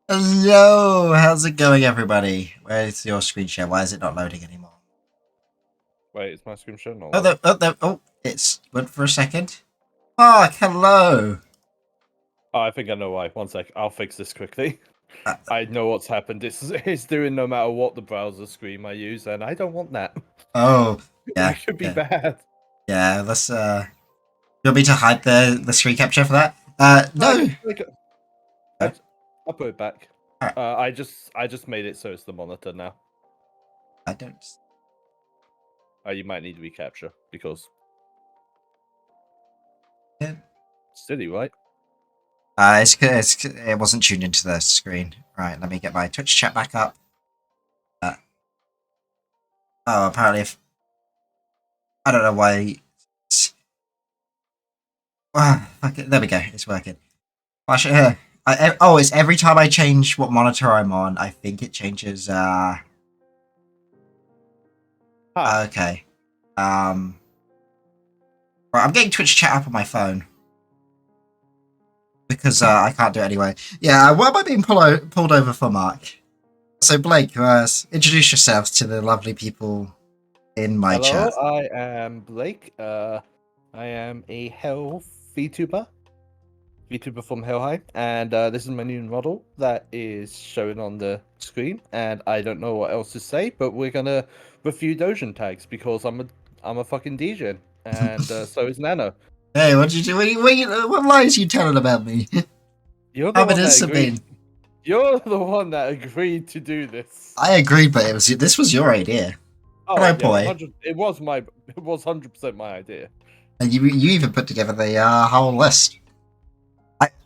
Hello, how's it going, everybody? Where's your screen share? Why is it not loading anymore? Wait, is my screen share not Oh, loading? it's went for a second. Mark, hello. Oh, I think I know why. One sec, I'll fix this quickly. Uh, I know what's happened. It's doing no matter what the browser screen I use, and I don't want that. oh, yeah, That could be yeah, bad. yeah. You want me to hide the screen capture for that? No. I, No. I'll put it back. All right. I just made it so it's the monitor now. I don't. You might need recapture because Yeah. silly, right? It wasn't tuned into the screen. Right. Let me get my Twitch chat back up. Uh, oh, apparently, if I don't know why. Fuck it. There we go. It's working. Actually, it's every time I change what monitor I'm on, I think it changes. Ah, Okay. Um. Right, I'm getting Twitch chat up on my phone because I can't do it anyway. Yeah. What am I being pulled over for, Mark? So Blake, introduce yourselves to the lovely people in my hello, chat. I am Blake. I am a Hell VTuber from Hell High, and this is my new model that is showing on the screen. And I don't know what else to say, but we're gonna review Dojin tags because I'm a fucking DJ, and so is Nano. Hey, what did you do? What lies are you telling about me? You're the I'm one that innocent agreed. being. You're the one that agreed to do this. I agreed, but this was your idea. Oh Hello, yeah, boy. 100. It was 100% my idea. And you even put together the whole list.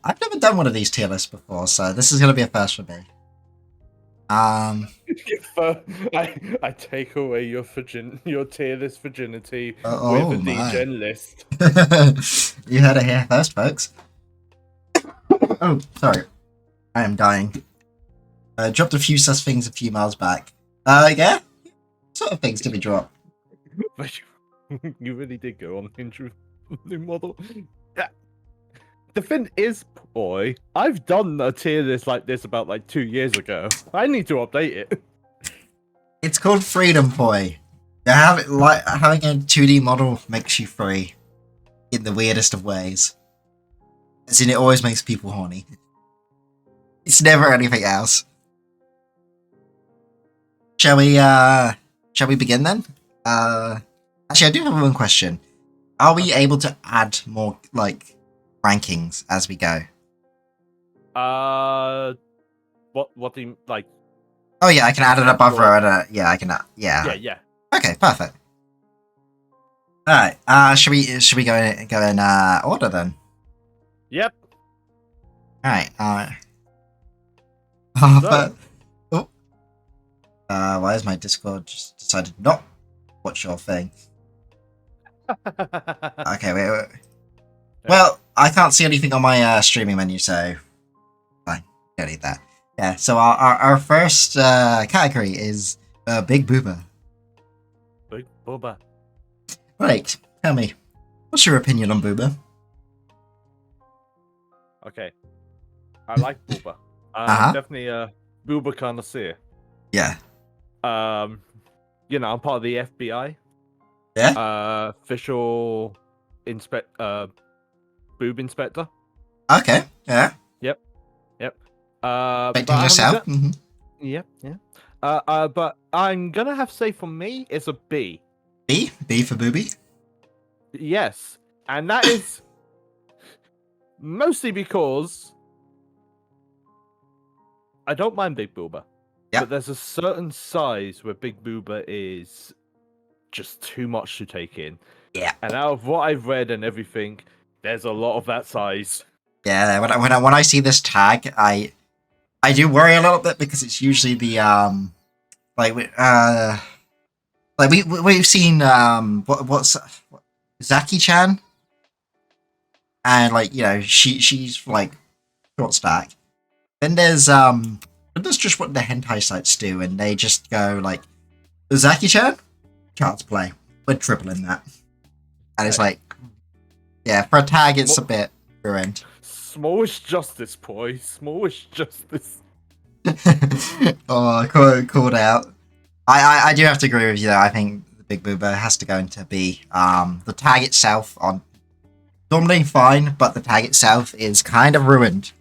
I've never done one of these tier lists before, so this is going to be a first for me. Um. I take away your tier list virginity with a Oh my. degen list. You heard it here first, folks. Oh, sorry. I am dying. Dropped a few sus things a few miles back. Yeah? What sort of things did we drop? But you really did go on intro new model. Yeah. The thing is, boy, I've done a tier list like this about like 2 years ago. I need to update it. It's called Freedom Boy. Having a 2D model makes you free in the weirdest of ways. As in, it always makes people horny. It's never anything else. Shall we, shall we begin then? Actually, I do have one question. Are we Okay. able to add more, like, rankings as we go? Uh, what do you like? Oh yeah, I can add it Tab above or row. Yeah, I can. yeah, Yeah. yeah. Okay, perfect. All right. Should we go in order then? Yep. All right. Oh, So, but oh, why is my Discord just decided not watch your thing? Okay, wait. yeah. Well, I can't see anything on my streaming menu, so fine. Don't need that. Yeah. So our first category is Big Booba. Big Boba. Right. Tell me, what's your opinion on Booba? Okay. I like Booba. Uh I'm huh. definitely a Booba connoisseur. Yeah. Um, I'm part of the FBI, Yeah. official boob inspector. Okay. Yeah. Yep, yep. But Expecting I'm yourself. gonna, yep, yeah. But I'm gonna have to say for me, it's a B. B for booby. Yes, and that is mostly because I don't mind Big Booba, Yep. but there's a certain size where Big Booba is just too much to take in. Yeah. And out of what I've read and everything, there's a lot of that size. Yeah. When I see this tag, I do worry a little bit because it's usually the like we've seen what's Zaki Chan, and like she's like short stack. Then there's just what the hentai sites do, and they just go like Zaki Chan, child's play. We're tripling that, and it's Hey, like yeah, for a tag it's a small, bit ruined. smallish justice, boy. Smallish justice. Oh, called out. I do have to agree with you though. I think the Big Booba has to go into B. The tag itself on normally fine, but the tag itself is kind of ruined.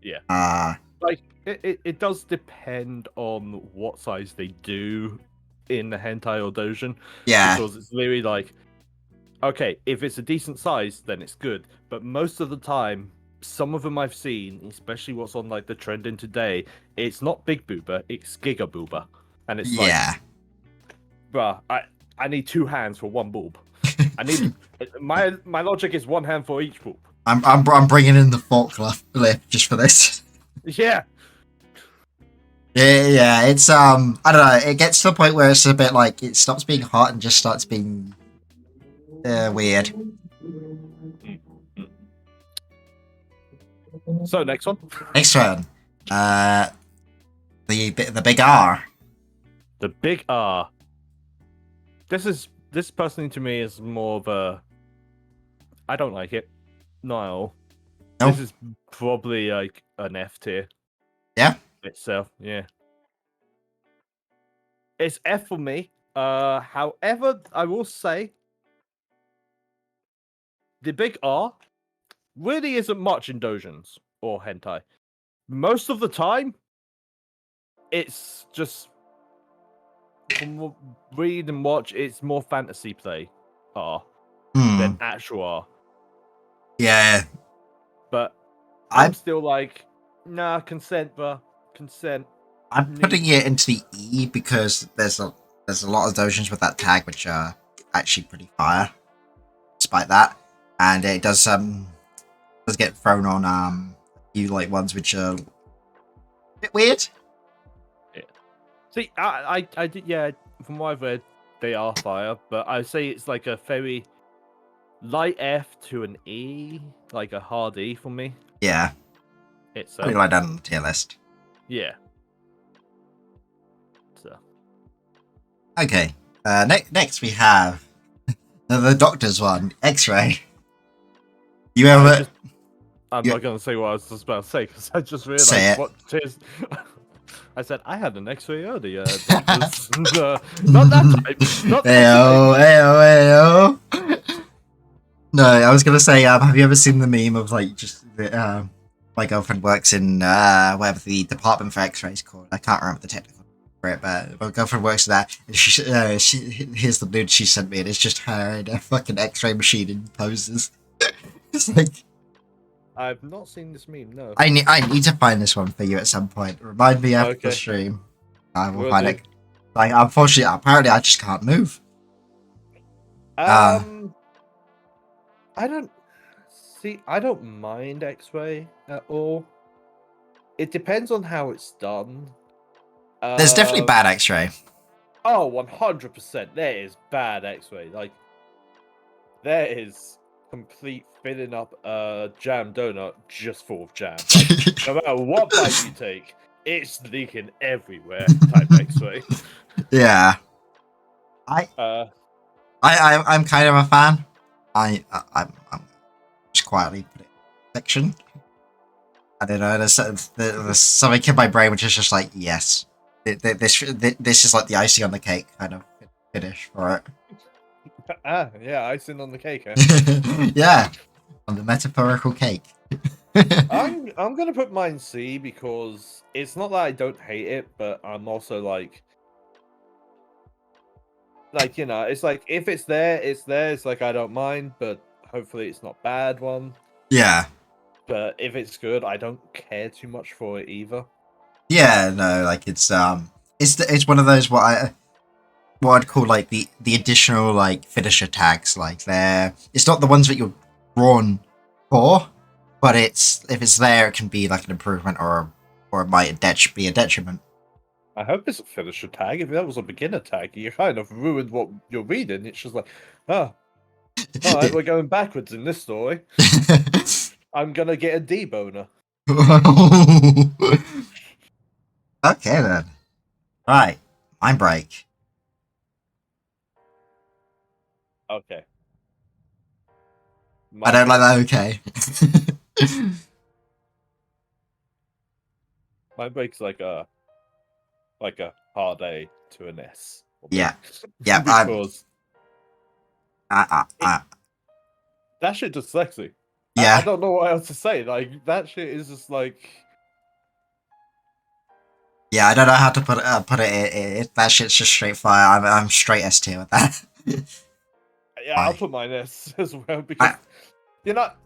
Yeah. Uh Like it does depend on what size they do in the hentai or dojin, yeah, because it's literally like, okay, if it's a decent size, then it's good. But most of the time, some of them I've seen, especially what's on like the trending today, it's not big booba, it's giga booba, and it's like, yeah. bruh, I need two hands for one boob. I need my logic is one hand for each boob. I'm bringing in the forklift just for this. Yeah, Yeah, it's I don't know. It gets to the point where it's a bit like it stops being hot and just starts being weird. so next one. Next one, uh, the big R. The big R. This personally to me is more of a, I don't like it. Not at all. No, This is probably like an F tier yeah, itself. Yeah, it's F for me. However, I will say the big R really isn't much in dojins or hentai. Most of the time, it's just from what read and watch, it's more fantasy play R than hmm, actual R. yeah. But I'm I'm still like, nah, consent, bruh. Consent. I'm Need. putting it into the E because there's a lot of dojins with that tag which are actually pretty fire, despite that, and it does get thrown on a few like ones which are a bit weird. Yeah. See, I did, yeah, from what I've read, they are fire, but I say it's like a very light F to an E, like a hard E for me Yeah, itself. pretty low down on the tier list. Yeah. So Okay. Next we have the doctor's one, X-ray. You I ever just, I'm you not gonna say what I was just about to say because I just say realized it? what tis. I said I had an X-ray earlier, doctors. Not that type. Not that type. Ayo, ayo, ayo. No, I was gonna say, have you ever seen the meme of like just my girlfriend works in whatever the department for X-rays called? I can't remember the technical name for it, but my girlfriend works there. And she here's the nude she sent me, and it's just her in a fucking X-ray machine in poses. It's like I've not seen this meme. No. I need to find this one for you at some point. Remind me after the Okay, stream. I will will find do. it. Like unfortunately, apparently, I just can't move. Uh Um, I don't see. I don't mind X-ray at all. It depends on how it's done. there's definitely Uh, bad X-ray. oh, 100%. There is bad X-ray. Like there is complete filling up a jam donut just full of jam. Like no matter what bite you take, it's leaking everywhere. Type X-ray. Yeah, I Uh, I'm kind of a fan. I'm just quietly put it in section. I don't know. There's something in my brain which is just like yes, this is like the icing on the cake kind of finish for yeah, icing on the cake, huh? it. Yeah, on the metaphorical cake. I'm gonna put mine C because it's not that I don't hate it, but I'm also like you know, it's like if it's there, it's there. It's like I don't mind, but hopefully it's not bad one. Yeah, But if it's good, I don't care too much for it either. yeah. No, like it's one of those what I'd call like the additional like finisher tags. Like it's not the ones that you're drawn for, but it's if it's there, it can be like an improvement or it might be a detriment. I hope it's a finisher tag. If that was a beginner tag, you kind of ruined what you're reading. It's just like, oh, all right, we're going backwards in this story. I'm gonna get a deboner. Okay then. Right, mind break. Okay, I mind don't like break. that. Okay. Mindbreak's like a hard A to an S. for me. Yeah. Yeah. Because I, I, that shit just sexy. I yeah. don't know what else to say. Like that shit is just like Yeah. I don't know how to put it. That shit's just straight fire. I'm straight S tier with that. yeah, I'll Why? put mine S as well I because you're not.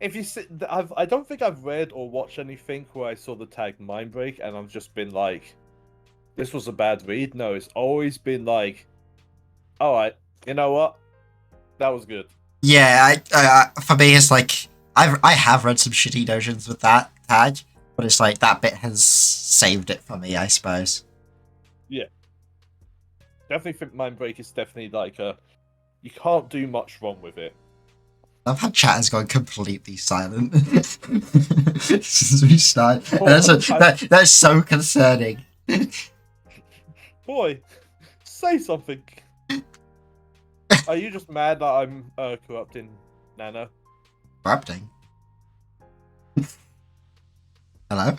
If you sit, I don't think I've read or watched anything where I saw the tag Mindbreak and I've just been like, this was a bad read. No, it's always been like, all right, you know what, that was good. Yeah. For me, it's like I have read some shitty dojins with that tag, but it's like that bit has saved it for me, I suppose. Yeah, definitely think Mindbreak is definitely like a. You can't do much wrong with it. I've had chat has gone completely silent since we started. And that's so concerning. Boy, say something. Are you just mad that I'm corrupting Nano? Corrupting. Hello?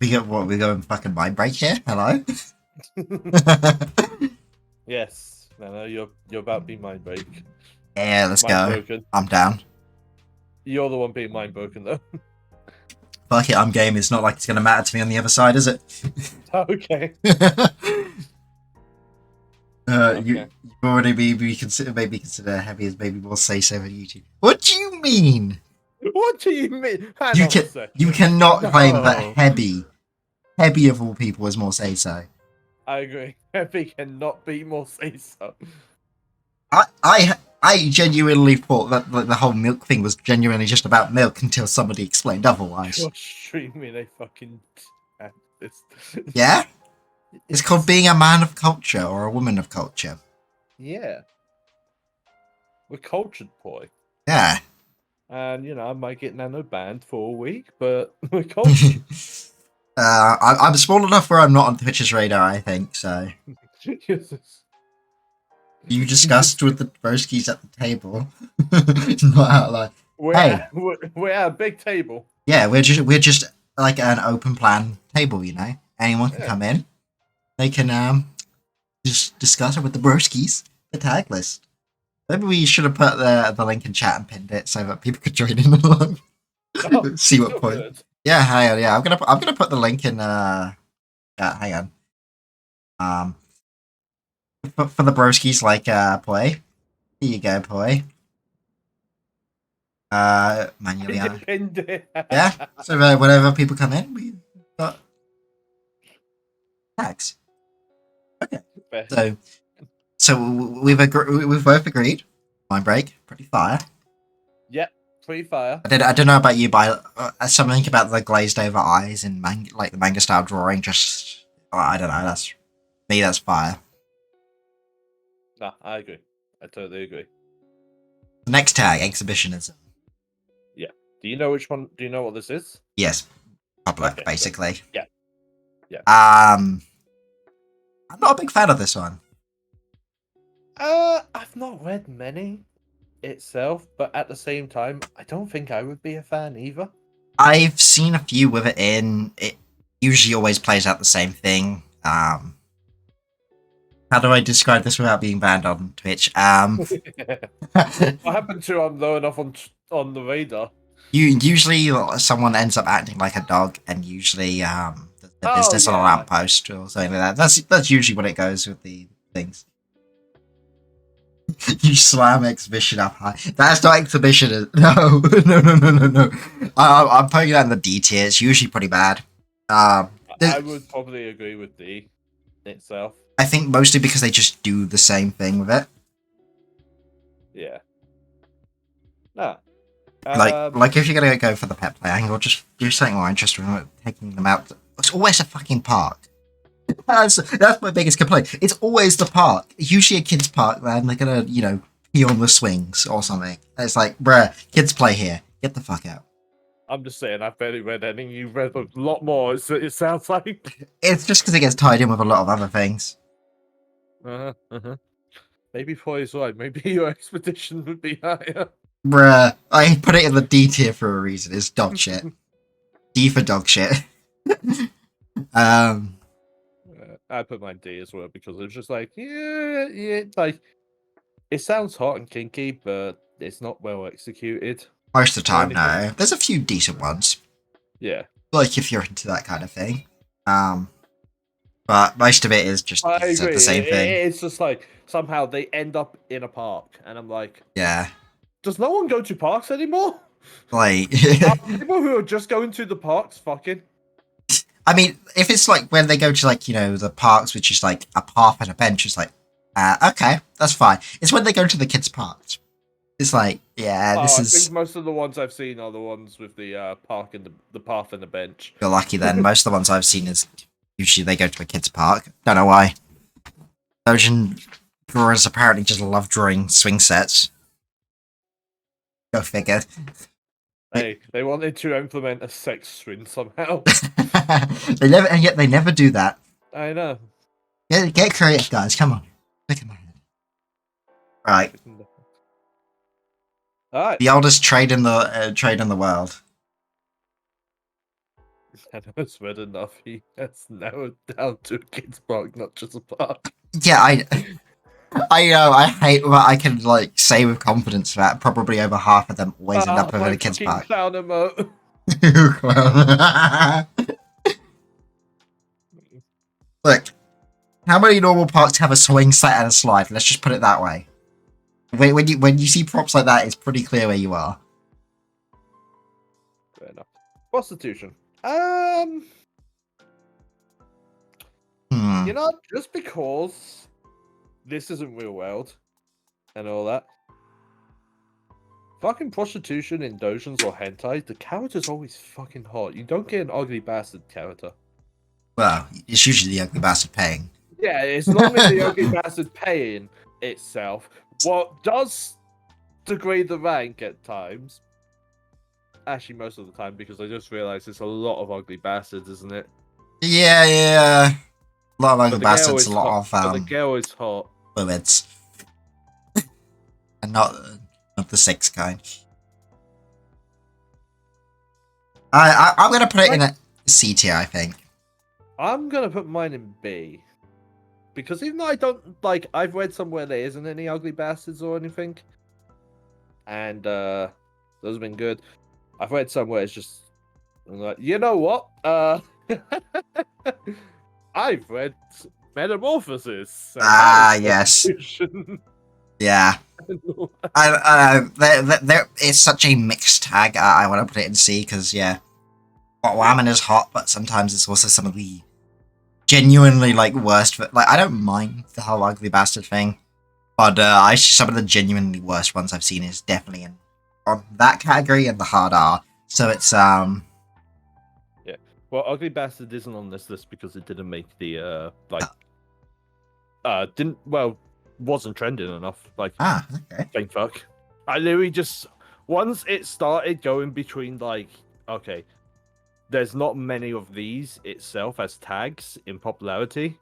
We got what? We going fucking mind break here? Hello? Yes, Nano, you're about to be mind break. Yeah, let's Mind go. broken. I'm down. You're the one being mind broken though. Fuck it, I'm game. It's not like it's gonna matter to me on the other side, is it? Okay. You already maybe consider heavy as maybe more say so on YouTube. What do you mean? What do you mean? Hang You on can a second. you cannot claim No. that heavy of all people is more say so. I agree. Heavy cannot be more say so. I genuinely thought that the whole milk thing was genuinely just about milk until somebody explained otherwise. You're streaming a fucking. This. Yeah? It's called being a man of culture or a woman of culture. Yeah. We're cultured, boy. Yeah. And, you know, I might get Nano banned for a week, but we're cultured. I'm small enough where I'm not on Twitch's radar, I think, so. You discussed with the broskies at the table. Not out loud. We're at a big table. Yeah, we're just like an open plan table, you know? Anyone can come in. They can just discuss it with the broskies, the tag list. Maybe we should have put the link in chat and pinned it so that people could join in along. See what point. Good. Yeah, hang on. Yeah, I'm gonna put the link in. Yeah, hang on. For the broskies like play. Here you go, play. Manually. Yeah. So whenever people come in, we got tags. Okay. So we've both agreed. Mind break, pretty fire. Yep, pretty fire. I don't know about you, but something about the glazed over eyes and like the manga style drawing. Just I don't know. That's me. That's fire. Nah, I agree. I totally agree. The next tag, exhibitionism. Yeah. Do you know which one? Do you know what this is? Yes, public, basically. So, yeah. Yeah. I'm not a big fan of this one. I've not read many itself, but at the same time, I don't think I would be a fan either. I've seen a few with it in. It usually always plays out the same thing. How do I describe this without being banned on Twitch? What happened to I'm low enough on the radar? Usually someone ends up acting like a dog, and usually the business on a lamppost or something like that. That's usually what it goes with the things. You slam exhibition up high. That's not exhibition. No. I'm putting that in the D tier. It's usually pretty bad. I would probably agree with D itself. I think mostly because they just do the same thing with it. Yeah. Nah. Like if you're gonna go for the pet play angle, just do something more interesting than taking them out. It's always a fucking park. That's my biggest complaint. It's always the park. Usually a kid's park, man. They're gonna, pee on the swings or something. It's like, bruh, kids play here. Get the fuck out. I'm just saying, I've barely read any. You've read a lot more, it sounds like. It's just because it gets tied in with a lot of other things. Maybe Poy's right. Maybe your expedition would be higher. Bruh, I put it in the D tier for a reason. It's dog shit. D for dog shit. I put mine D as well because it was just like, yeah, like it sounds hot and kinky, but it's not well executed. Most of the Or time, anything. no. There's a few decent ones, Yeah, like if you're into that kind of thing. Um, but most of it is just, I as I said, the agree. same thing. It's just like somehow they end up in a park, and I'm like, Yeah, does no one go to parks anymore? like, Are people who are just going to the parks fucking? I mean, if it's like when they go to like the parks, which is like a path and a bench, it's like, okay, that's fine. It's when they go to the kids' parks. It's like, yeah, Oh, this I think is. most of the ones I've seen are the ones with the park and the path and the bench. You're lucky then. Most of the ones I've seen is usually they go to a kids' park. Don't know why. Belgian drawers apparently just love drawing swing sets. Go figure. Hey, they wanted to implement a sex swing somehow. They never, and yet they never do that. I know. Get creative, guys. Come on. Look at my head. Right, All right. the oldest trade in the world. I know it's read enough. He has narrowed down to a kid's park, not just a park. Yeah, I know. I hate what I can like say with confidence that probably over half of them always end up My within a kids' fucking park. clown emote. Look, how many normal parks have a swing set and a slide? Let's just put it that way. When you see props like that, it's pretty clear where you are. Fair enough. Prostitution. Hmm. You know, just because this isn't real world and all that, fucking prostitution in dojins or hentai, the character's always fucking hot. You don't get an ugly bastard character. Well, it's usually the ugly bastard paying. Yeah, it's normally the ugly bastard paying itself. What does degrade the rank at times. Actually, most of the time, because I just realized it's a lot of ugly bastards, isn't it? Yeah. A lot of ugly But the girl bastards, a is hot. lot of But the girl is hot. fluids, and not the sex kind. I'm gonna put it in a C tier, I think. I'm gonna put mine in B. Because even though I don't like, I've read somewhere there isn't any ugly bastards or anything, and those have been good. I've read somewhere it's just I'm like, you know what? I've read Metamorphosis. And Yes. prostitution. Yeah. It's such a mixed tag. I want to put it in C because yeah, Whammon is hot, but sometimes it's also some of the genuinely like worst. Like I don't mind the whole ugly bastard thing, but some of the genuinely worst ones I've seen is definitely in on that category and the hard R. So it's Yeah. Well, Ugly Bastard isn't on this list because it didn't make the wasn't trending enough. Like okay. thank fuck. I literally just once it started going between like okay, there's not many of these itself as tags in popularity.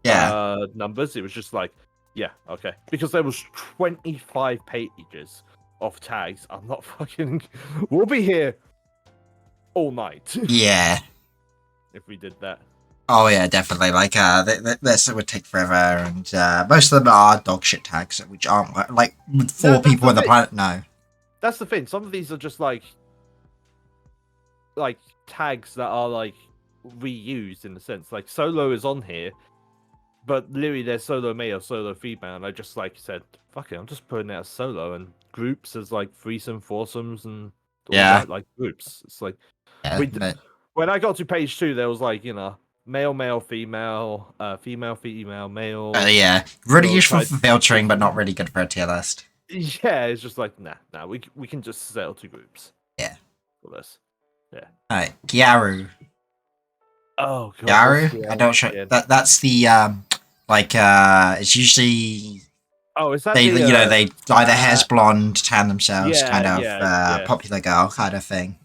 Yeah. Numbers. It was just like, yeah, okay. Because there was 25 pages of tags. I'm not fucking we'll be here all night. Yeah. If we did that. Oh yeah, definitely. Like this would take forever, and most of them are dog shit tags, which aren't like with four people on the planet. No, that's the thing. Some of these are just like tags that are like reused in a sense. Like solo is on here, but literally there's solo male, solo female, and I just like said, fuck it, I'm just putting it as solo and groups as like threesome, foursomes, and all that like groups. It's like when I got to page 2, there was like male, male, female, female, female, male. Yeah, really useful for filtering, but not really good for a tier list. Yeah, it's just like nah, we can just settle to groups. Yeah. For this. Yeah. Alright, Gyaru. Oh god. Gyaru? I don't show that's the it's usually is that they they dye their hairs blonde, tan themselves, kind of popular girl kind of thing.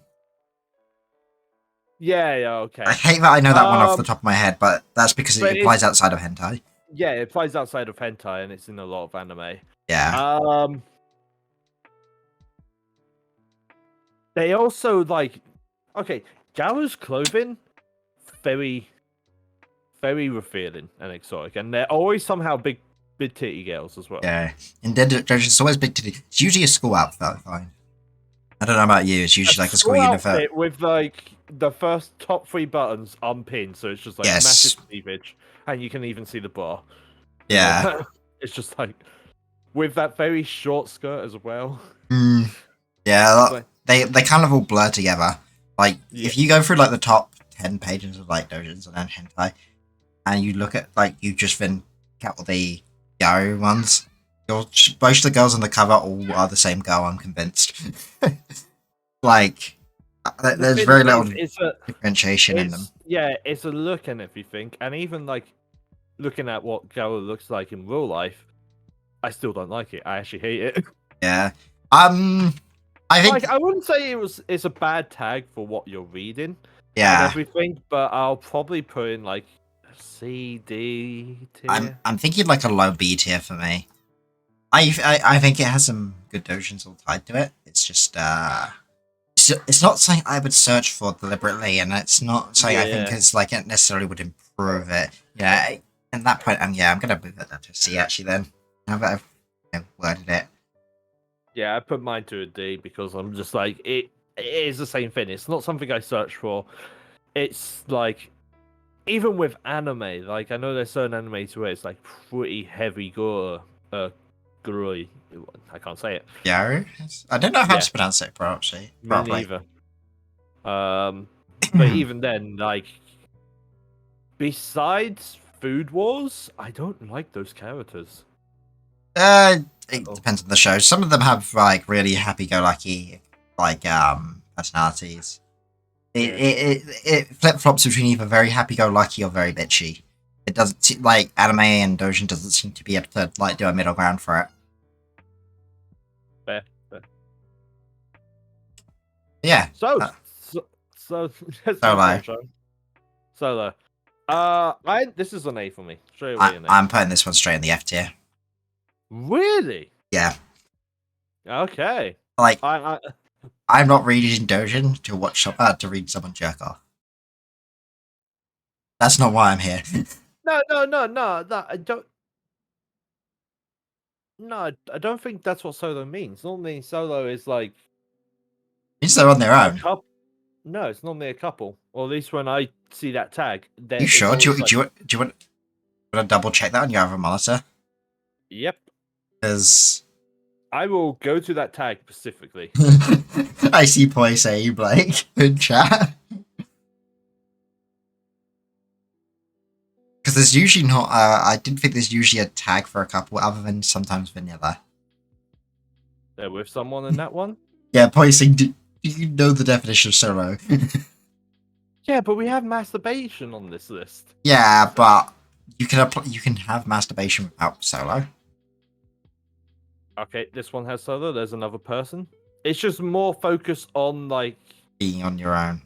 Yeah, okay. I hate that I know that one off the top of my head, but that's because it applies outside of hentai. Yeah, it applies outside of hentai and it's in a lot of anime. Yeah. They also like okay, Gyaru's clothing very very revealing and exotic, and they're always somehow big titty girls as well. Yeah. In Dead Dungeons, it's always big to do. It's usually a school outfit, I find. I don't know about you. It's A usually like a school school uniform. outfit with like the first top 3 buttons unpinned, so it's just like massive Yes. cleavage, and you can even see the bar. Yeah. It's just like with that very short skirt as well. Mm, yeah. Like, They kind of all blur together. Like yeah. if you go through like the top 10 pages of like Dojins and then hentai, and you look at like you just then get all the yaoi ones. Most of the girls on the cover all are the same girl. I'm convinced. Like The there's thing very is, little it's a differentiation in them. it's a look and everything, and even like looking at what Gala looks like in real life, I still don't like it. I actually hate it. Yeah. I think Like I wouldn't say it's a bad tag for what you're reading and yeah. everything, but I'll probably put in like a C, D tier. I'm thinking like a low B tier for me. I think it has some good dojins all tied to it. It's just it's not something I would search for deliberately, and it's not something I think Yeah. is like it necessarily would improve it. Yeah, at that point, and yeah, I'm gonna move it down to a C actually. Then now that I've worded it, Yeah, I put mine to a D because I'm just like it is the same thing. It's not something I search for. It's like even with anime, like I know there's certain anime where it's like pretty heavy gore, gory. I can't say it. yeah, I don't know how Yeah. to pronounce it Me properly. neither. But even then, like besides Food Wars, I don't like those characters. It Oh. depends on the show. Some of them have like really happy-go-lucky like personalities. It flip flops between either very happy-go-lucky or very bitchy. It doesn't like anime and Dojin doesn't seem to be able to like do a middle ground for it. Fair. Yeah. So, uh, Solo. Solo. This is an A for me. Straight away an A. I'm putting this one straight in the F tier. Really? Yeah. Okay. Like I I'm not reading Dojin to watch to read someone jerk off. That's not why I'm here. no. I don't. No, I don't think that's what solo means. Normally, solo is like Means they're on their a own. couple. No, it's normally a couple. Or at least when I see that tag, then You it's sure? always like, Do you want to double check that on your other monitor? yep. Because I will go to that tag specifically. I see Poi saying Blake in chat. Because there's usually not. I didn't think there's usually a tag for a couple, other than sometimes vanilla. They're with someone in that one. Yeah, Poi saying, do you know the definition of solo? Yeah, but we have masturbation on this list. Yeah, but you can have masturbation without solo. Okay, this one has solo. There's another person. It's just more focused on like. Being on your own.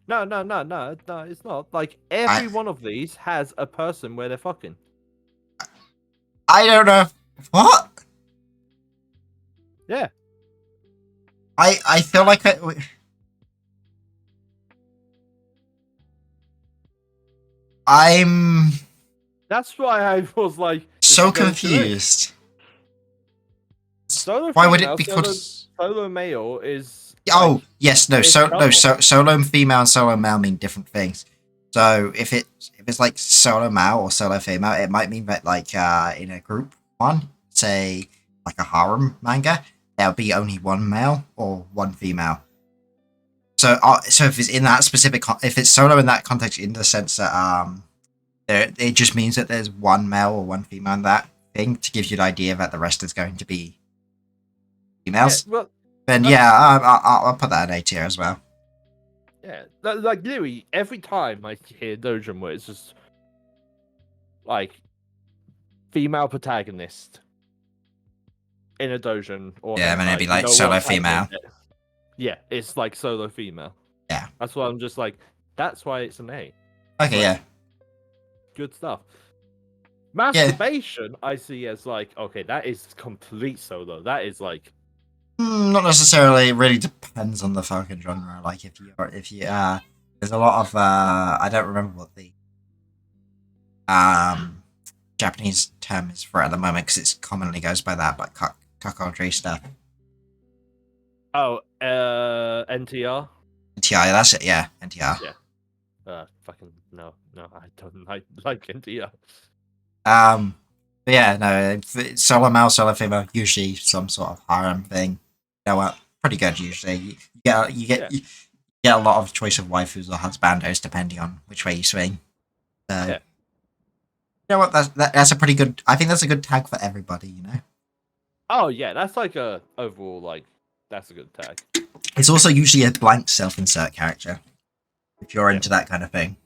No, it's not. Like every one of these has a person where they're fucking. I don't know. What? Yeah. I feel like I'm That's why I was like so confused. Solo Why would female, it be called? solo male is Oh yes, no. it's Solo female and solo male mean different things. So if it's like solo male or solo female, it might mean that like in a group one, say like a harem manga, there'll be only one male or one female. So so if it's in that specific if it's solo in that context, in the sense that it just means that there's one male or one female in that thing to give you the idea that the rest is going to be females. Yeah, well, Then yeah, I'll put that in A tier as well. yeah, like literally every time I hear Dojin where it's just like female protagonist in a Dojin or Yeah, then it'd be hentai, like you know solo what's happening female. there. Yeah, it's like solo female. Yeah. That's why I'm just like, that's why it's an A. Okay, yeah. Good stuff. Masturbation, I see as like, okay, that is complete solo. That is like, Not necessarily. It really depends on the fucking genre. Like if you there's a lot of I don't remember what the Um, Japanese term is for it at the moment because it commonly goes by that, but cuckoldry stuff. Oh, NTR. NTI, that's it. Yeah, NTR. Yeah. Fucking no, I don't like NTR. But yeah, no, solo male, solo female, usually some sort of harem thing. You know what? Pretty good usually. Yeah, You get a lot of choice of waifus or husbandos depending on which way you swing. So yeah. you know what? That's a pretty good. I think that's a good tag for everybody. You know, Oh yeah, that's like a overall like that's a good tag. it's also usually a blank self-insert character if you're Yeah. into that kind of thing.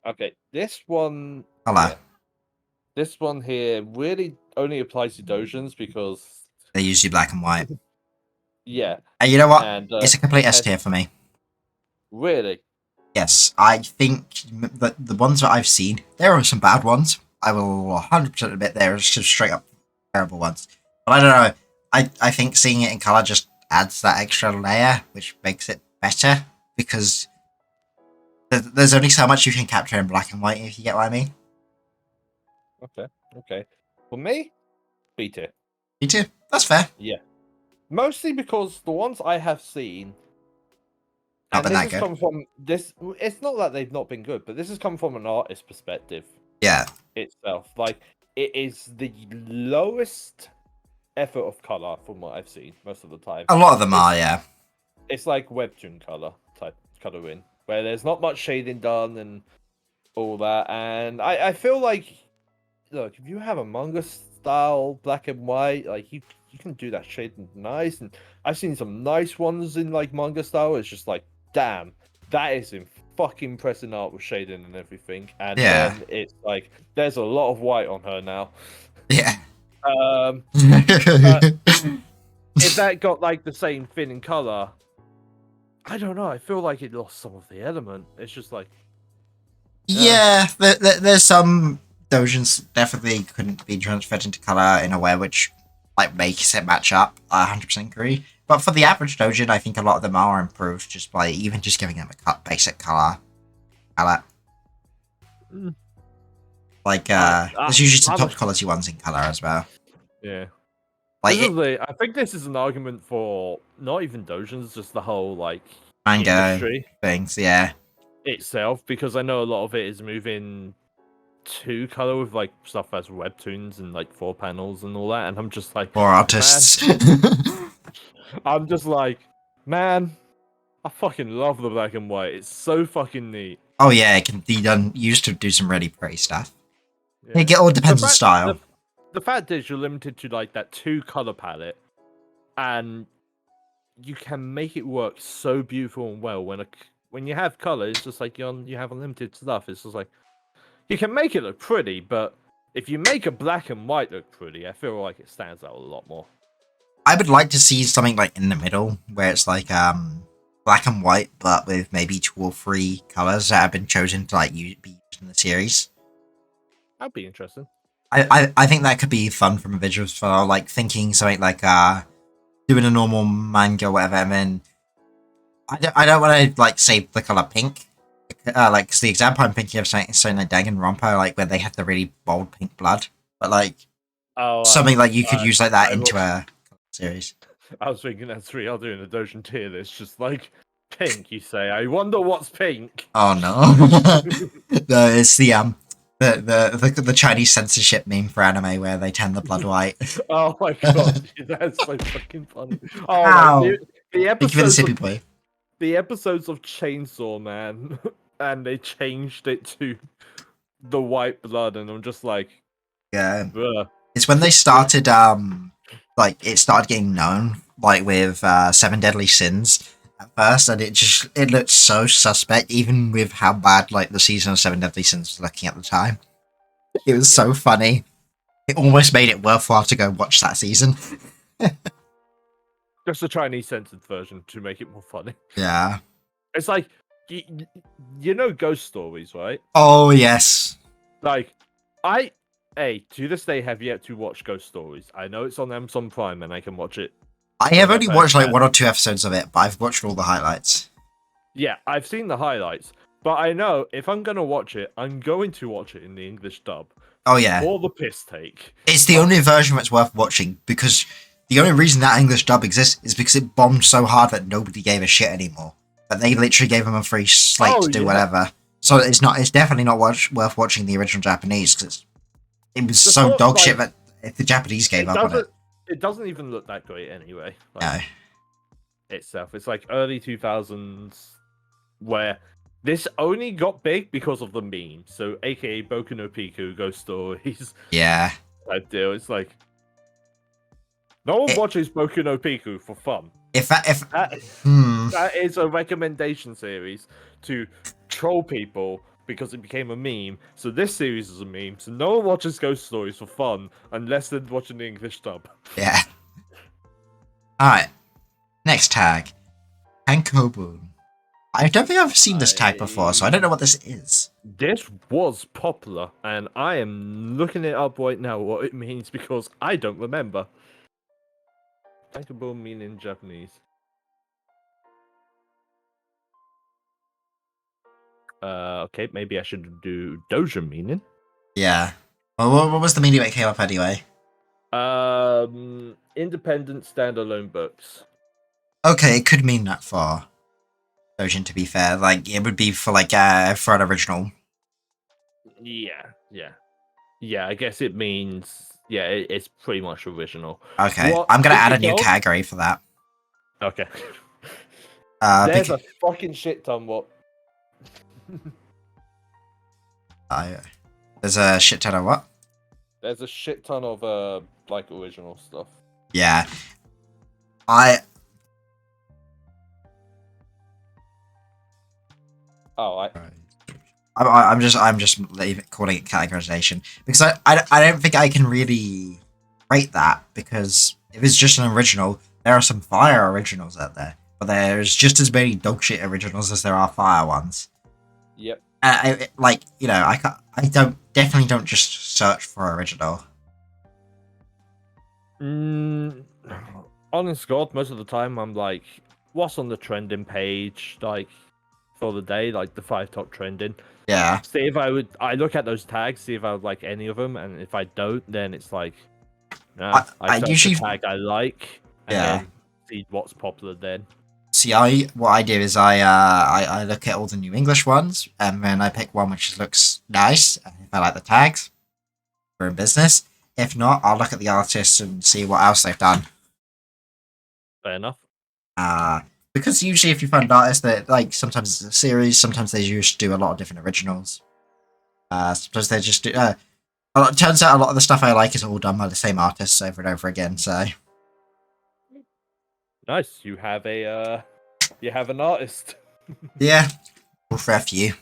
Okay, this one. Hello, Yeah, this one here really only applies to dojins because they're usually black and white. yeah, And you know what? and It's a complete S S tier for me. really. Yes, I think that the ones that I've seen, there are some bad ones. I will 100% admit there are just straight up terrible ones. But I don't know. I think seeing it in color just adds that extra layer, which makes it better because there's only so much you can capture in black and white, if you get what I mean. Okay, okay. For me, B tier. Me too. That's fair. Yeah, mostly because the ones I have seen, Not and been this that has good. come from this. It's not that they've not been good, but this has come from an artist perspective Yeah, itself. Like it is the lowest effort of color from what I've seen most of the time. a lot of them It's are. Yeah, it's like webtoon color type coloring, where there's not much shading done and all that. And I feel like, look, if you have a manga style black and white, like you can do that shading nice. And I've seen some nice ones in like manga style. It's just like, damn, that is in fucking pressing art with shading and everything. And yeah, then it's like there's a lot of white on her now. yeah. Um, but if that got like the same thing in color, I don't know. I feel like it lost some of the element. It's just like, Yeah, there's some dojins definitely couldn't be transferred into color in a way which like makes it match up. I 100% agree. But for the average dojin, I think a lot of them are improved just by even just giving them a basic color palette. mm, Like I, there's usually some I'm top quality ones in color as well. yeah. Like This is it, the. I think this is an argument for not even dojins, just the whole like mango industry things. Yeah, itself, because I know a lot of it is moving to color with like stuff as webtoons and like 4 panels and all that, and I'm just like, or man, artists. I'm just like, man, I fucking love the black and white. It's so fucking neat. Oh yeah, it can be done. Used to do some really pretty stuff. Yeah. It all The depends on fact style. the fact is you're limited to like that 2 color palette, and you can make it work so beautiful and well when you have color. It's just like you have unlimited stuff. It's just like you can make it look pretty, but if you make a black and white look pretty, I feel like it stands out a lot more. I would like to see something like in the middle where it's like black and white, but with maybe 2 or 3 colors that have been chosen to like be used in the series. That'd be interesting. I think that could be fun from a visual for like thinking something like doing a normal manga or whatever, and then I don't want to like say the color pink. Like, cause the example I'm thinking of something like Danganronpa, like where they have the really bold pink blood, but like Oh, something like you could use like that I into was a series. I was thinking that's 3. doing a Dojin tier list, just like pink. You say, I wonder what's pink. Oh no, no, it's the Chinese censorship meme for anime where they turn the blood white. Oh my god, dude, that's so fucking funny. Oh, like Ow! the Thank you for the episodes sippy of boy. the episodes of Chainsaw Man, and they changed it to the white blood, and I'm just like, Yeah, bruh. it's when they started like it started getting known like with Seven Deadly Sins at first, and it looked so suspect even with how bad like the season of Seven Deadly Sins was looking at the time. It was Yeah. so funny. It almost made it worthwhile to go watch that season. Just a Chinese censored version to make it more funny. Yeah. It's like, you, you know Ghost Stories, right? Oh yes. Like, to this day, have yet to watch Ghost Stories. I know it's on Amazon Prime and I can watch it I have only whenever I watched like can. 1 or 2 episodes of it, but I've watched all the highlights. Yeah, I've seen the highlights, But I know if I'm gonna watch it, I'm going to watch it in the English dub Oh yeah, for the piss take. it's the only version that's worth watching because the only reason that English dub exists is because it bombed so hard that nobody gave a shit anymore. But they literally gave them a free slate Oh to do yeah, whatever. So it's not. It's definitely not worth watching the original Japanese because it was the so thought dog shit like that if the Japanese gave it up on it. doesn't. It doesn't even look that great anyway. Like No. itself, it's like early 2000s where this only got big because of the meme. So, aka Boku no Piku Ghost Stories Yeah. type deal. It's like no one It, watches Boku no Piku for fun. if That, hmm. that is a recommendation series to troll people because it became a meme. So this series is a meme. So no one watches Ghost Stories for fun unless they're watching the English dub. Yeah. Alright. Next tag. Tankobun. I don't think I've seen this tag before, so I don't know what this is. This was popular, and I am looking it up right now what it means because I don't remember. Tankable mean in Japanese. Okay, maybe I should do dojo meaning. Yeah. Well, what was the meaning that came up anyway? Independent standalone books. Okay, it could mean that for Dojin, to be fair. Like, it would be for, like, for an original. Yeah. I guess it means it's pretty much original. Okay. What? I'm gonna Truth add be a new told- category for that. Okay. Pick, There's a fucking shit ton. What? there's a shit ton of what? There's a shit ton of like original stuff. Yeah. I Oh, I'm just calling it categorization because I don't think I can really rate that because if it's just an original, there are some fire originals out there, but there's just as many dogshit originals as there are fire ones. Yep. Like I definitely don't just search for original. Honest God, most of the time I'm like, what's on the trending page, like for the day, like the 5 top trending. Yeah, See if I look at those tags, see if I would like any of them, and if I don't, then it's like, nah, I search usually the tag I like, and yeah. then see what's popular then. See, what I do is I look at all the new English ones, and then I pick one which looks nice, and if I like the tags, we're in business. If not, I'll look at the artists and see what else they've done. Fair enough. Because usually if you find an artist that like sometimes it's a series, sometimes they just do a lot of different originals. Sometimes they just do. It turns out a lot of the stuff I like is all done by the same artists over and over again. So Nice. You have an artist. yeah, we'll for a few.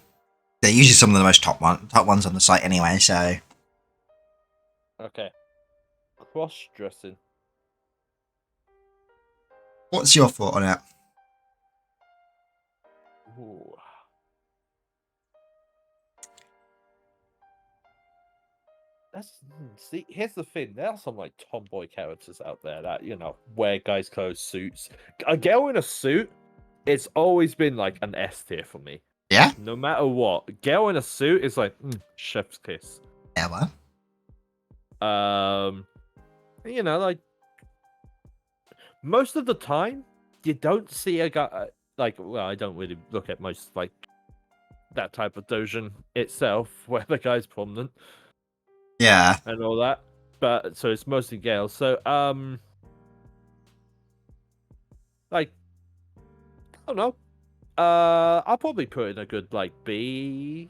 They're usually some of the most top ones on the site anyway. So Okay. Cross dressing. what's your thought on it? Ooh. See, here's the thing. There are some like tomboy characters out there that wear guys' clothes, suits. A girl in a suit, it's always been like an S tier for me. Yeah, No matter what, a girl in a suit is like chef's kiss. yeah, well, Like most of the time, you don't see a guy like. Well, I don't really look at most like that type of dojin itself, where the guy's prominent. yeah. And all that. But so it's mostly girls. So like I don't know. I'll probably put in a good like B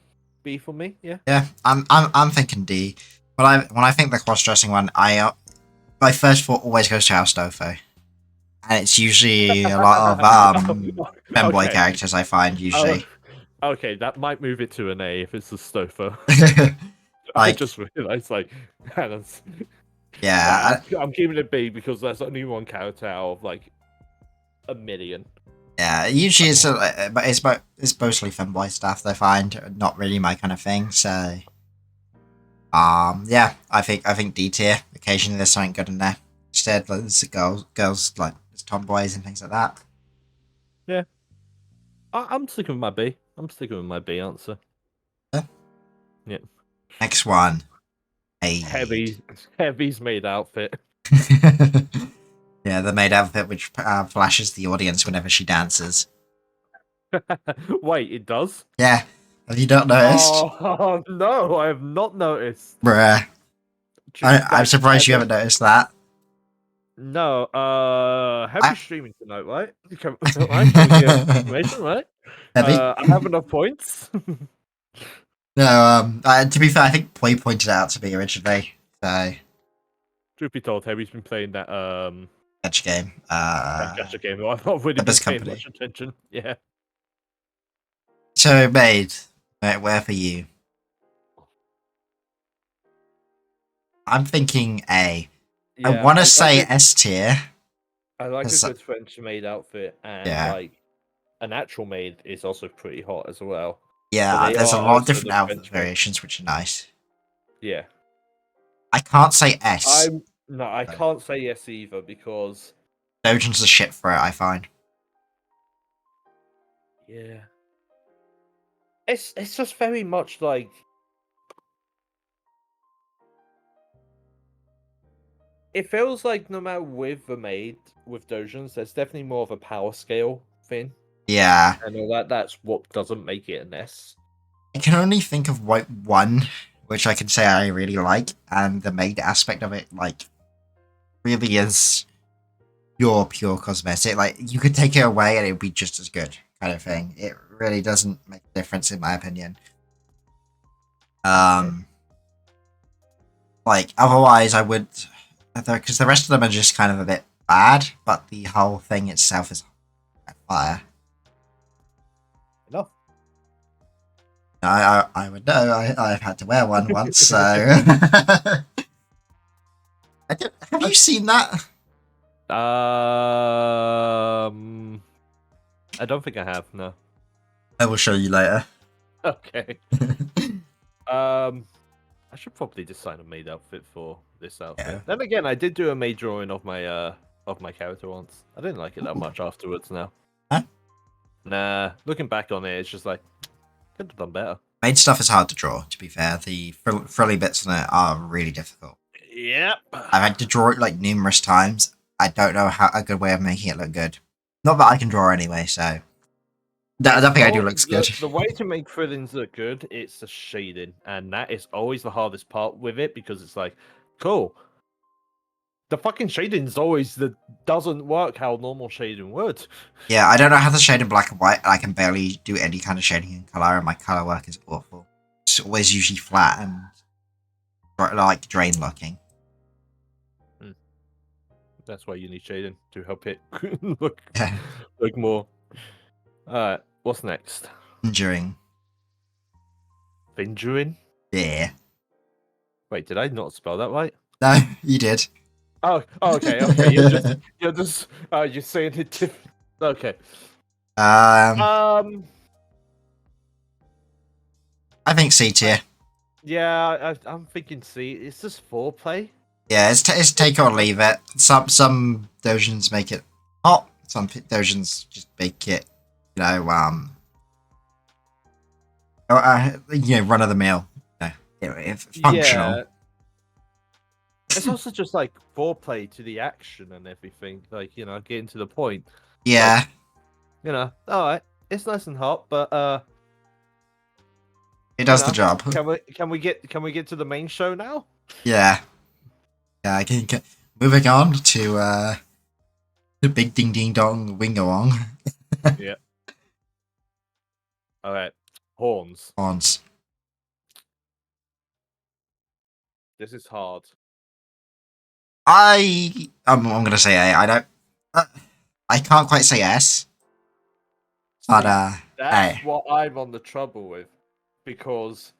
for me, yeah. Yeah, I'm thinking D. But when I think the cross dressing one, my first thought always goes to House Dofo. And it's usually a lot of femboy Okay. characters I find usually. Okay, that might move it to an A if it's a Stofo. I Like just realized that's yeah, I'm keeping it B because there's only one character out of like a million. yeah. Usually but it's mostly femboy stuff I find, not really my kind of thing. So yeah, I think D tier. Occasionally there's something good in there. Instead, there's girls like there's tomboys and things like that. Yeah. I'm sticking with my B. I'm sticking with my B answer. Yeah. Yeah. Next one. Maid. Heavy's maid outfit. Yeah, the maid outfit which flashes the audience whenever she dances. Wait, it does? Yeah. Have you not noticed? Oh no, I have not noticed. Bruh. I'm surprised you I haven't noticed that. No, I... Heavy streaming tonight, right? Right? Can we get information, right? Heavy? I have enough points. No, to be fair, I think Play pointed it out to me originally. So, Truth be told, Heavy's been playing that edge game. that gacha game. I've not really The been best paying company. much attention. Yeah. So, Maid, where for you? I'm thinking A. I Yeah, want to say S tier. I like a 'Cause, good French maid outfit, and yeah. like an actual maid is also pretty hot as well. But Yeah, they there's a are lot of also different the outfit French maid. variations, which are nice. Yeah. I can't say S. I can't say yes either because Dojin's a shit for it, I find. yeah. It's just very much like it feels like no matter with the maid with Dojins, there's definitely more of a power scale thing. Yeah. And that's what doesn't make it an S. I can only think of one, which I can say I really like, and the maid aspect of it, like, really is pure cosmetic. Like, you could take it away and it would be just as good, kind of thing. It really doesn't make a difference, in my opinion. Like, otherwise, I would, because the rest of them are just kind of a bit bad, but the whole thing itself is fire. Enough. I would know. I've had to wear one once, so. Have you seen that? I don't think I have, no. I will show you later. Okay. I should probably design a maid outfit for this outfit. Yeah. Then again, I did do a maid drawing of my character once. I didn't like it that much afterwards now. Huh? Nah, looking back on it, it's just like could have done better. Maid stuff is hard to draw, to be fair. The frilly bits on it are really difficult. Yep. I've had to draw it like numerous times. I don't know how a good way of making it look good. Not that I can draw anyway, so I don't think I do looks good. The way to make fillings look good, it's the shading, and that is always the hardest part with it because it's like, cool. The fucking shading's always doesn't work how normal shading would. Yeah, I don't know how to shade in black and white. I can barely do any kind of shading in color, and my color work is awful. It's always usually flat and like drain looking. That's why you need shading to help it look Yeah. look more. Alright, what's next? Conjuring. Finjuring? Yeah. Wait, did I not spell that right? No, you did. Oh, okay. You're saying it different. Okay. I think C tier. Yeah, I'm thinking C. It's just foreplay. Yeah, it's take it or leave it. Some dojins make it hot. Some dojins just make it, run of the mill. Functional. Yeah. It's also just like foreplay to the action and everything. Like getting to the point. Yeah. Like, all right. It's nice and hot, but it does the job. Can we get to the main show now? Yeah. Yeah, I can moving on to the big ding ding dong wingawong. Yeah. All right. Horns. Horns. This is hard. I'm gonna say A. I don't. I can't quite say S. But that's A. what I'm on the trouble with, because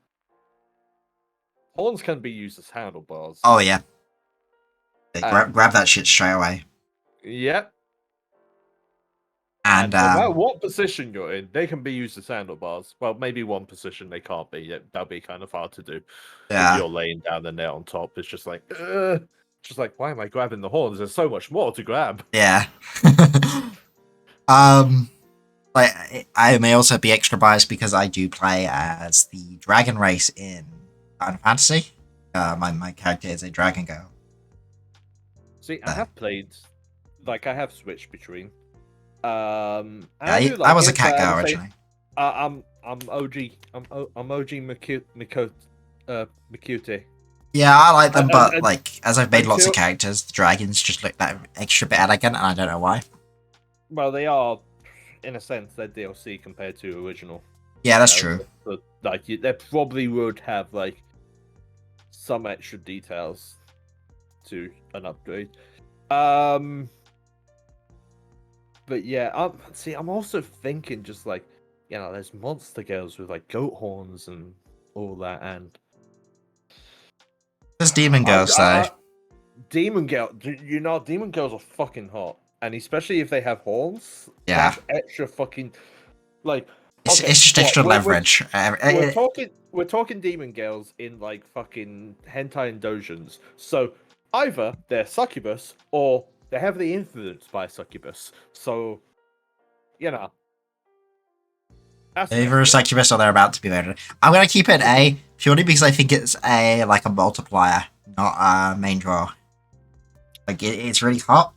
horns can be used as handlebars. Oh yeah. Grab that shit straight away. Yep. And no matter what position you're in, they can be used as handlebars. Well, maybe one position they can't be. That'd be kind of hard to do. Yeah. If you're laying down and they're on top, it's just like, why am I grabbing the horns? There's so much more to grab. Yeah. I may also be extra biased because I do play as the dragon race in Final Fantasy. My character is a dragon girl. See, I have played, like, I have switched between. And Yeah, I do I like was a it, but cat at girl the same, originally. I'm OG, I'm OG Mikute. Yeah, I like them, but And like as I've made lots of until, characters, the dragons just look that extra bit elegant, and I don't know why. well, they are, in a sense, they're DLC compared to original. Yeah, that's true. Like, they probably would have like some extra details to an upgrade. But yeah, I'm also thinking just like, there's monster girls with like goat horns and all that, and There's demon I, girls I, though. I demon girl, demon girls are fucking hot, and especially if they have horns, Yeah, that's extra fucking like. it's Okay, it's just extra what, leverage. we're talking demon girls in like fucking hentai and dojins. So either they're succubus or they're heavily influenced by succubus. So you know that's Either a it. succubus or they're about to be murdered. I'm gonna keep it A purely because I think it's a like a multiplier, not a main draw. Like it's really hot,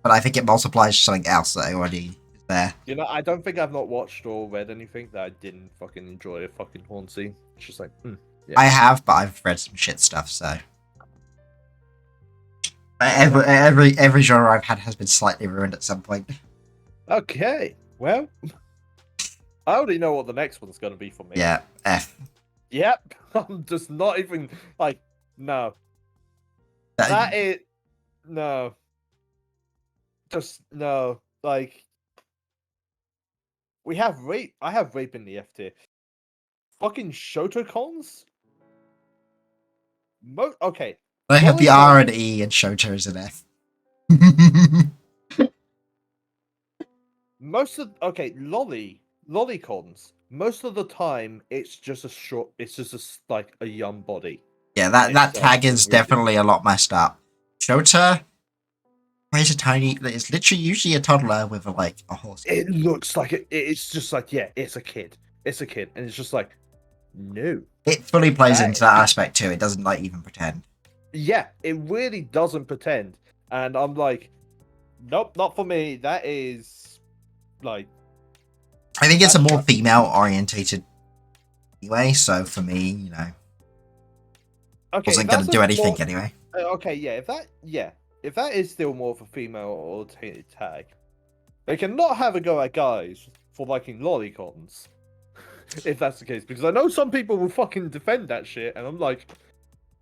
but I think it multiplies something else that already is there. I don't think I've not watched or read anything that I didn't fucking enjoy a fucking horn scene. It's just like, yeah. I have, but I've read some shit stuff, so every genre I've had has been slightly ruined at some point. Okay, well, I already know what the next one's gonna be for me. Yeah, F. Yep, I'm just not even like, no. That is no. Just no. Like we have rape. I have rape in the F tier. Fucking Shotocons? Okay. I have the Lolicon- R and E and Shoto as an F. Most of lolicons. Most of the time, it's just a short. It's just like a young body. Yeah, And that it's, tag is really- definitely a lot messed up. Shota is a tiny. It's literally usually a toddler with like a horse. It looks like it's just like, yeah, it's a kid. It's a kid, and it's just like, no. It fully plays into that aspect too. It doesn't like even pretend. Yeah, it really doesn't pretend, and I'm like, nope, not for me. That is like, I think it's a That's more right. female orientated anyway. So for me, okay, wasn't if gonna that's do a anything more- anyway. Okay, yeah, if that is still more of a female orientated tag, they cannot have a go at guys for liking lolicons. If that's the case, because I know some people will fucking defend that shit, and I'm like,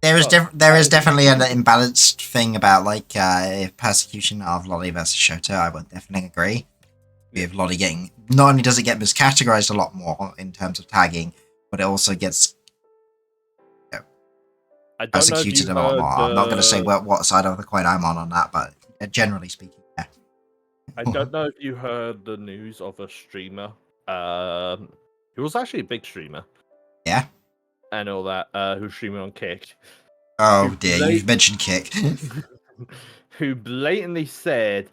There is Oh, there is that is- definitely an imbalanced thing about like persecution of Lolly versus Shoto. I would definitely agree with Lolly getting, not only does it get miscategorized a lot more in terms of tagging, but it also gets I don't know if persecuted you a lot heard. more. I'm not going to say what side of the coin I'm on that, but generally speaking, yeah. I don't know if you heard the news of a streamer. He was actually a big streamer. Yeah. And all that. Who's streaming on Kick. Oh dear, you've mentioned Kick. Who blatantly said,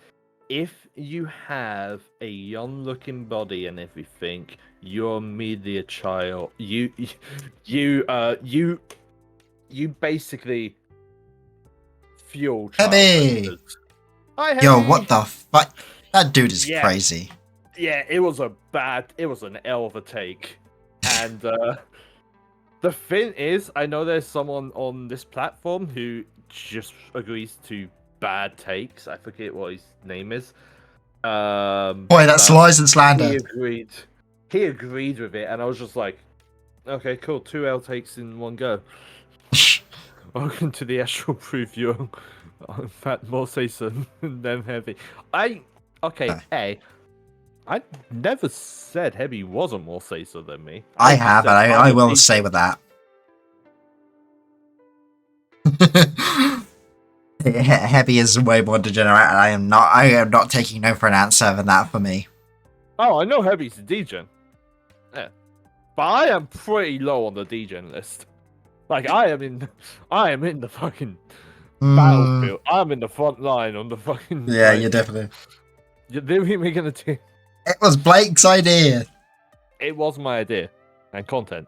if you have a young-looking body and everything, you're immediately a child. You basically fuel child Hebby! predators. Hi, Yo, Hebby! what the fuck? That dude is Yeah. crazy. Yeah, it was an L of a take. And the thing is, I know there's someone on this platform who just agrees to bad takes. I forget what his name is. Boy, that's but lies and he slander. agreed. He agreed with it, and I was just like, okay, cool. 2 L takes in one go. Welcome to the actual preview. In fact, more Season than Heavy. I never said Heavy wasn't more Season than me. I have, said and I I'm a will decent- say with that. Heavy is way more degenerate, and I am not taking no for an answer than that for me. Oh, I know Heavy's a degen. Yeah. But I am pretty low on the degen list. Like I am in the fucking battlefield. I'm in the front line on the fucking. Yeah, like, you're definitely. You're gonna do. It was Blake's idea. It was my idea and content.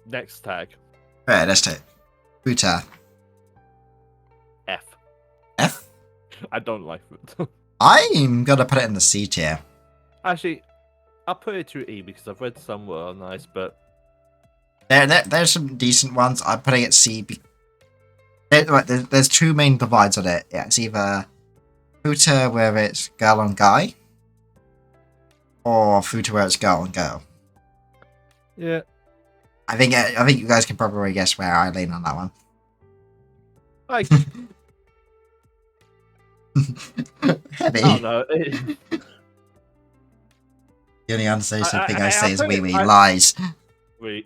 Next tag. Right, let's take Buta. F. F? I don't like it. I'm gonna put it in the C tier. Actually, I'll put it to E because I've read some were nice, but There's some decent ones. I'm putting it C. There's two main divides on it. Yeah, it's either Futa where it's girl on guy, or Futa where it's girl on girl. yeah. I think you guys can probably guess where I lean on that one. Like, Heavy. I don't know. The only unsocial thing I I'll say is put wee it- wee lies.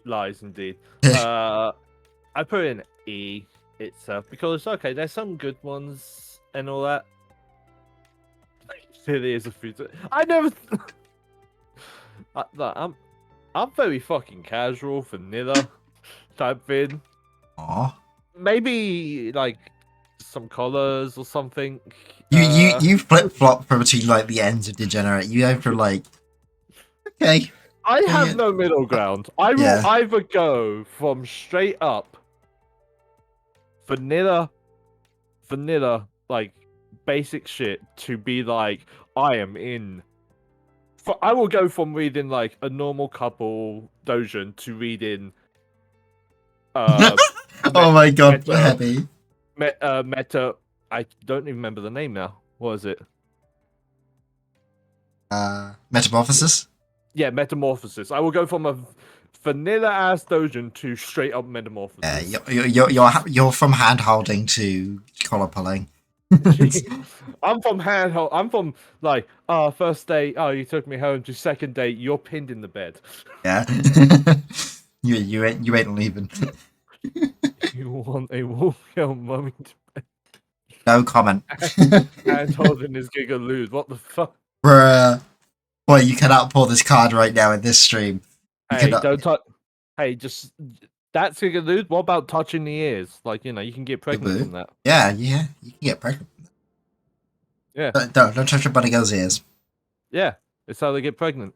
Lies indeed. I put in E itself because okay, there's some good ones and all that. There is a food. I never. I'm very fucking casual, vanilla type thing. Aw. Maybe like some colors or something. You flip flop from between like the ends of degenerate. You go from like okay. I have Yeah. no middle ground. I will Yeah. either go from straight up vanilla, like basic shit, to be like, I am in. I will go from reading like a normal couple doujin to reading. Oh my god, Meta, heavy. meta. I don't even remember the name now. What is it? Metamorphosis. Yeah, Metamorphosis. I will go from a vanilla ass doujin to straight up Metamorphosis. You're from hand holding to collar pulling. I'm from handhold. I'm from like, first day. Oh, you took me home. To second day, you're pinned in the bed. Yeah. you ain't leaving. You want a wolf your mummy to No comment. handholding his gigaloos. What the fuck? Bruh. Boy, you cannot pull this card right now in this stream. You Hey, cannot. don't touch. Hey, just that's gigaloo. What about touching the ears? Like, you can get pregnant from that. Yeah, you can get pregnant. Yeah. Don't touch your bunny girl's ears. Yeah, it's how they get pregnant.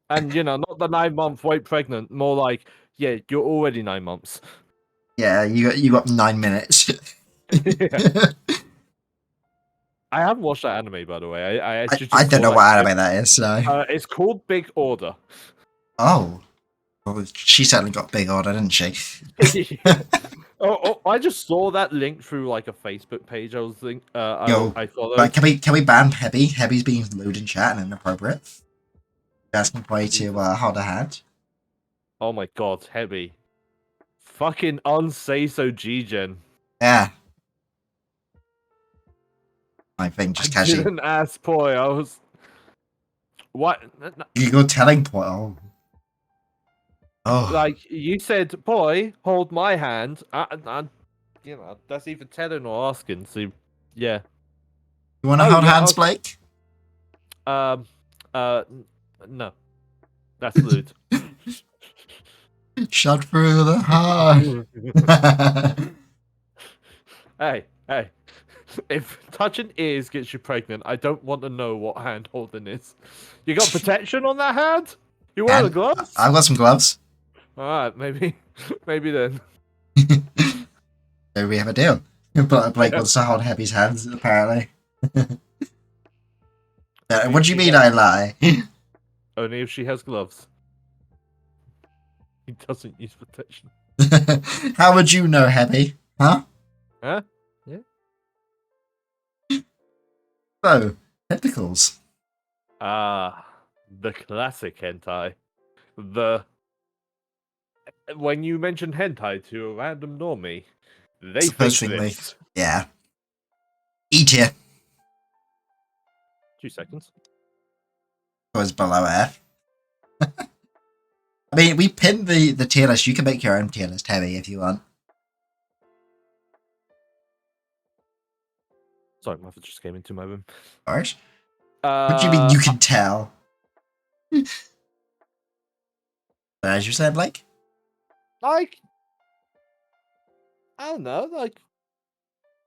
And not the 9-month wait pregnant. More like, yeah, you're already 9 months. Yeah, you got 9 minutes. Yeah. I haven't watched that anime, by the way. I actually I just don't saw know that what clip. anime that is, so. It's called Big Order. Oh. Well, she certainly got big order, didn't she? I just saw that link through like a Facebook page. Yo, I followed. but can we ban Hebby? Hebby's being lewd in chat and inappropriate. Asking play to hold a hand. Oh my god, heavy. Fucking unsay so G-Gen. Yeah. I think just I casually. didn't ask Poi. I was. What? You go telling point. Oh. Oh. Like you said, Poi, hold my hand. That's even telling or asking. So, yeah. You want to hold hands, Blake? Um. No. That's lewd. Shot through the heart. Hey. If touching ears gets you pregnant, I don't want to know what hand holding is. You got protection on that hand? You wear the gloves? I've got some gloves. Alright, maybe then. Maybe we have a deal. But Blake wants to hold Heavy's hands, apparently. What do you mean I lie? Only if she has gloves. He doesn't use protection. How would you know, Heavy? Huh? Huh? Yeah. So, tentacles. The classic hentai. When you mention hentai to a random normie, they think Supposedly. this. Yeah. E tier. 2 seconds. Was below F. I mean, we pinned the tier list. You can make your own tier list, Heavy, if you want. Sorry, mother just came into my room. Alright. What do you mean you Uh, can tell? As you said, Blake? like, I don't know, like,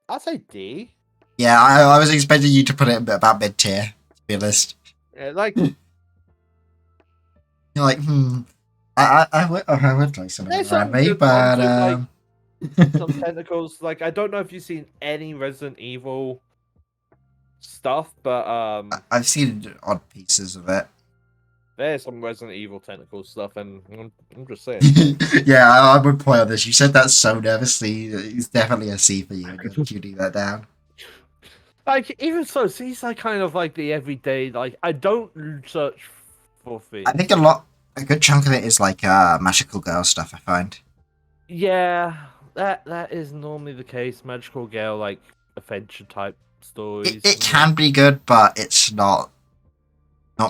I'll say D. Yeah, I was expecting you to put it about mid tier. To be honest, Yeah, like you're like, I would like something there's with some anime, good ones but with like some tentacles. Like I don't know if you've seen any Resident Evil stuff, but I've seen odd pieces of it. there's some Resident Evil tentacle stuff, and I'm just saying. Yeah, I would point on this. You said that so nervously. It's definitely a C for you, and you're tuning that down. Like even so, these are kind of like the everyday. Like I don't search for I things. think a good chunk of it is like magical girl stuff. I find Yeah, that is normally the case. Magical Girl, like adventure type stories. it can be good, but it's not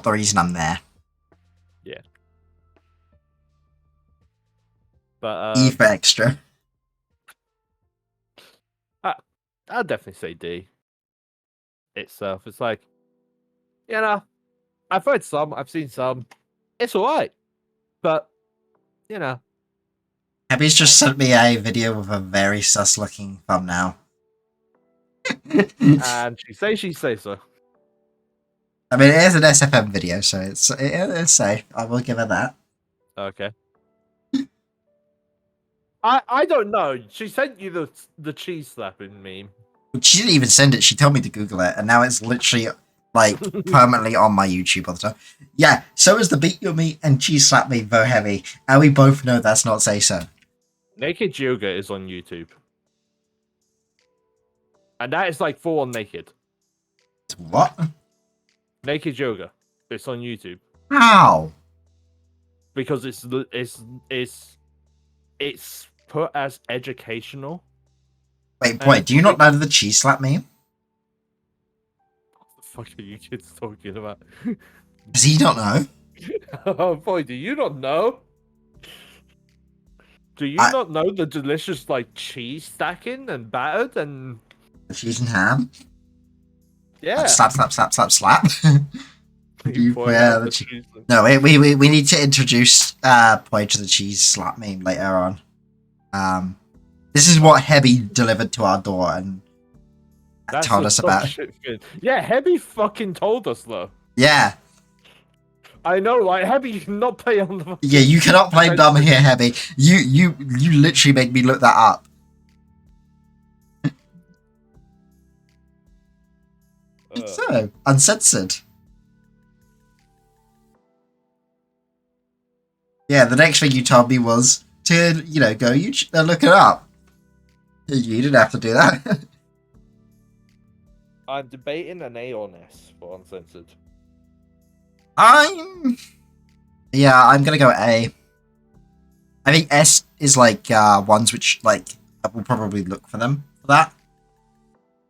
the reason I'm there. Yeah, but E for extra. I, I'd definitely say D itself. It's like, you know, I've read some, I've seen some. It's alright, but you know, Abby's just sent me a video with a very sus looking thumbnail. and she say so. I mean, it is an SFM video, so it's safe. I will give her that. Okay. I don't know. She sent you the cheese slapping meme. She didn't even send it. She told me to Google it, and now it's literally like permanently on my YouTube all the time. Yeah, so is the beat your meat and cheese slap me very heavy, and we both know that's not say so. Naked Yoga is on YouTube, and that is like full on naked. What? Naked Yoga. It's on YouTube How? because it's put as educational. Wait, And boy, it's do you not know the cheese slap meme? what the fuck are you kids talking about? Does he not know? Oh boy, do you not know? Do you I not know the delicious like cheese stacking and battered and cheese and ham. yeah? Slap, slap, slap, slap, slap. You You point yeah, out the the cheese. cheese. No, we need to introduce Boy to the cheese slap meme later on. This is what Hebby delivered to our door and That's told the us dog about. shit thing. Yeah, Hebby fucking told us though. Yeah, I know, like Hebby cannot play on the yeah. You cannot play dumb fucking. here, Hebby. You literally made me look that up. It's so uncensored. Yeah, the next thing you told me was to go look it up. You didn't have to do that. I'm debating an A on S for uncensored. I'm gonna go A. I think S is like ones which like I will probably look for them for that.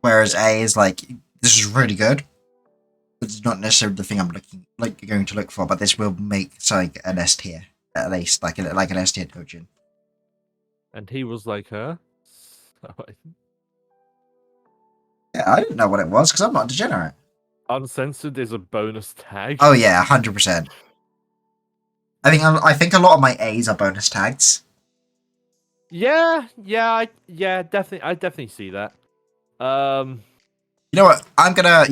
Whereas Yeah. A is like this is really good. It's not necessarily the thing I'm going to look for, but this will make like an S tier at least, like an S tier Dojin. And he was like, huh? Yeah, I didn't know what it was because I'm not a degenerate. Uncensored is a bonus tag. Oh yeah, 100%. I think a lot of my A's are bonus tags. Yeah, definitely. I definitely see that. You know what? I'm gonna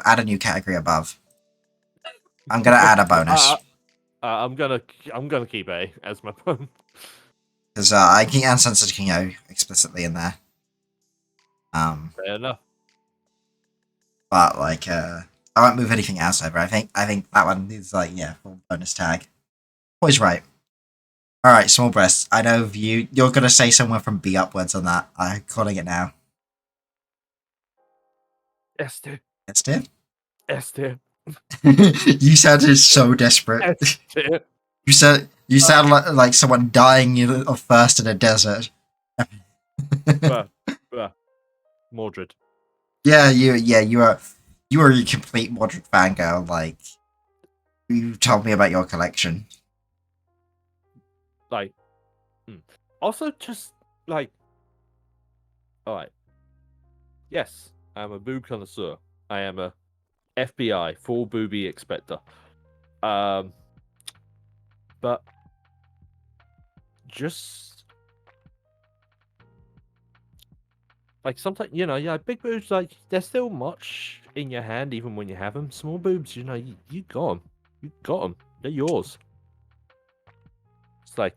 add a new category above. I'm gonna add a bonus uh, I'm gonna keep A as my phone. because I can uncensored can go explicitly in there. Fair enough. But like I won't move anything else over. I think that one is like full bonus tag. Always right. All right, small breasts. I know you're gonna say somewhere from B upwards on that. I'm calling it now. S tier. S tier. S tier. You sounded so desperate. S tier. You sound like someone dying of thirst in a desert. Bruh. Mordred. Yeah, you are a complete Mordred fangirl. Like you told me about your collection. Like, also just like, all right. Yes, I'm a boob connoisseur. I am a FBI full booby expector. But just like sometimes yeah, big boobs like they're still much in your hand even when you have them. Small boobs, you got them, they're yours. It's like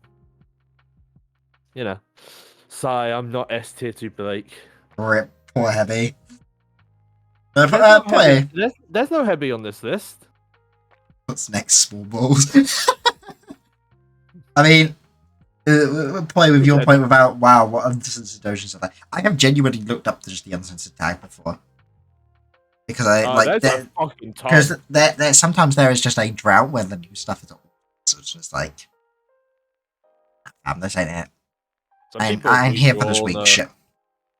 sorry, I'm not S tier to Blake. Rip, poor Heavy. There's no heavy. Play. There's no heavy on this list. What's next? Small balls. I mean, play with your point without wow. What uncensored dojins are there? I have genuinely looked up to just the uncensored tag before because I like there's a fucking ton. because there sometimes there is just a drought where the new stuff is. So it's just like, this ain't it. I'm here for this week's shit.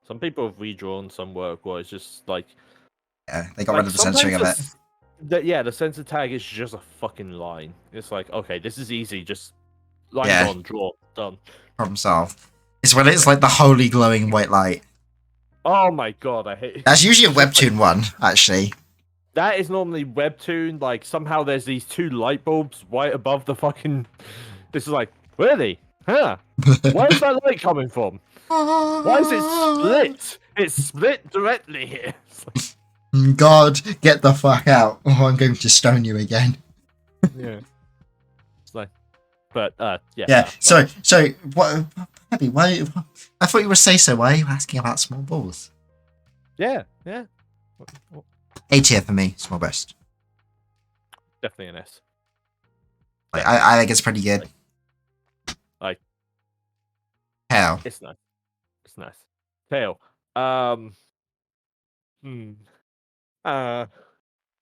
Some people have redrawn some work where it's just like, yeah, they got rid of the censoring of it. The censor tag is just a fucking line. It's like, okay, this is easy, just line on, draw, done. Problem solved. It's when it's like the holy glowing white light. Oh my god, I hate it. That's usually a webtoon one, actually. That is normally webtoon. Like somehow there's these two light bulbs right above the fucking. This is like, really? Huh? Where's that light coming from? Why is it split? It's split directly here. God, get the fuck out! Oh, I'm going to stone you again. Yeah. It's like, but yeah. Yeah. So what? Abby, why? I thought you would say so. Why are you asking about small balls? Yeah. A tier for me, small breast. Definitely an S. Like, I think it's pretty good. Like, Hell. it's nice. It's nice. Tail. I'm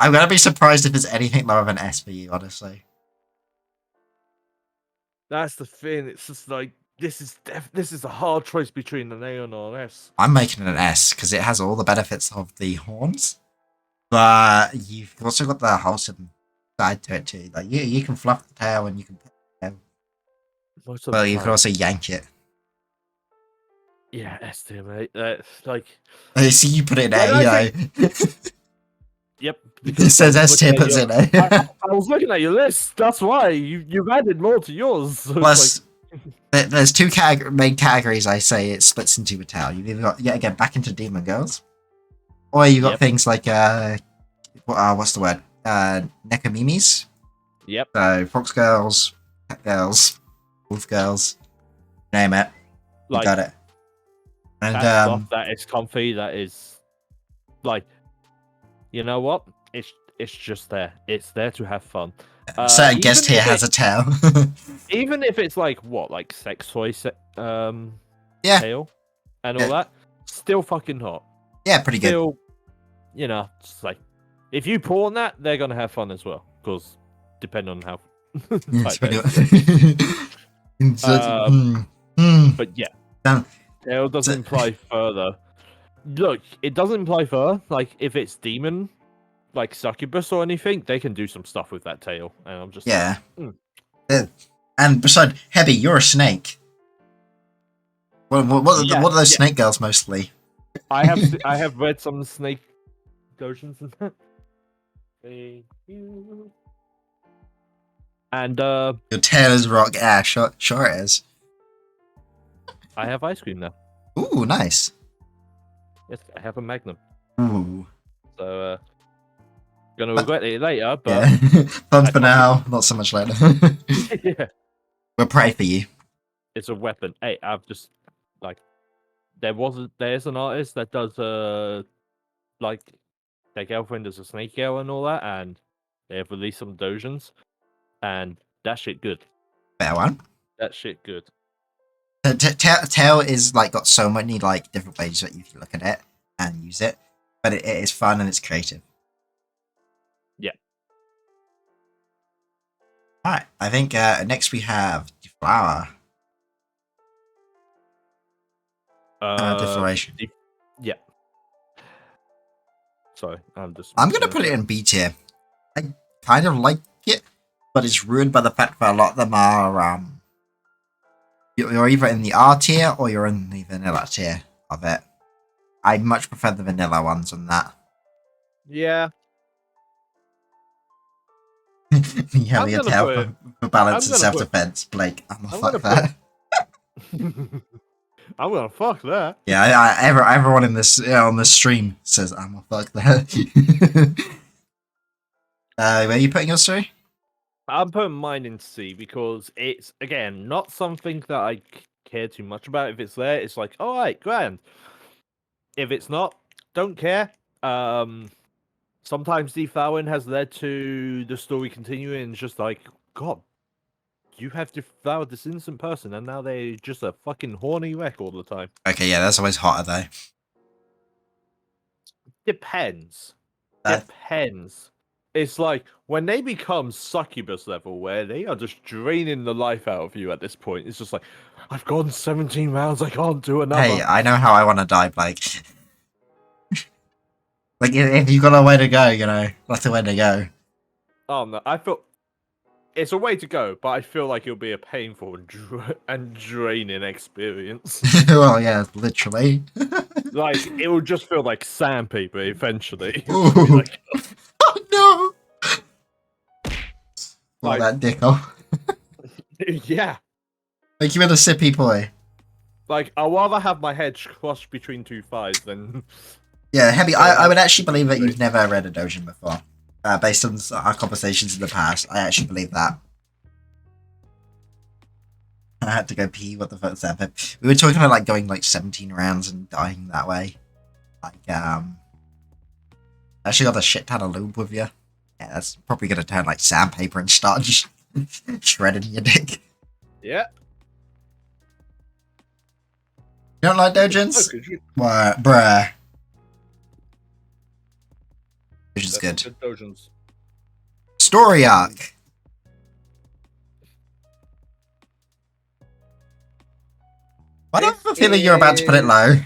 gonna be surprised if it's anything lower than S for you, honestly. That's the thing. It's just like this is a hard choice between an A and an S. I'm making it an S because it has all the benefits of the horns, but you've also got the wholesome side to it too. Like you can fluff the tail and you can. Well, you can also yank it. Yeah, S tier, mate. That's like. I see you put it in A. Yep. It says S tier, puts in A. I was looking at your list. That's why you've added more to yours. So plus, there's two main categories. I say it splits into a tail. You've either got again back into demon girls, or you got things like what's the word? Nekamimis. Yep. So fox girls, cat girls, wolf girls, name it. You got it. And stuff that is comfy. That is like, you know what? It's just there. It's there to have fun. Certain guest here has a tail. Even if it's like sex toy tail and all that, still fucking hot. Yeah, pretty good. It's like if you pawn that, they're gonna have fun as well. Because depending on how. But yeah, tail doesn't imply further. Look, it doesn't imply fur. Like if it's demon, like succubus or anything, they can do some stuff with that tail. And I'm just And besides, Heavy, you're a snake. What are those snake girls mostly? I have read some snake dojins and that. Thank you. And your tail is rock. Yeah, sure it is. I have ice cream now. Ooh, nice. Yes, I have a magnum. Ooh. So, gonna regret it later, but yeah. Fun for now, not so much later. Yeah. We'll pray for you. It's a weapon. Hey, I've just like there's an artist that does like their girlfriend is a snake girl and all that, and they have released some dojins, and that shit good. Fair one. That shit good. Tail is like got so many like different ways that you can look at it and use it, but it is fun and it's creative. Yeah. All right, I think next we have Deflower. Defloration. Yeah. Sorry, I'm gonna put it in B tier. I kind of like it, but it's ruined by the fact that a lot of them are you're either in the R tier or you're in the vanilla tier of it. I much prefer the vanilla ones on that. Yeah. You have your tail for balance and self-defense, Blake. I'm gonna fuck that. I'm gonna fuck that. Yeah, everyone in this on this stream says I'm gonna fuck that. Where are you putting your story? I'm putting mine in C because it's again not something that I care too much about. If it's there, it's like, all right, grand. If it's not, don't care. Sometimes deflowering has led to the story continuing. And it's just like, God, you have deflowered this innocent person, and now they're just a fucking horny wreck all the time. Okay, yeah, that's always hotter though. Depends. That Depends. It's like when they become succubus level, where they are just draining the life out of you at this point. It's just like, I've gone 17 rounds, I can't do another. Hey, I know how I want to die, Blake. Like, if you got a way to go, you know, that's the way to go. Oh no, I feel it's a way to go, but I feel like it'll be a painful and draining experience. Well, yeah, literally. Like it will just feel like sandpaper eventually. Ooh. Be like, Oh no! Well, Like- that dicko. yeah. Like you were the sippy boy. Like I'd rather have my head crushed between two thighs than. Yeah, Heavy, Yeah, I would actually believe that great. you've never read a Dojin before. Based on our conversations in the past, I actually believe that. I had to go pee, what the fuck's that? But we were talking about like going like 17 rounds and dying that way. Like, actually got a shit ton of lube with you. Yeah, that's probably gonna turn like sandpaper and start just shredding your dick. Yeah. You don't like Dojins? What, bruh. Dojin's good. Dojins. Story arc. I don't have a feeling you're about to put it low.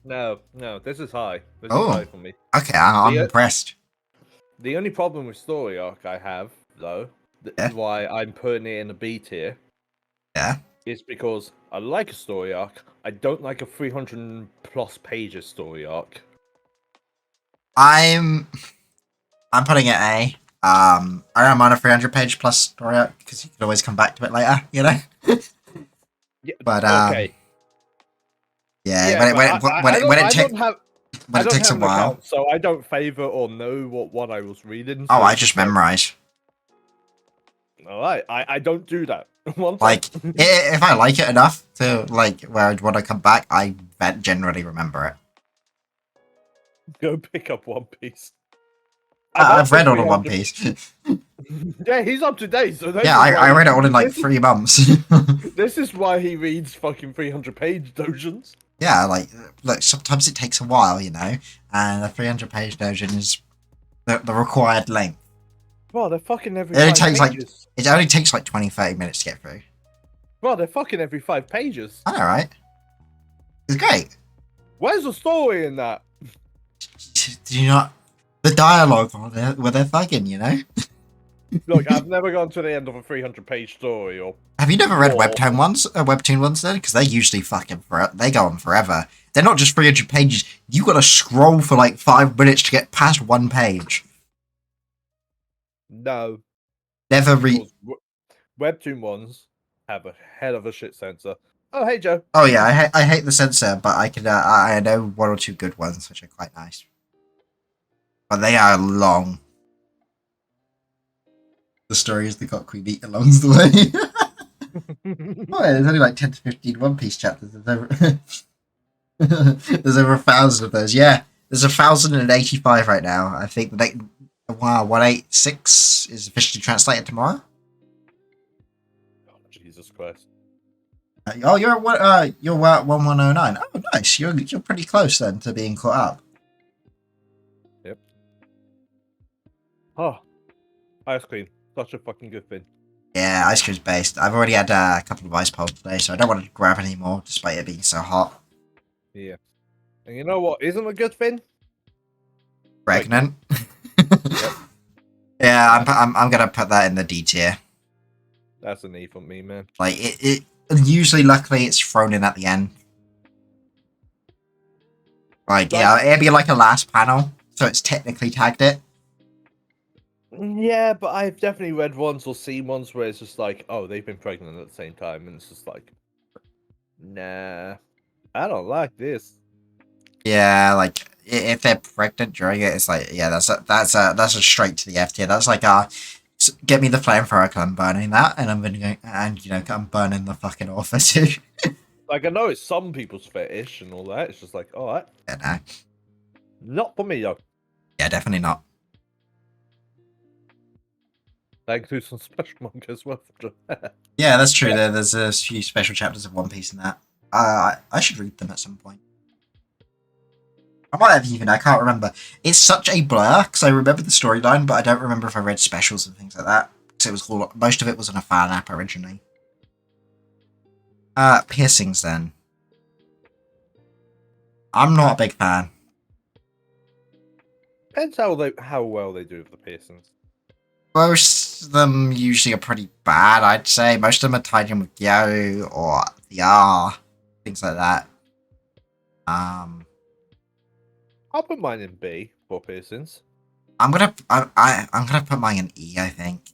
No, this is high. This Oh. is high for me. Okay, I'm The- impressed. The only problem with story arc I have, though, Yeah. why I'm putting it in a B tier, Yeah. is because I like a story arc. I don't like a 300 plus pages story arc. I'm putting it A. I don't mind a 300-page plus story arc because you can always come back to it later, you know. Yeah, But okay. yeah, Yeah, when I don't have. I it don't takes a have an while. account, so I don't favor or know what one I was reading. Oh, so I it's just like, memorize. all right, I don't do that. Once Like, if I like it enough to like where I'd want to come back, I generally remember it. go pick up One Piece. I've read all of 300 One Piece. Yeah, he's up to date. So Yeah, I read it all in like 3 months. This is why he reads fucking 300-page dojins. Yeah, like, look, sometimes it takes a while, you know, and a 300-page dojin is the required length. Bro, they're fucking every It only 5 takes like pages. it only takes like 20-30 minutes to get through. Bro, they're fucking every 5 pages. I know, right? It's great. Where's the story in that? Do you not the dialogue where they're thugging, you know? Look, I've never gone to the end of a 300-page story, or Have you never read Or- webtoon ones then? Because they're usually fucking they go on forever. They're not just 300 pages. You got to scroll for like 5 minutes to get past one page. no. Never read. Because Webtoon ones have a hell of a shit censor. Oh, hey, Joe. Oh yeah, I hate the censor, but I can I know 1 or 2 good ones which are quite nice. But they are long. The stories that got Queen Bee along the way. Oh, yeah, there's only like 10 to 15 One Piece chapters. There's over, there's over 1,000 of those. Yeah, there's 1,085 right now. I think the 186 is officially translated tomorrow. Oh, Jesus Christ. Oh, you're at what? You're at 1109. Oh, nice. You're pretty close then to being caught up. Yep. Oh, ice cream. Such a fucking good thing. Yeah, ice cream's based. I've already had a couple of ice poles today, so I don't want to grab any more, despite it being so hot. Yeah. And you know what isn't a good thing? Pregnant. Yep. Yeah, I'm gonna put that in the D tier. That's an E for me, man. Like it usually, luckily, it's thrown in at the end. Like, yeah, it'd be like a last panel, so it's technically tagged it. Yeah, but I've definitely read ones or seen ones where it's just like, oh, they've been pregnant at the same time, and it's just like, nah. I don't like this. Yeah, like if they're pregnant during it, it's like yeah, that's a straight to the F tier. That's like get me the flamethrower, 'cause I'm burning that, and I'm gonna go, and I'm burning the fucking author too. Like, I know it's some people's fetish and all that. It's just like, all right, Yeah, no. not for me though. Yeah, definitely not. That includes some special manga as well. Yeah, that's true. There's a few special chapters of One Piece in that. I should read them at some point. I might have even. I can't remember. It's such a blur because I remember the storyline, but I don't remember if I read specials and things like that. Because it was all, most of it was on a fan app originally. Piercings then. I'm not a big fan. Depends how well they do with the piercings. Most of them usually are pretty bad, I'd say. Most of them are tied in with Yo or the R, things like that. I'll put mine in B for piercings. I'm gonna put mine in E. I think.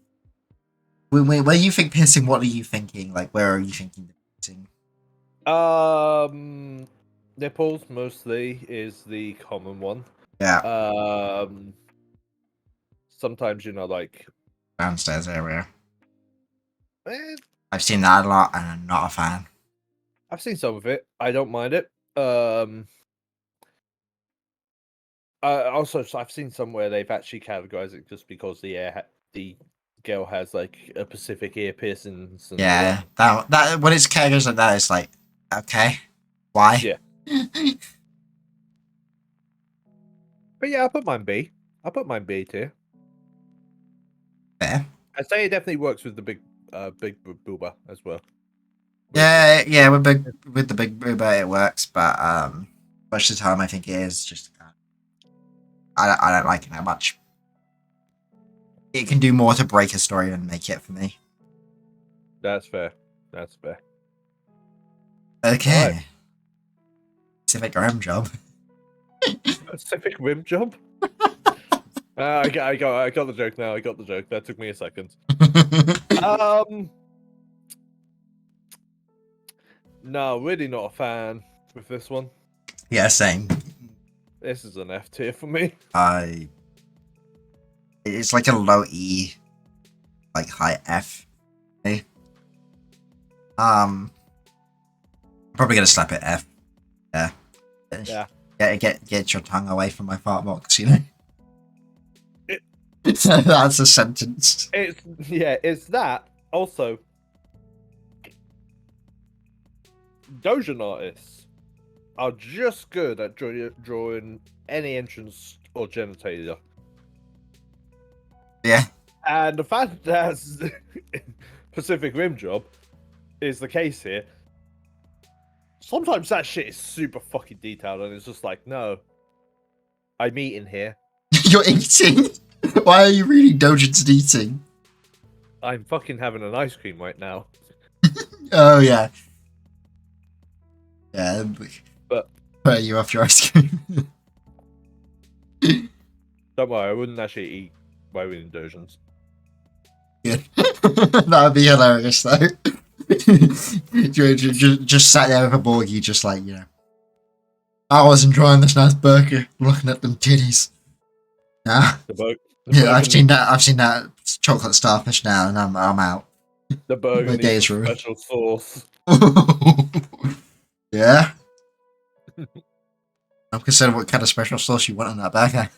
When you think piercing, what are you thinking? Like, where are you thinking the piercing? Nipples mostly is the common one. Yeah, Sometimes like downstairs area. eh, I've seen that a lot, and I'm not a fan. I've seen some of it. I don't mind it. Also, I've seen some where they've actually categorized it just because the girl has like a specific ear piercings and all Yeah, that. that when it's categories like that, it's like, okay, why? Yeah. But yeah, I'll put mine B. I'll put mine B tier. Fair. I'd say it definitely works with the big booba as well. Yeah, with the big booba it works, but most of the time I think it is just I don't like it that much. It can do more to break a story than make it for me. That's fair. That's fair. Okay. Right. Pacific Rim job. Pacific Rim job. I got the joke now. I got the joke. That took me a second. No, really not a fan with this one. Yeah, same. This is an F tier for me. It's like a low E, like high F. Okay. I'm probably gonna slap it F. Yeah. Yeah. Get your tongue away from my fart box, you know. That's a sentence. It's that. Also, Doujin artists are just good at drawing any entrance or genitalia. Yeah. And the fact that Pacific Rim job is the case here, sometimes that shit is super fucking detailed, and it's just like, no, I'm eating here. You're eating? Why are you reading Dojin's and eating? I'm fucking having an ice cream right now. Oh, yeah. Yeah. But put you off your ice cream. don't worry, I wouldn't actually eat by reading Doujins. Good. That would be hilarious, though. just sat there with a Borgie, just like, you know. I was enjoying this nice burger, looking at them titties. Nah. Yeah, I've seen that chocolate starfish now, and I'm out. The burger My day needs is a ruined. special sauce. Yeah. I'm concerned what kind of special sauce you want on that burger.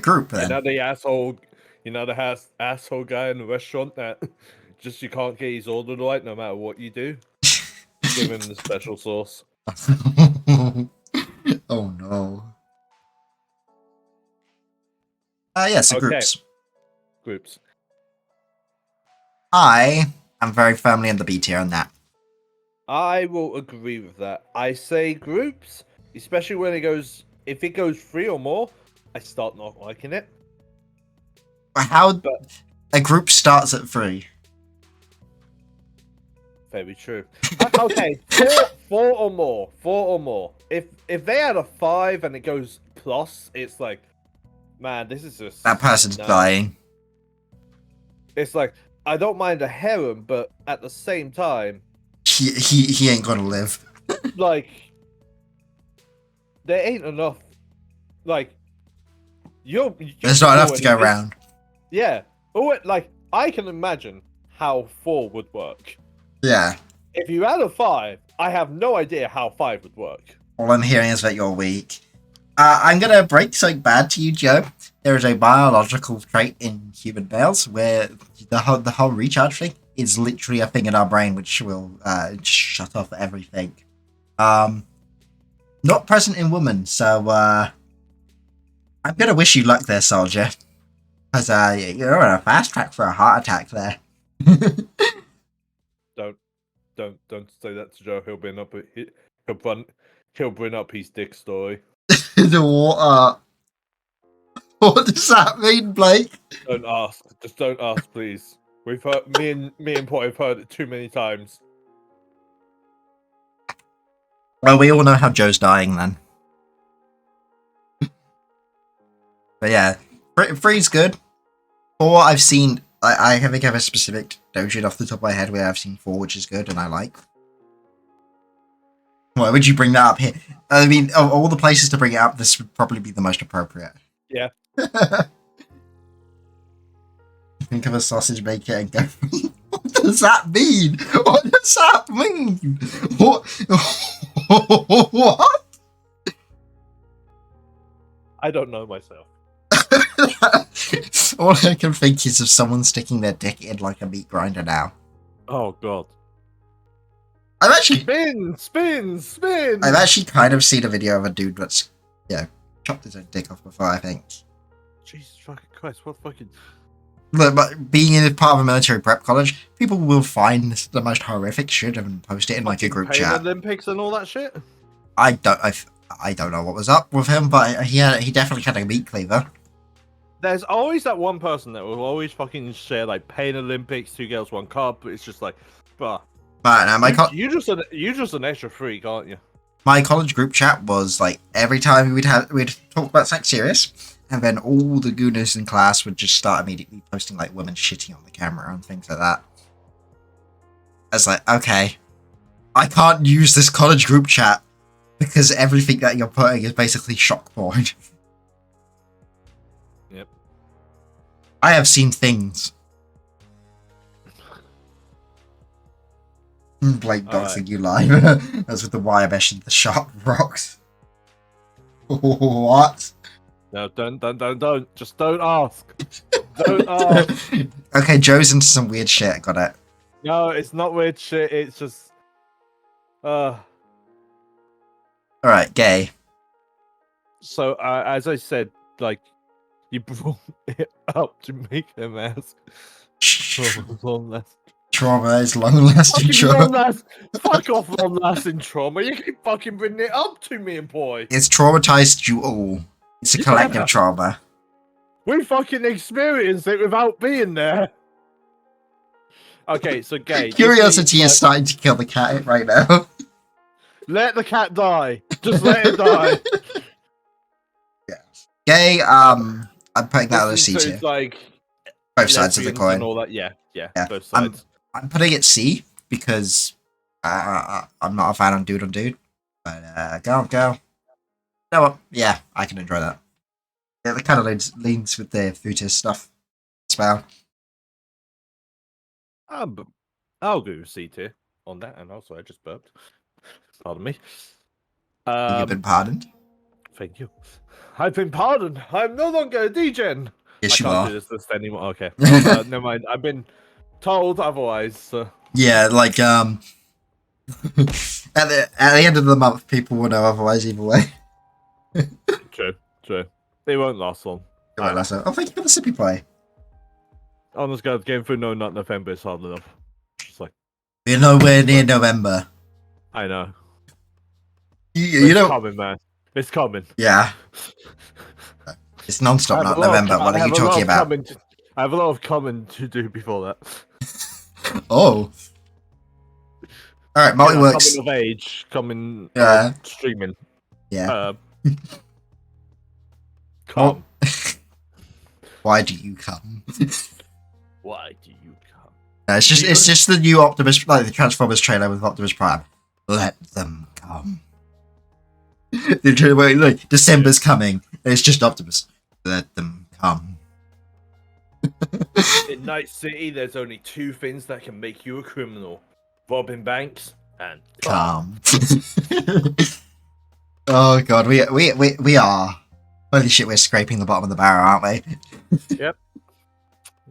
Group then. You know the asshole guy in the restaurant that just you can't get his order right no matter what you do. Give him the special sauce. Oh no. Yeah, so Okay. groups. Groups. I am very firmly in the B tier on that. I will agree with that. I say groups, especially when if it goes 3 or more, I start not liking it. How a group starts at 3. Very true. Okay, four or more. 4 or more. If they had a 5 and it goes plus, it's like, man, this is just That person's dying. It's like, I don't mind a harem, but at the same time, he ain't gonna live. like, there ain't enough. Like, you There's can not go enough to in go and just- around. Yeah. Oh, like I can imagine how 4 would work. Yeah. If you had a 5, I have no idea how 5 would work. All I'm hearing is that you're weak. I'm gonna break something bad to you, Joe. There is a biological trait in human males where the whole recharge thing is literally a thing in our brain which will shut off everything. Not present in women, so I'm gonna wish you luck there, soldier. Because you're on a fast track for a heart attack there. Don't say that to Joe. He'll bring up he'll bring up his dick story. The water. What does that mean, Blake? Don't ask. Just don't ask, please. We've heard me and Pot have heard it too many times. Well, we all know how Joe's dying then. But yeah, three's good. 4 I've seen. I think I have a specific doujin off the top of my head where I've seen 4, which is good and I like. Why would you bring that up here? I mean, of all the places to bring it up, this would probably be the most appropriate. Yeah. Think of a sausage maker and go. What does that mean? What does that mean? What? What? I don't know myself. All I can think is of someone sticking their dick in like a meat grinder now. Oh god. I've actually Spin! I've actually kind of seen a video of a dude that's chopped his own dick off before, I think. Jesus fucking Christ, what fucking... Look, but being in a part of a military prep college, people will find this the most horrific shit and post it in like a group Pain chat. Olympics and all that shit? I don't know what was up with him, but he definitely had a meat cleaver. There's always that one person that will always fucking share like Pain Olympics, 2 girls, 1 cup, but it's just like, bruh. But You're just an extra freak, aren't you? my college group chat was like every time we'd talk about sex serious, and then all the gooners in class would just start immediately posting like women shitting on the camera and things like that. I was like, okay, I can't use this college group chat because everything that you're putting is basically shock porn. Yep. I have seen things. Blake doxing you live. That's with the wire mesh and the sharp rocks. What? No, don't. Just don't ask. Don't ask. Okay, Joe's into some weird shit. Got it. No, it's not weird shit. It's just... Alright, gay. So, as I said, like, you brought it up to make him ask. Trauma is long-lasting trauma. Fuck off, long-lasting trauma. You keep fucking bringing it up to me, boy. It's traumatized you all. It's a collective Yeah. trauma. We fucking experienced it without being there. Okay, so gay. Curiosity just is starting to kill the cat right now. let the cat die. Just let it die. Gay, I'm putting that on the This C tier. includes, like, Both sides of the lesbians coin. and all that. Yeah, Yeah. both sides. I'm putting it C because I'm not a fan of dude on dude. But girl. You know what? Yeah, I can enjoy that. Yeah, it kind of leans with the Futus stuff as well. I'll go with C tier on that, and also I just burped. Pardon me. You've been pardoned. Thank you. I've been pardoned. I'm no longer a degen. Yes, you I can't are. do this list anymore. Okay. Well, never mind. I've been told otherwise. So. Yeah, like at the end of the month, people will know otherwise either way. True. They won't last long. Oh, thank you for the sippy play. Honest God, getting through not November is hard enough. It's like We're nowhere near November. I know. You It's know, coming, man. It's coming. yeah. It's non-stop, not November. What are you talking about? I have a lot of coming to do before that. Oh. Alright, Multiworks. Coming of age, coming streaming. Yeah. Come. Why do you come? Why do you come? It's just the new Optimus, like the Transformers trailer with Optimus Prime. Let them come. The trailer where, like, December's coming, and it's just Optimus. Let them come. In Night City, there's only two things that can make you a criminal: robbing banks and Come. Oh god, we are. Holy shit, we're scraping the bottom of the barrel, aren't we? Yep.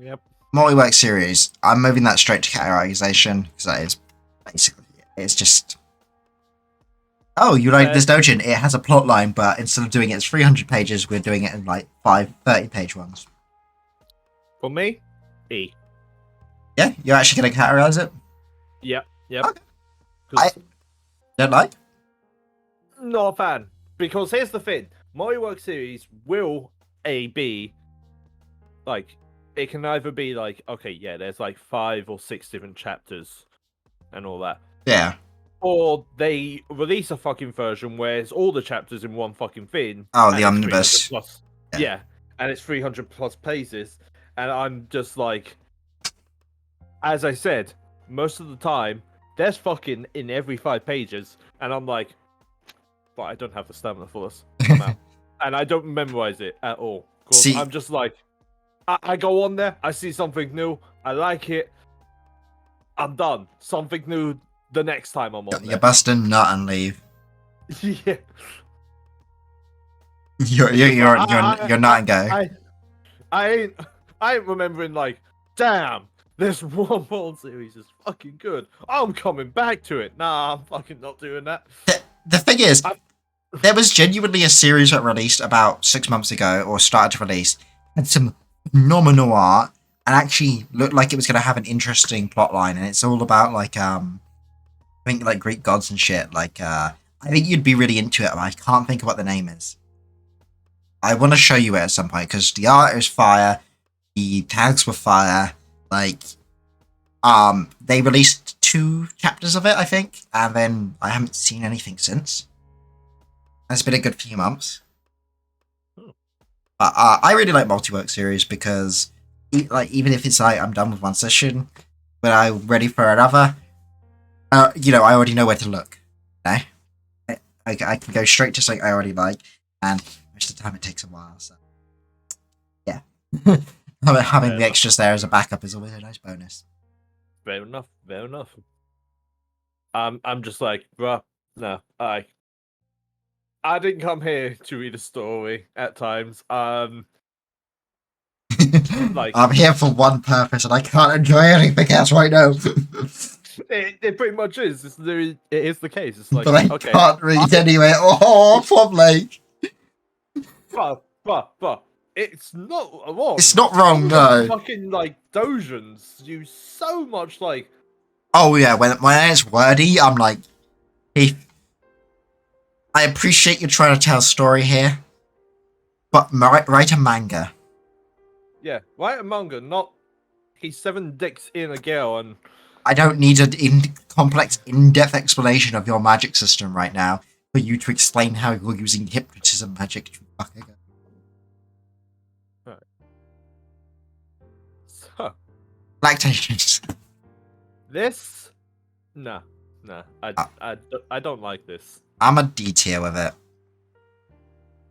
Yep. Multi-work series. I'm moving that straight to categorization because that is basically it's just. Oh, you like this Dojin? It has a plot line, but instead of doing it as 300 pages, we're doing it in like 30-page ones. For me, E. Yeah, you're actually going to categorize it? Yep. Yep. Okay. I don't like. Not a fan, because here's the thing: multi-work series will be like, it can either be like, okay, yeah, there's like 5 or 6 different chapters and all that. Yeah. Or they release a fucking version where it's all the chapters in one fucking thing. Oh, the omnibus. Plus, yeah, and it's 300 plus pages. And I'm just like, as I said, most of the time, there's fucking in every 5 pages. And I'm like, but I don't have the stamina for this. I'm out. And I don't memorize it at all. See, I'm just like, I go on there, I see something new, I like it, I'm done. Something new the next time I'm on you're busting nut and leave. Yeah. You're not and go. I ain't remembering like, damn, this one World Series is fucking good. I'm coming back to it. Nah, I'm fucking not doing that. The thing is, there was genuinely a series that released about 6 months ago, or started to release, had some phenomenal art, and actually looked like it was going to have an interesting plot line, and it's all about like I think like Greek gods and shit. Like I think you'd be really into it, but I can't think of what the name is. I want to show you it at some point because the art is fire, the tags were fire. Like they released 2 chapters of it, I think, and then I haven't seen anything since. It's been a good few months. But I really like multi-work series because, like, even if it's like I'm done with one session, when I'm ready for another, I already know where to look. You know? I can go straight to something I already like, and most of the time it takes a while. So, yeah, having the extras there as a backup is always a nice bonus. Fair enough. Fair enough. I'm just like, bruh, no, I didn't come here to read a story at times. Like, I'm here for one purpose, and I can't enjoy anything else right now. it pretty much is. It is the case. It's like, but I okay, can't read anyway. Oh, probably. But it's not wrong. It's not wrong, no. Fucking like Dojins use so much like. Oh yeah, when it's wordy, I'm like, hey, I appreciate you trying to tell a story here, but write a manga. Yeah, write a manga, not he's 7 dicks in a girl and. I don't need a complex, in-depth explanation of your magic system right now for you to explain how you're using hypnotism magic to fuck a girl. Right. So. Lactations. This? Nah. I don't like this. I'm a D tier with it.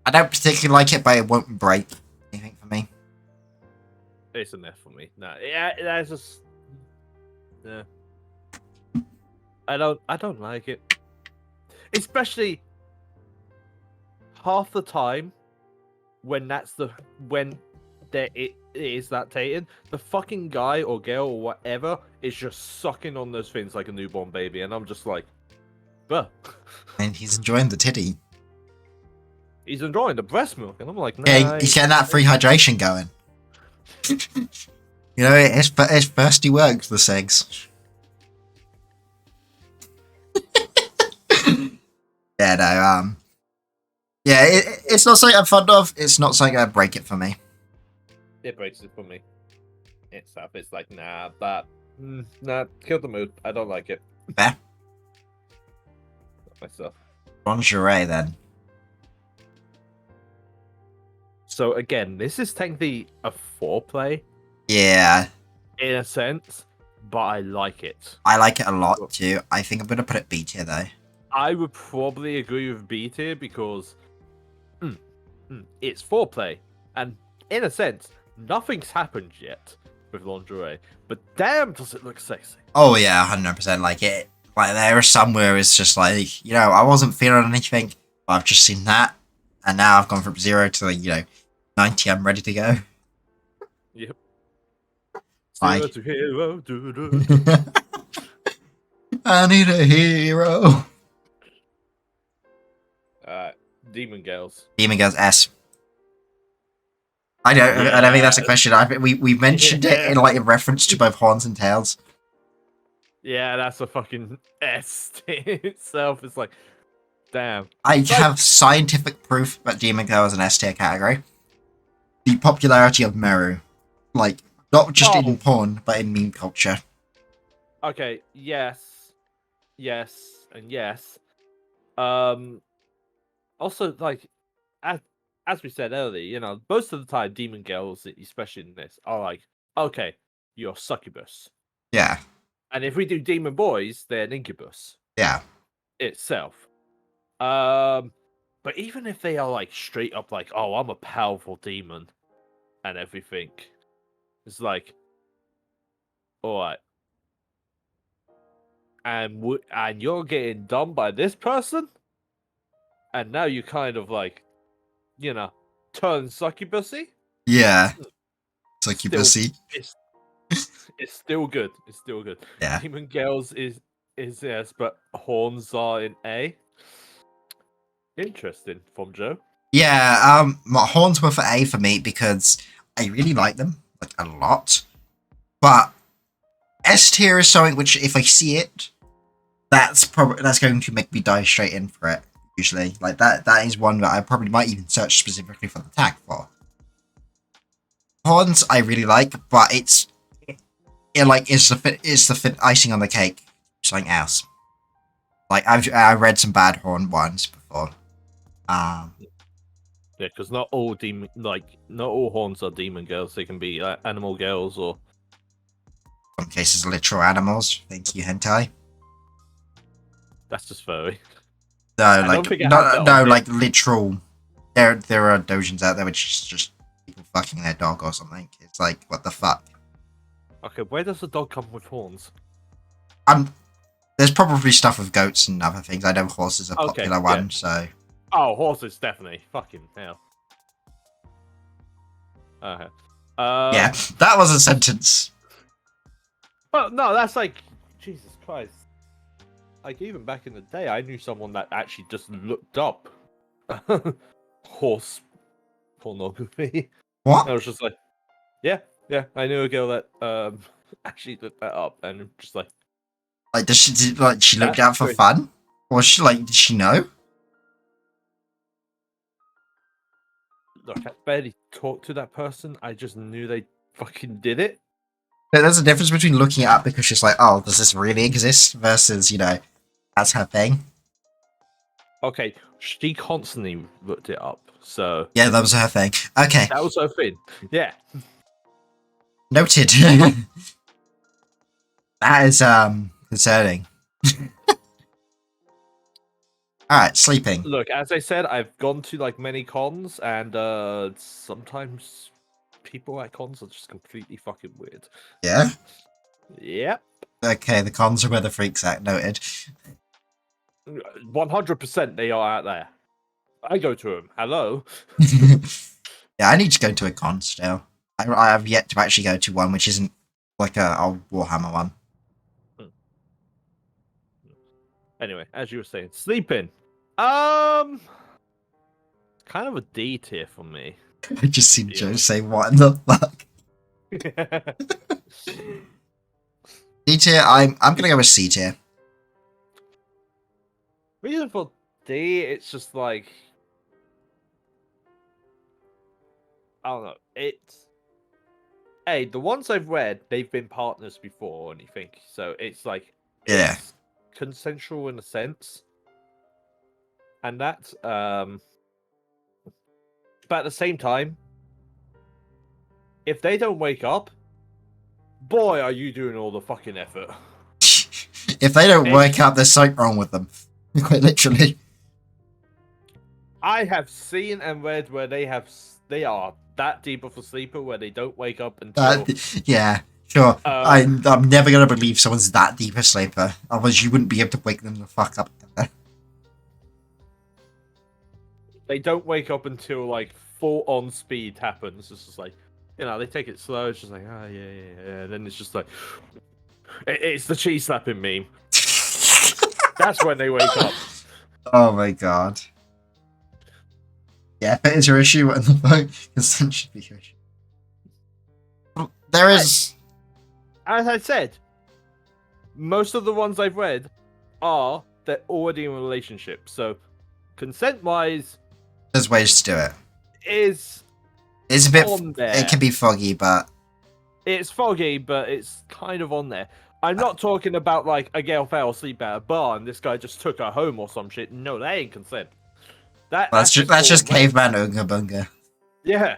I don't particularly like it, but it won't break anything for me. It's an F for me. Nah, yeah, that's just. Yeah. I don't like it. Especially half the time when it is that taken, the fucking guy or girl or whatever is just sucking on those things like a newborn baby, and I'm just like, bruh. And he's enjoying the titty. He's enjoying the breast milk, and I'm like, nah. Yeah, he's getting that free hydration going. You know, it's thirsty work, the segs. Yeah, no, yeah, it's not something I'm fond of. It's not something I'd break it for me. It breaks it for me. It's up. It's like, nah, kill the mood. I don't like it. Fair. Not myself. Lingerie, then. So again, this is technically a foreplay. Yeah. In a sense, but I like it. I like it a lot too. I think I'm gonna put it B tier though. I would probably agree with B tier because it's foreplay, and in a sense, nothing's happened yet with lingerie. But damn, does it look sexy? Oh yeah, 100%. Like it. Like there are some where it's just like, I wasn't feeling anything, but I've just seen that, and now I've gone from 0 to like 90. I'm ready to go. Yep. Zero Like, to hero. Do. I need a hero. Demon girls. Demon Girls S. I don't think that's a question. We mentioned it in like in reference to both horns and tails. Yeah, that's a fucking S itself. It's like, damn. I Like, have scientific proof that Demon Girl is an S tier category. The popularity of Meru, like not just in porn but in meme culture. okay, yes, and yes. Also, like, as we said earlier, most of the time, demon girls, especially in this, are like, okay, you're succubus, Yeah, and if we do demon boys, they're an incubus yeah, itself. But even if they are like straight up like, oh, I'm a powerful demon and everything, it's like, all right, and you're getting done by this person, and now you kind of like, turn succubusy. yeah. Still, Succubussy. it's still good. It's still good. Yeah, Demon Girls is yes, but horns are in A. Interesting from Joe. yeah. My horns were for A for me because I really like them like a lot, but S tier is something which if I see it, that's going to make me dive straight in for it. Usually, like that is one that I probably might even search specifically for the tag for. Horns I really like, but it's the icing on the cake. Something else. Like I read some bad horn ones before. Yeah, because not all not all horns are demon girls. They can be animal girls or Some cases literal animals. Thank you, hentai. that's just furry. No, I like don't think I have that no, on like literal. There are dojins out there which is just people fucking their dog or something. It's like what the fuck. Okay, where does the dog come with horns? There's probably stuff with goats and other things. I know horses are a Okay, popular yeah. one, so Oh, horses definitely. Fucking hell. Okay. yeah, that was a sentence. Well, no, that's like Jesus Christ. Like even back in the day, I knew someone that actually just looked up horse pornography. What? I was just like, yeah, I knew a girl that actually looked that up, and just like, Like does she looked that's out for crazy. fun? Or she like did she know? Look, I barely talked to that person. I just knew they fucking did it. There's a difference between looking it up because she's like, oh, does this really exist? Versus, that's her thing. Okay, she constantly looked it up, so Yeah, that was her thing. Okay, that was her thing. Yeah. noted. That is concerning. Alright, sleeping. Look, as I said, I've gone to like many cons, and sometimes people at cons are just completely fucking weird. Yeah? Yep, Okay, the cons are where the freaks at, noted. 100% they are out there. I go to them. Hello. Yeah, I need to go to a con still. I have yet to actually go to one which isn't like a old Warhammer one. Anyway, as you were saying, sleeping. Kind of a D tier for me. I just seen Yeah. Joe say, what in the fuck? D tier, I'm gonna go with C tier. Reason for D, it's just like I don't know. It's the ones I've read, they've been partners before or anything, so it's like Yeah. it's consensual in a sense, and that but at the same time, if they don't wake up, boy, are you doing all the fucking effort. If they don't work out, there's something wrong with them. Quite literally. I have seen and read where they are that deep of a sleeper where they don't wake up until. Yeah, sure. I'm never gonna believe someone's that deep a sleeper. Otherwise, you wouldn't be able to wake them the fuck up. They don't wake up until like full on speed happens. It's just like, they take it slow. It's just like, oh yeah. Then it's just like, it's the cheese slapping meme. That's when they wake up. Oh my god. Yeah, if it is your issue, what in the fuck? Consent should be your issue. There is. As I said, most of the ones I've read they're already in a relationship. So, consent-wise, there's ways to do it. It's a bit. On there. It can be foggy, but it's foggy, but it's kind of on there. I'm not talking about like a girl fell asleep at a bar and this guy just took her home or some shit. No, that ain't consent. That's just caveman Oonga Boonga. Yeah.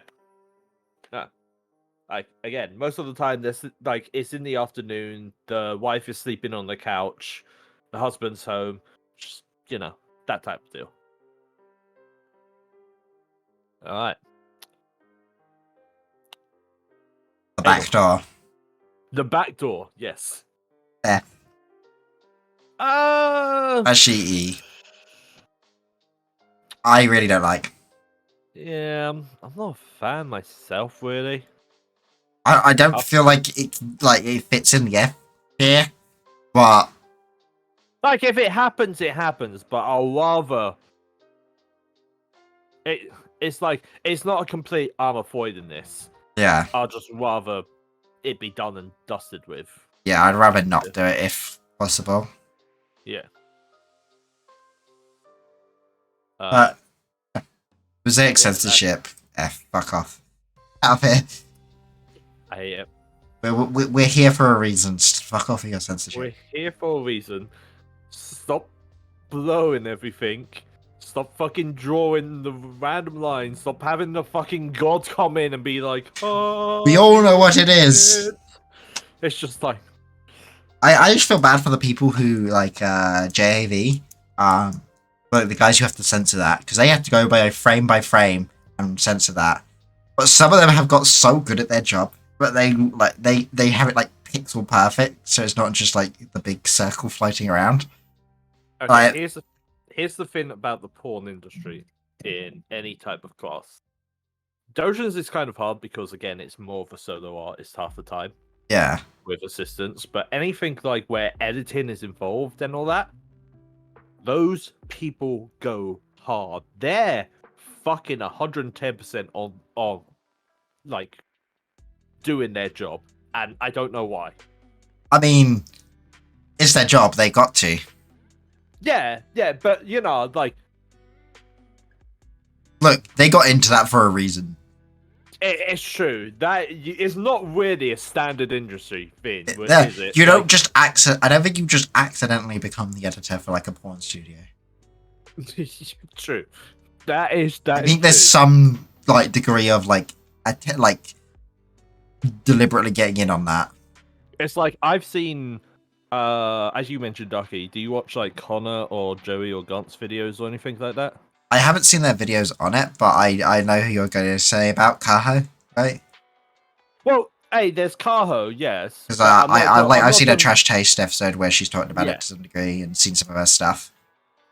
Like again, most of the time, this like it's in the afternoon. The wife is sleeping on the couch, the husband's home. Just, that type of deal. All right. The back door. The back door, yes. F. Actually, E. I really don't like. Yeah, I'm not a fan myself, really. I don't feel like it fits in the F here, but like if it happens, it happens. But I'll rather it's like it's not a complete I'm avoiding this. Yeah. I'll just rather it be done and dusted with. Yeah, I'd rather not do it if possible. Yeah. But mosaic censorship. F. Fuck off. Out of here. We're here for a reason. Fuck off with your censorship. We're here for a reason. Stop blowing everything. Stop fucking drawing the random lines. Stop having the fucking gods come in and be like, oh, we all know what it is. It's just like I just feel bad for the people who like JAV, like the guys who have to censor that because they have to go by frame and censor that. But some of them have got so good at their job, but they have it like pixel perfect, so it's not just like the big circle floating around. Okay, like, here's the thing about the porn industry in any type of class. Dojins is kind of hard because again, it's more of a solo artist half the time. Yeah. With assistance, but anything like where editing is involved and all that, those people go hard. They're fucking 110% on like doing their job, and I don't know why. I mean, it's their job. They got to. Yeah, but like, look, they got into that for a reason. It's true. That is not really a standard industry thing, is it? You don't just I don't think you just accidentally become the editor for like a porn studio. True. I think there's some like degree of like deliberately getting in on that. It's like I've seen, as you mentioned, Ducky. Do you watch like Connor or Joey or Gunt's videos or anything like that? I haven't seen their videos on it, but I know who you're going to say about Kaho, right? Well, hey, there's Kaho, yes. Because I've seen a Trash Taste episode where she's talking about it to some degree and seen some of her stuff.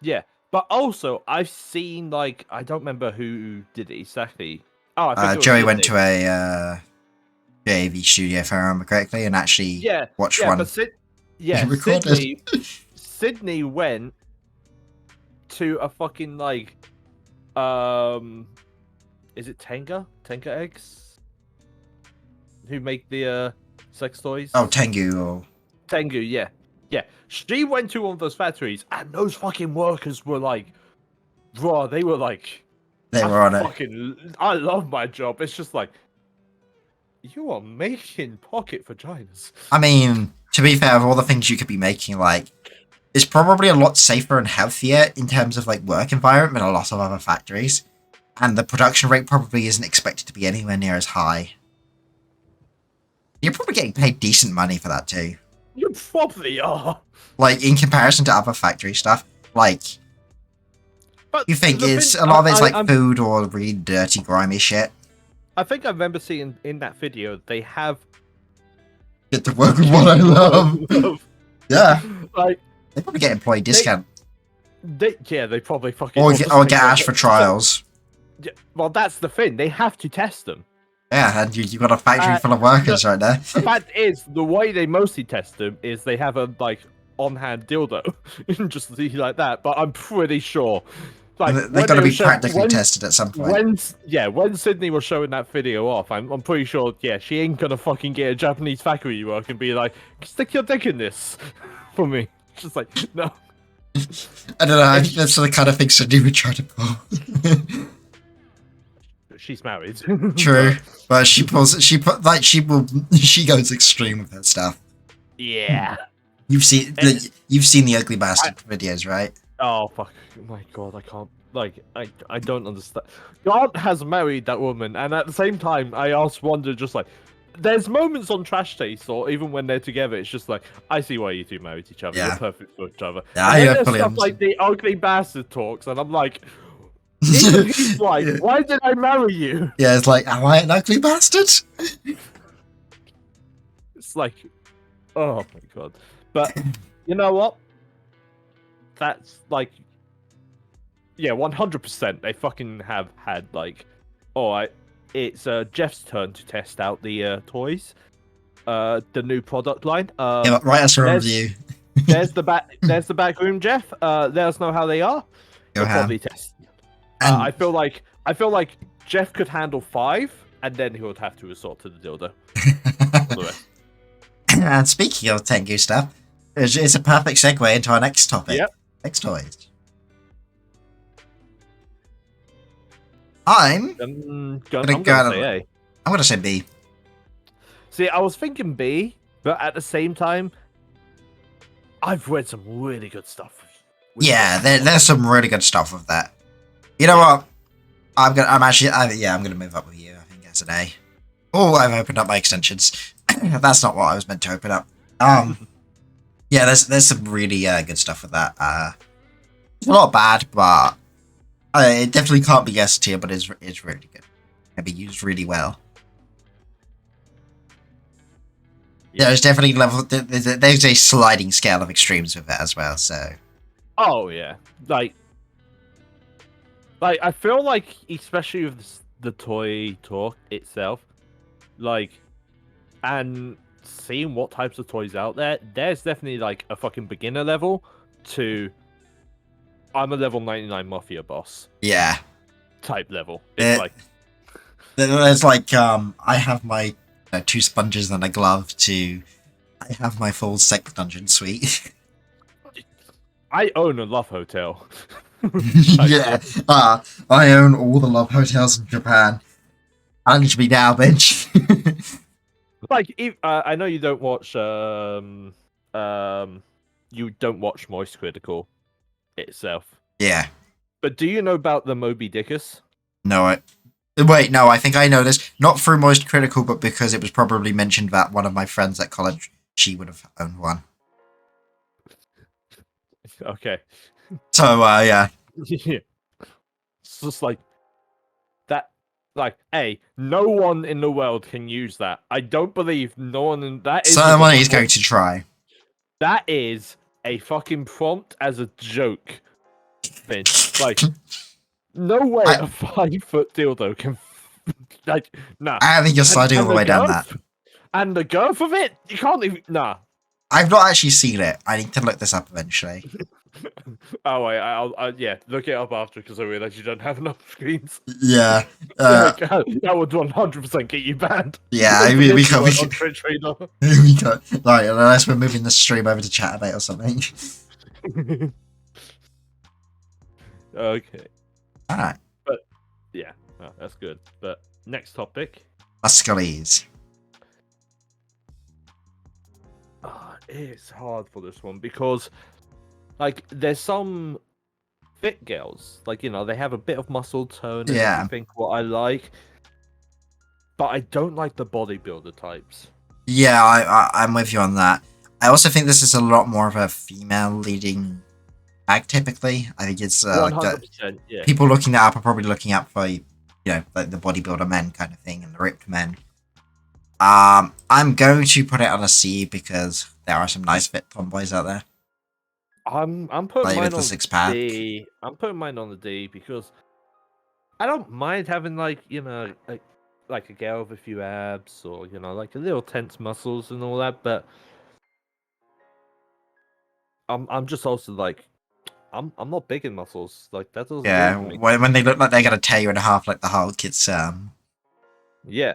Yeah, but also I've seen like I don't remember who did it exactly. Oh, I think Joey went to a JV studio, if I remember correctly, and actually watched one. But Sydney went to a fucking like is it Tenga eggs who make the sex toys? Oh, Tengu, yeah. She went to one of those factories and those fucking workers were like, bro, they were on it. I love my job. It's just like, you are making pocket vaginas. I mean, to be fair, of all the things you could be making, like, it's probably a lot safer and healthier in terms of like work environment than a lot of other factories, and the production rate probably isn't expected to be anywhere near as high. You're probably getting paid decent money for that too. You probably are. Like in comparison to other factory stuff, like But you think the it's thing- a lot of it's like I'm- food or really dirty, grimy shit. I think I remember seeing in that video they have Get to work with what I love. Yeah, like they probably get employee discount they probably fucking or just or like, get asked for trials. Well, that's the thing. They have to test them. Yeah, and you got a factory full of workers right there. The fact is, the way they mostly test them is they have a like on-hand dildo, just like that. But I'm pretty sure, like They've got to be practically tested at some point. When Sydney was showing that video off, I'm pretty sure, yeah, she ain't gonna fucking get a Japanese factory work and be like, stick your dick in this for me. Just like, no. I don't know. I think that's the kind of thing Sydney would try to pull. She's married. True, but she goes extreme with her stuff. Yeah. You've seen the Ugly Bastard videos, right? Oh fuck! My God, I can't. Like, I don't understand. God has married that woman, and at the same time, I also wonder, just like, there's moments on Trash Taste, or even when they're together, it's just like, I see why you two married each other. Yeah. You're perfect for each other. Yeah, and then I there's fully stuff like understand. the Ugly Bastard talks, and I'm like, even he's like, Yeah. why did I marry you? Yeah, it's like, am I an ugly bastard? It's like, oh my God. But you know what? That's like, yeah, 100%. They fucking have had like, all right, it's Jeff's turn to test out the toys, the new product line. Yeah, but write us a there's- review. There's the back room, Jeff. Let us know how they are. Go We'll ham. probably test. And I feel like Jeff could handle 5, and then he would have to resort to the dildo. For the rest. and speaking of Tengu stuff, it's a perfect segue into our next topic. Yep. Next toys. I'm I'm Gonna gonna go- say A. I'm gonna say B. See, I was thinking B, but at the same time, I've read some really good stuff. with Yeah, this. there's some really good stuff with that. You know what? I'm gonna move up with you. I think that's an A. Oh, I've opened up my extensions. That's not what I was meant to open up. Yeah, there's some really good stuff with that. It's not bad, but it definitely can't be S tier, but it's really good. Can be used really well. Yeah. There's definitely there's a sliding scale of extremes with it as well. So Oh yeah, like I feel like, especially with the toy talk itself, like, and seeing what types of toys out there, there's definitely like a fucking beginner level to I'm a level 99 mafia boss yeah, type level. It's like, there's like I have my 2 sponges and a glove to I have my full sex dungeon suite. I own a love hotel. Yeah, I own all the love hotels in Japan. I need to be now, bitch. Like, I know you don't watch Moist Critical itself, Yeah, but do you know about the Moby Dickus? no, wait, no, I think I know this. Not through Moist Critical, but because it was probably mentioned that one of my friends at college, she would have owned one. Okay. So, yeah. Yeah. It's just like that. Like, no one in the world can use that. I don't believe no one in that is. Someone is going to try. That is a fucking prompt as a joke thing. Like, no way a 5-foot dildo can. Like, nah. I think you're sliding all And the way down that. girth? And the girth of it, you can't even. Nah. I've not actually seen it. I need to look this up eventually. Oh wait, yeah, look it up after because I realize you don't have enough screens. Yeah. Like, that would 100% get you banned. Yeah, I mean, we Went can't. on Twitch Reader. We can't. Right, unless we're moving the stream over to Chatterbait or something. Okay, Alright. yeah, that's good. But next topic. Muscles. It's hard for this one because, like, there's some fit girls, like, you know, they have a bit of muscle tone and everything, what I like, but I don't like the bodybuilder types. Yeah, I'm with you on that. I also think this is a lot more of a female leading act typically. I think it's One hundred percent. Yeah. people looking that up are probably looking up for like the bodybuilder men kind of thing and the ripped men. I'm going to put it on a C because there are some nice fit tomboys out there, I'm putting like with mine the on six pack. D. I'm putting mine on the D because I don't mind having like a girl with a few abs or like a little tense muscles and all that, but I'm just also like I'm not big in muscles. Like that doesn't do it Yeah, for me. when they look like they're gonna tear you in half like the Hulk, it's Yeah.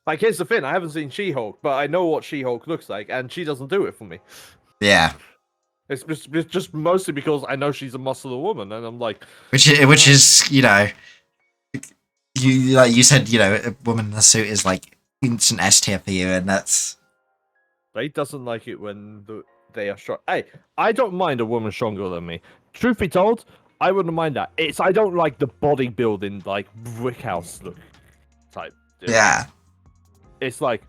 Like here's the thing, I haven't seen She-Hulk, but I know what She-Hulk looks like, and she doesn't do it for me. yeah, It's just mostly because I know she's a muscular woman, and I'm like, which is you like you said a woman in a suit is like instant S tier for you, and that's Ray doesn't like it when they are strong. Hey, I don't mind a woman stronger than me. Truth be told, I wouldn't mind that. It's I don't like the bodybuilding like brick house look type deal. yeah. It's like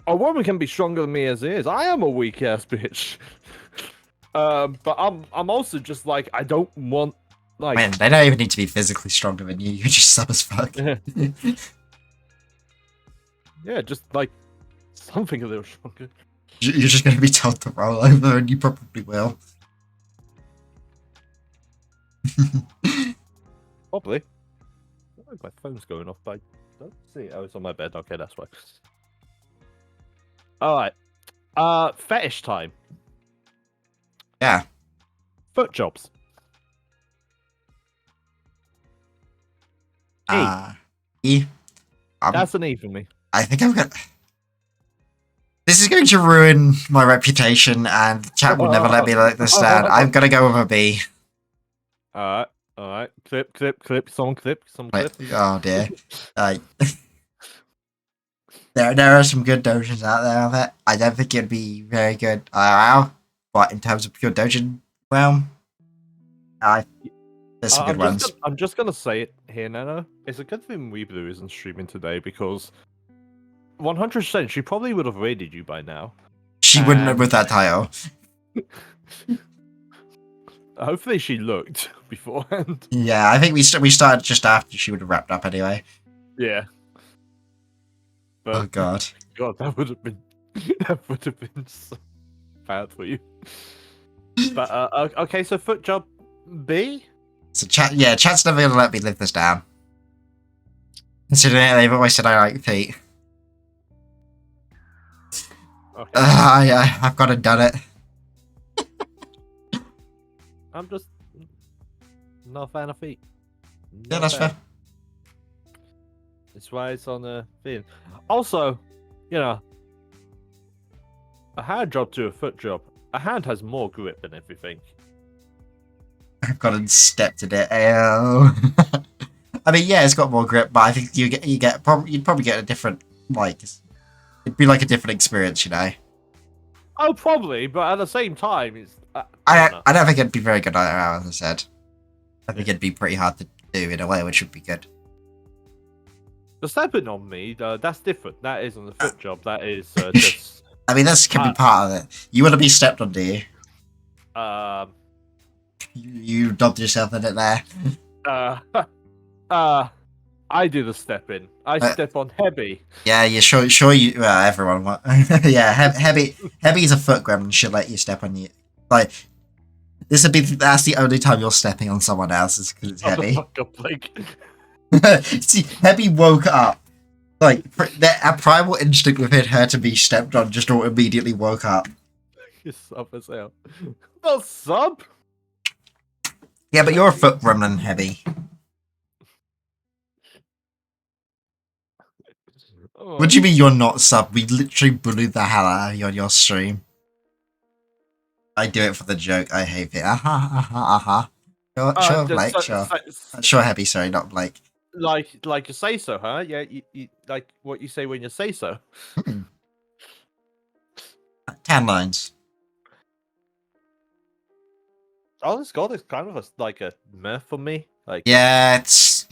a woman can be stronger than me as it is. I am a weak ass bitch. But I'm also just like I don't want like Man, they don't even need to be physically stronger than you. You're just sub as fuck. yeah, just like something a little stronger. You're just going to be told to roll over, and you probably will. Probably. Oh, my phone's going off, but I don't see it. Oh, it's on my bed. Okay, that's why. All right. Fetish time. Yeah. Foot jobs. E. That's an E for me. I think I'm gonna. This is going to ruin my reputation, and the chat will never let me let this down. I'm gonna go with a B. All right. Clip. Someone clip. Like, oh dear. Like, there are some good dojins out there of it. I don't think it'd be very good IRL, but in terms of pure dojin realm, I there's some good ones. I'm just gonna say it here, Nana. It's a good thing Weeblue isn't streaming today because 100% she probably would have raided you by now. She wouldn't have with that title. Hopefully she looked beforehand. Yeah, I think we started just after she would have wrapped up anyway. Yeah. But, Oh god. God, that would have been so bad for you. But okay, so foot job B. So chat's never gonna let me live this down. Considering they've always said I like feet. Okay. Yeah, I've got to done it. I'm just not a fan of feet. Yeah, that's fair. That's why it's on the thing. Also, a hand job to a foot job. A hand has more grip than everything. I've gone and stepped in it. Ayo. I mean, yeah, it's got more grip, but I think you'd probably get a different it'd be like a different experience, Oh, probably, but at the same time, it's. I don't think it'd be very good either, as I said. I think it'd be pretty hard to do in a way, which would be good. The stepping on me, that's different. That isn't a foot job. That is just. I mean, this can be part of it. You want to be stepped on, do you? You dubbed yourself in it there. I do the step in. I step on Hebby. Yeah, you sure you. Well, everyone. Yeah, Hebby's a foot grab and she'll let you step on you. Like, that's the only time you're stepping on someone else is because it's Hebby. See, Hebby woke up. Like, a primal instinct within her to be stepped on just immediately woke up. You sub as hell. Not sub? Yeah, but you're a foot gremlin, Hebby. Oh. What do you mean you're not sub? We literally bullied the hell out of you on your stream. I do it for the joke. I hate it. Sure, Blake. Sure, Hebby. Sorry, not Blake. Like you say so, huh? Yeah, you like what you say when you say so. 10 lines. Honest God, it's kind of a meh for me. Yeah, it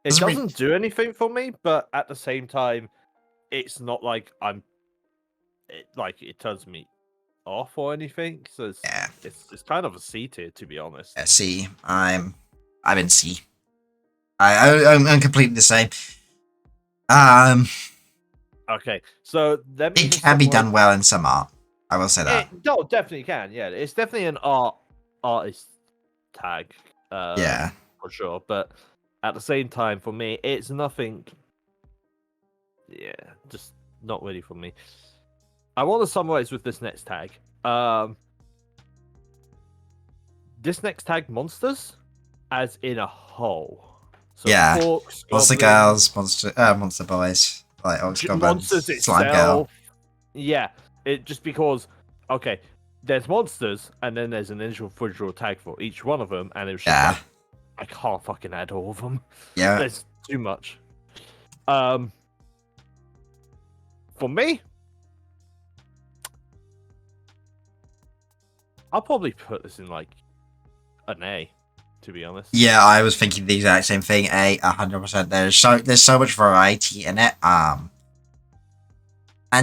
doesn't do anything for me, but at the same time, it's not like it turns me off or anything. So Yeah. it's kind of a C tier, to be honest. Yeah, C. I'm in C. I'm completely the same. Okay, so let me It just can be summarize. done well in some art. I will say that. No, definitely can. Yeah, it's definitely an artist tag, Yeah. for sure. But at the same time, for me, it's nothing. Yeah, just not really for me. I want to summarize with this next tag. This next tag, monsters, as in a whole. So Yeah. orcs, Monster goblins, girls, monster boys, like orcs, goblins, monsters slime girl. itself. Yeah, it just because. Okay, there's monsters, and then there's an individual tag for each one of them, and it was just Yeah. like I can't fucking add all of them. Yeah. There's too much. For me, I'll probably put this in like an A, to be honest. Yeah, I was thinking the exact same thing. 100%. There's so much variety in it. And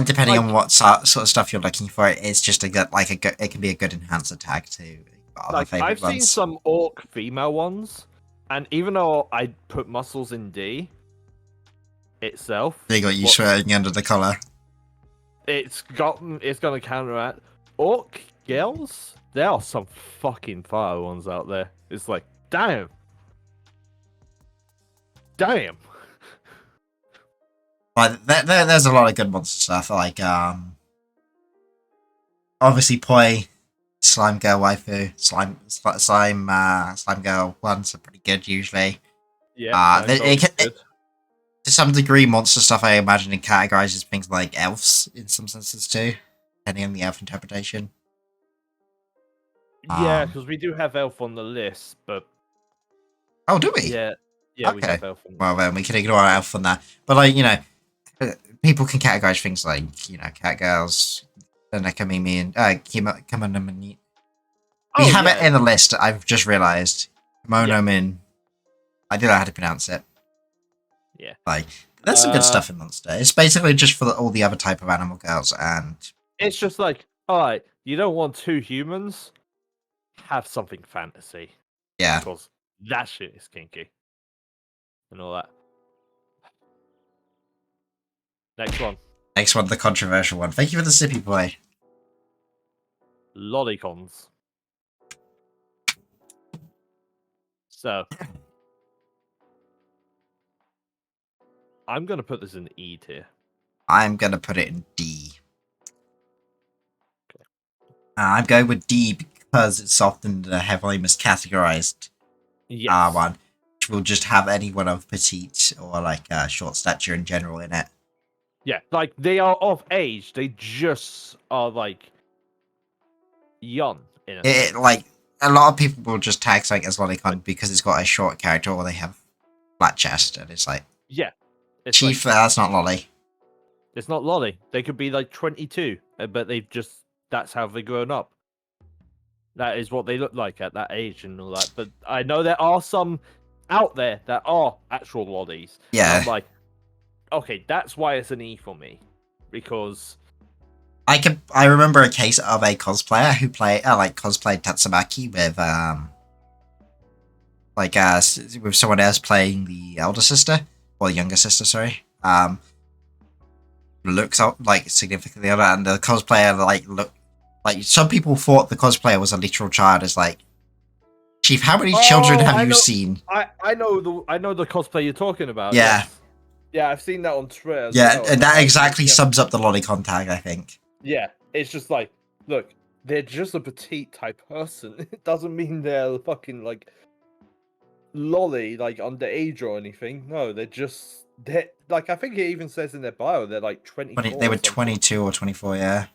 depending on Like, what sort of stuff you're looking for, it's just a good it can be a good enhancer tag to other favorite I've seen ones. some orc female ones, and even though I put muscles in D itself, They got you sweating under the collar. it's gonna counteract orc girls. There are some fucking fire ones out there. It's like, damn. Like there's a lot of good monster stuff. Like obviously Poi, slime girl waifu, slime girl ones are pretty good usually. Yeah, slime girls good. To some degree, monster stuff I imagine it categorizes things like elves in some senses too, depending on the elf interpretation. Yeah, because we do have elf on the list, but Oh, do we? yeah, we Okay. have elf on. Well, then we can ignore elf on that. But like people can categorize things like cat girls, Nakamimi, and Kimonomini. We have it in the list. I've just realized Monomin. I don't know how to pronounce it. Yeah. Like, there's some good stuff in Monster. It's basically just for all the other type of animal girls, and it's just like, all right, you don't want two humans, have something fantasy. yeah. Because that shit is kinky. And all that. Next one. Next one, the controversial one. Thank you for the sippy boy. Lollicons. So I'm gonna put this in E tier. I'm gonna put it in D. Okay. I'm going with D because it's often the heavily miscategorized one, which will just have anyone of petite or like short stature in general in it. Yeah, like they are of age. They just are like young in it. Like a lot of people will just tag something as lolicon because it's got a short character or they have flat chest, and it's like it's Chief, like, that's not lolly. It's not lolly. They could be like 22, but that's how they've grown up. That is what they look like at that age and all that. But I know there are some out there that are actual lollies. Yeah. I'm like, okay, that's why it's an E for me. Because I remember a case of a cosplayer who cosplayed Tatsumaki with someone else playing the elder sister or younger sister, sorry. Looks out like significantly older, and the cosplayer looked like some people thought the cosplayer was a literal child. It's like, Chief, how many children have you seen? I know the cosplay you're talking about. Yeah. Yes. Yeah, I've seen that on Twitter. Yeah, and that exactly sums up the lolicon tag, I think. Yeah, it's just like, look, they're just a petite type person. It doesn't mean they're fucking like lolly, like underage or anything. No, they're like, I think it even says in their bio they're like 24. They were 22 or 24, yeah.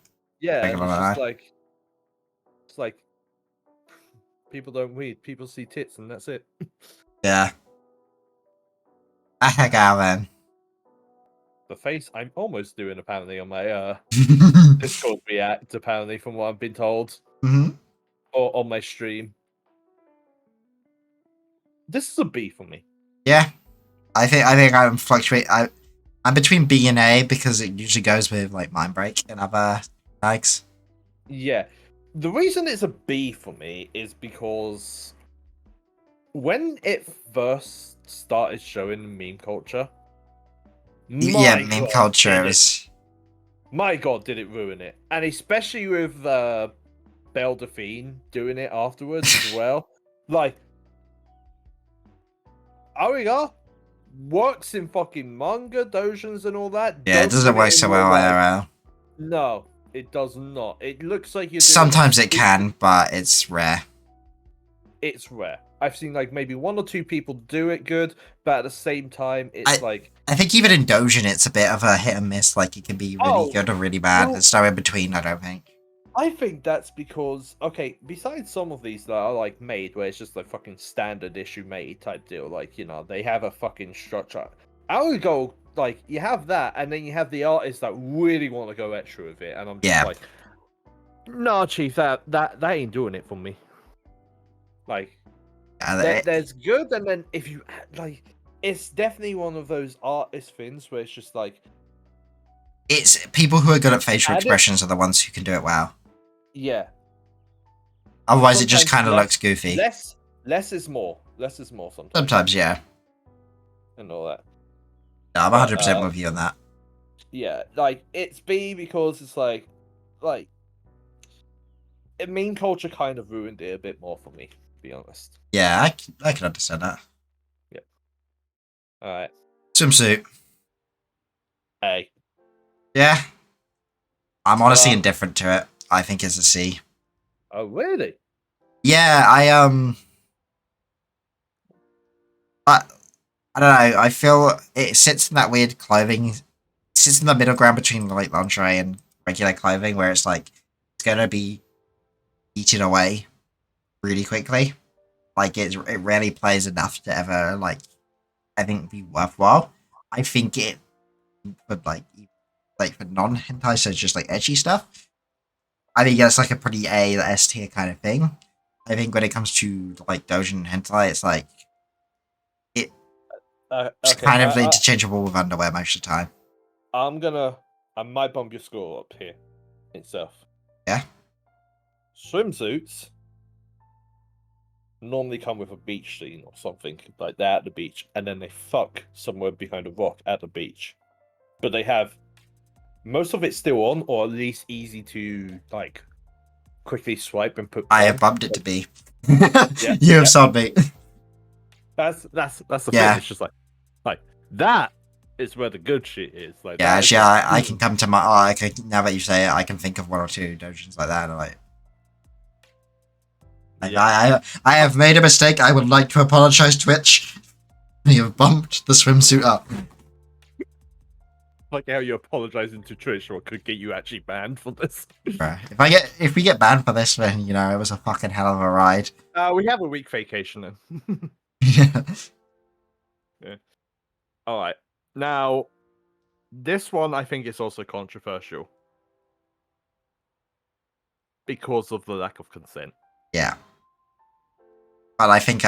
Yeah, it's like people don't read, people see tits and that's it. Yeah. Heck out, man. The face I'm almost doing apparently on my Discord react, apparently, from what I've been told. Mm-hmm. Or on my stream. This is a B for me. Yeah. I think I'm fluctuating. I'm between B and A because it usually goes with like Mind Break and other tags. Yeah. The reason it's a B for me is because when it first started showing meme culture, Yeah, my meme god, culture did it! was. My god, did it ruin it? And especially with Belle Delphine doing it afterwards as well. Like, Ariga works in fucking manga, dojins, and all that. Yeah, it Don't doesn't put work it in so real well life. IRL. No, it does not. It looks like you're doing. Sometimes it can, but it's rare. It's rare. I've seen like maybe one or two people do it good, but at the same time, it's I like, I think even in Dojin, it's a bit of a hit and miss. Like it can be really oh, good or really bad. well, There's no in between. I don't think. I think that's because okay, besides some of these that are like made where it's just like fucking standard issue made type deal, like you know they have a fucking structure. I would go like you have that, and then you have the artists that really want to go extra with it, and I'm just Yeah, like, nah, chief, that ain't doing it for me. Like there's good, and then if you like, it's definitely one of those artist things where it's just like, it's people who are good at facial add it, expressions are the ones who can do it well. yeah. Otherwise, it just Sometimes kind of looks goofy. less is more. Less is more sometimes, Sometimes, yeah. and all that. No, I'm But 100% with you on that. yeah, like it's B because it's like meme culture kind of ruined it a bit more for me, to be honest. Yeah, I can understand that. Yeah. All right. Swimsuit. A. Yeah, I'm honestly Um. indifferent to it. I think it's a C. Oh really? Yeah, I, I don't know. I feel it sits in that weird clothing. It sits in the middle ground between like lingerie and regular clothing, where it's like it's gonna be eaten away really quickly. Like it rarely plays enough to ever like I think be worthwhile. I think it would like for non hentai, so just like edgy stuff. I think that's like a pretty A S tier kind of thing. I think when it comes to like Dojin hentai, it's like it's Okay. kind of interchangeable with underwear most of the time. I'm gonna. I might bump your score up here itself. Yeah. Swimsuits normally come with a beach scene or something like that at the beach, and then they fuck somewhere behind a rock at the beach. But they have most of it still on, or at least easy to like quickly swipe and put. I On. have bumped it to B. Yeah, You have yeah. sold me. That's the Yeah. thing. It's just like that is where the good shit is. Like Yeah, that is actually, like, I can come to my. Oh, I can, now that you say it, I can think of one or two dojins like that. yeah. I have made a mistake. I would like to apologize, Twitch. You have bumped the swimsuit up. Like how you're apologizing to Trish, or could get you actually banned for this. Bruh. If we get banned for this, then you know it was a fucking hell of a ride. We have a week vacation then. Yeah. Yeah. All right. Now, this one I think is also controversial because of the lack of consent. Yeah. But I think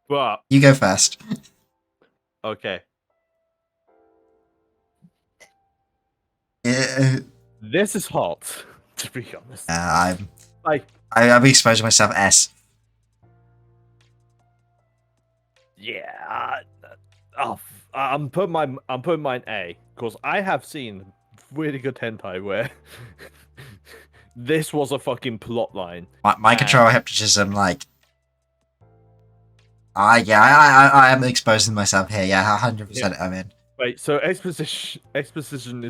But you go first. okay, Yeah, this is hot to be honest. Like, I'm exposing myself S. yeah. I'm putting mine A because I have seen really good hentai where this was a fucking plot line. My And- control hypnotism, like. I am exposing myself here. Yeah, 100%. I'm in. Wait, so exposition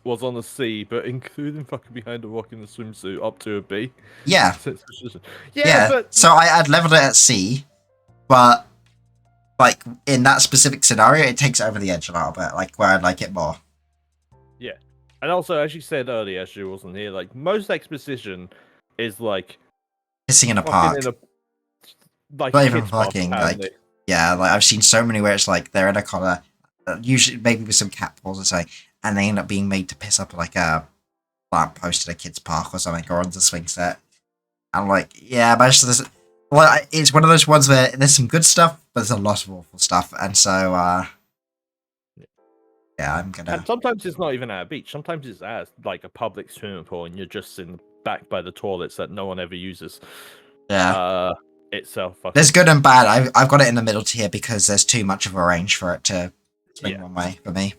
was on a C, but including fucking behind a rock in the swimsuit up to a B. Yeah. So exposition. Yeah. But So I'd leveled it at C, but like in that specific scenario, it takes over the edge a little bit. Like where I'd like it more. yeah, and also as you said earlier, she wasn't here. Like most exposition is like Pissing in a fucking park. like Not even kids park, fucking. apparently. Like yeah, like I've seen so many where it's like they're in a collar, usually maybe with some cat paws or something, and they end up being made to piss up like a lamp post at a kid's park or something, or on the swing set. I'm like, yeah, most of this. Well, it's one of those ones where there's some good stuff, but there's a lot of awful stuff, and so Yeah, I'm And gonna. sometimes it's not even at a beach. Sometimes it's at like a public swimming pool, and you're just in the back by the toilets that no one ever uses. Yeah. Itself There's fucking good and bad. I've got it in the middle tier because there's too much of a range for it to swing yeah. one way for me.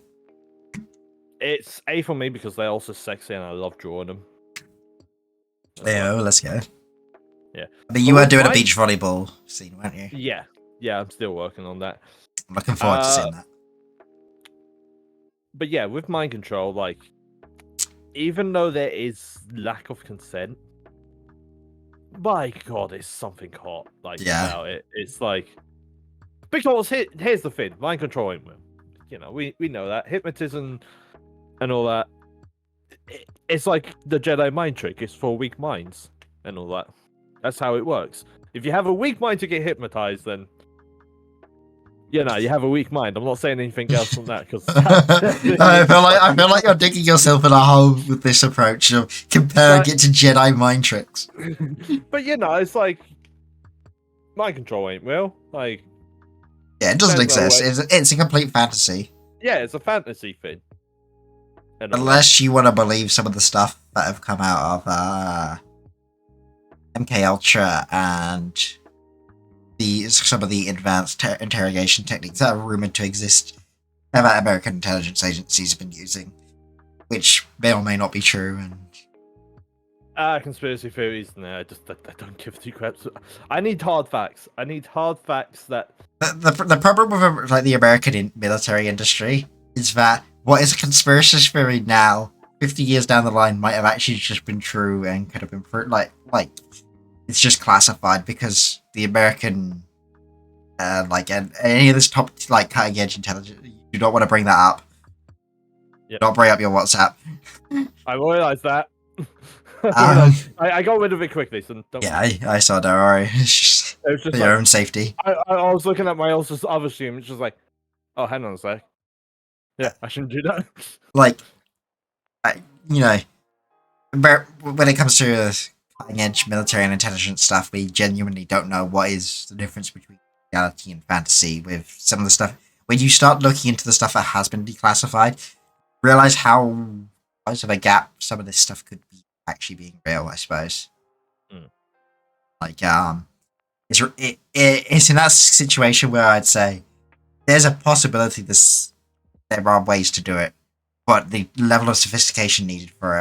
It's A for me because they're also sexy and I love drawing them. As Yeah, well. let's go. Yeah. But But you were with doing a mine, beach volleyball scene, weren't you? yeah, yeah, I'm still working on that. I'm looking forward to Uh, seeing that. but yeah, with mind control, like, even though there is lack of consent, my god, it's something hot like Yeah. about it. It's like because here's the thing: mind control ain't real. You know, we know that hypnotism and all that. It's like the Jedi mind trick. It's for weak minds and all that. That's how it works. If you have a weak mind to get hypnotized, then you know you have a weak mind. I'm not saying anything else from that because I feel like you're digging yourself in a hole with this approach of comparing but, it to Jedi mind tricks. but you know, it's like mind control ain't real. Like, Yeah, it doesn't there's no exist. way. It's a complete fantasy. Yeah, it's a fantasy thing. And all that. Unless you want to believe some of the stuff that have come out of MK Ultra and some of the advanced interrogation techniques that are rumored to exist that American intelligence agencies have been using, which may or may not be true. And Conspiracy theories. No, I don't give two craps. I need hard facts. I need hard facts that. the problem with like the American military industry is that what is a conspiracy theory now, 50 years down the line, might have actually just been true and could have been like it's just classified because the American like and any of this top like cutting edge intelligence, you do not want to bring that up. Yep. Don't bring up your WhatsApp. I realized that. I got rid of it quickly, so don't. Yeah, I saw. Don't worry. It's just It was just for your like, own safety. I was looking at my other stream. It's just like, oh, hang on a sec. Yeah, I shouldn't do that. Like, you know, when it comes to cutting edge military and intelligence stuff, we genuinely don't know what is the difference between reality and fantasy with some of the stuff. When you start looking into the stuff that has been declassified, realize how much of a gap some of this stuff could be actually being real, I suppose. Mm. Like, it's in that situation where I'd say there's a possibility there are ways to do it, but the level of sophistication needed for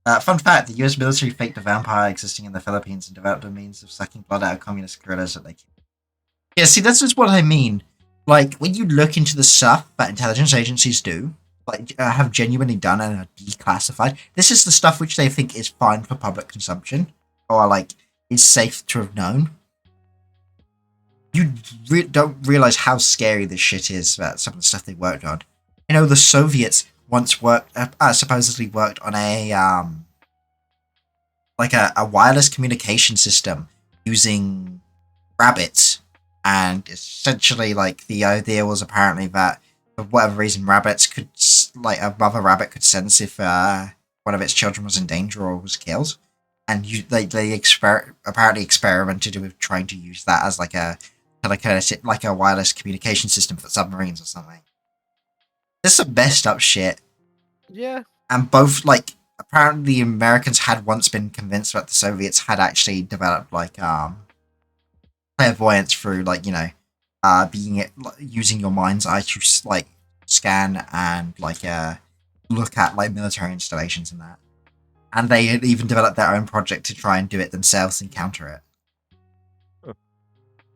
it. Fun fact, the US military faked a vampire existing in the Philippines and developed a means of sucking blood out of communist guerrillas that they killed. Yeah, see, that's just what I mean. Like, when you look into the stuff that intelligence agencies do, like, have genuinely done and are declassified, this is the stuff which they think is fine for public consumption, or, like, is safe to have known. You don't realize how scary this shit is about some of the stuff they worked on. You know, the Soviets once supposedly worked on a wireless communication system using rabbits, and essentially, like, the idea was apparently that for whatever reason, rabbits could, like, a mother rabbit could sense if one of its children was in danger or was killed, and they apparently experimented with trying to use that as like a wireless communication system for submarines or something. This is some messed up shit. Yeah. And both, like, apparently the Americans had once been convinced that the Soviets had actually developed, like, clairvoyance through, like, you know, using your mind's eye to, like, scan and, like, look at, like, military installations and that. And they had even developed their own project to try and do it themselves and counter it.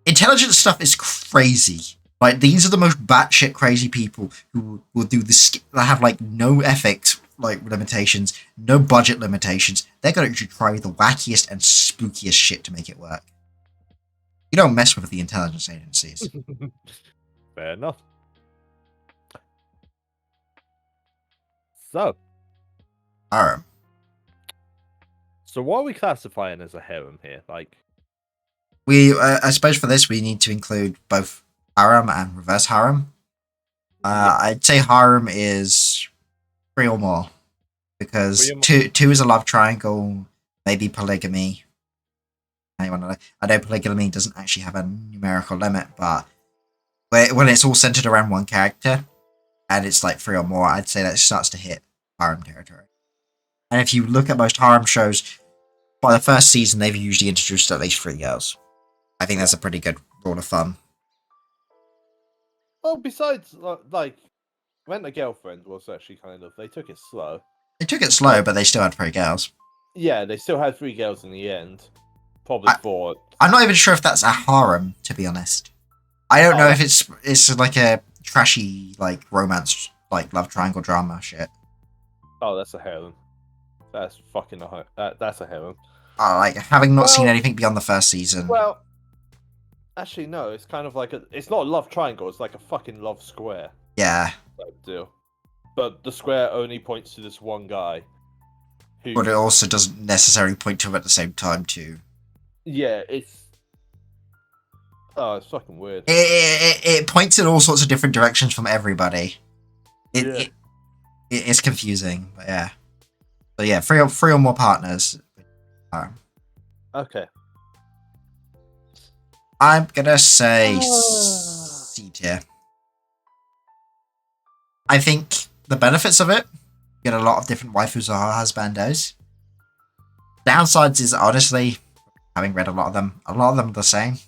Intelligence stuff is crazy. Like, these are the most batshit crazy people who will do this. That have, like, no ethics, like, limitations, no budget limitations. They're going to try the wackiest and spookiest shit to make it work. You don't mess with the intelligence agencies. Fair enough. So Alright. So what are we classifying as a harem here? Like, I suppose for this we need to include both harem and reverse harem. I'd say harem is 3 or more, because two is a love triangle, maybe polygamy. I know polygamy doesn't actually have a numerical limit, but when it's all centered around one character, and it's like 3 or more, I'd say that starts to hit harem territory. And if you look at most harem shows, by the first season, they've usually introduced at least 3 girls. I think that's a pretty good rule of thumb. Well, besides, like, Rent a Girlfriend was actually kind of, they took it slow. They took it slow, but they still had 3 girls. Yeah, they still had 3 girls in the end. Probably 4. I'm not even sure if that's a harem, to be honest. I don't know if it's like a trashy, like, romance, like, love triangle drama shit. Oh, that's a harem. That's fucking that's a harem. Like, having not seen anything beyond the first season. Well, actually, no. It's kind of like it's not a love triangle. It's like a fucking love square. Yeah. Type deal. But the square only points to this one guy. But it also doesn't necessarily point to him at the same time, too. Yeah, it's fucking weird. It points in all sorts of different directions from everybody. It's confusing, but yeah. So yeah, three or more partners. Okay. I'm gonna say C tier. I think the benefits of it, you get a lot of different waifus or husbandos. Downsides is honestly, having read a lot of them are the same.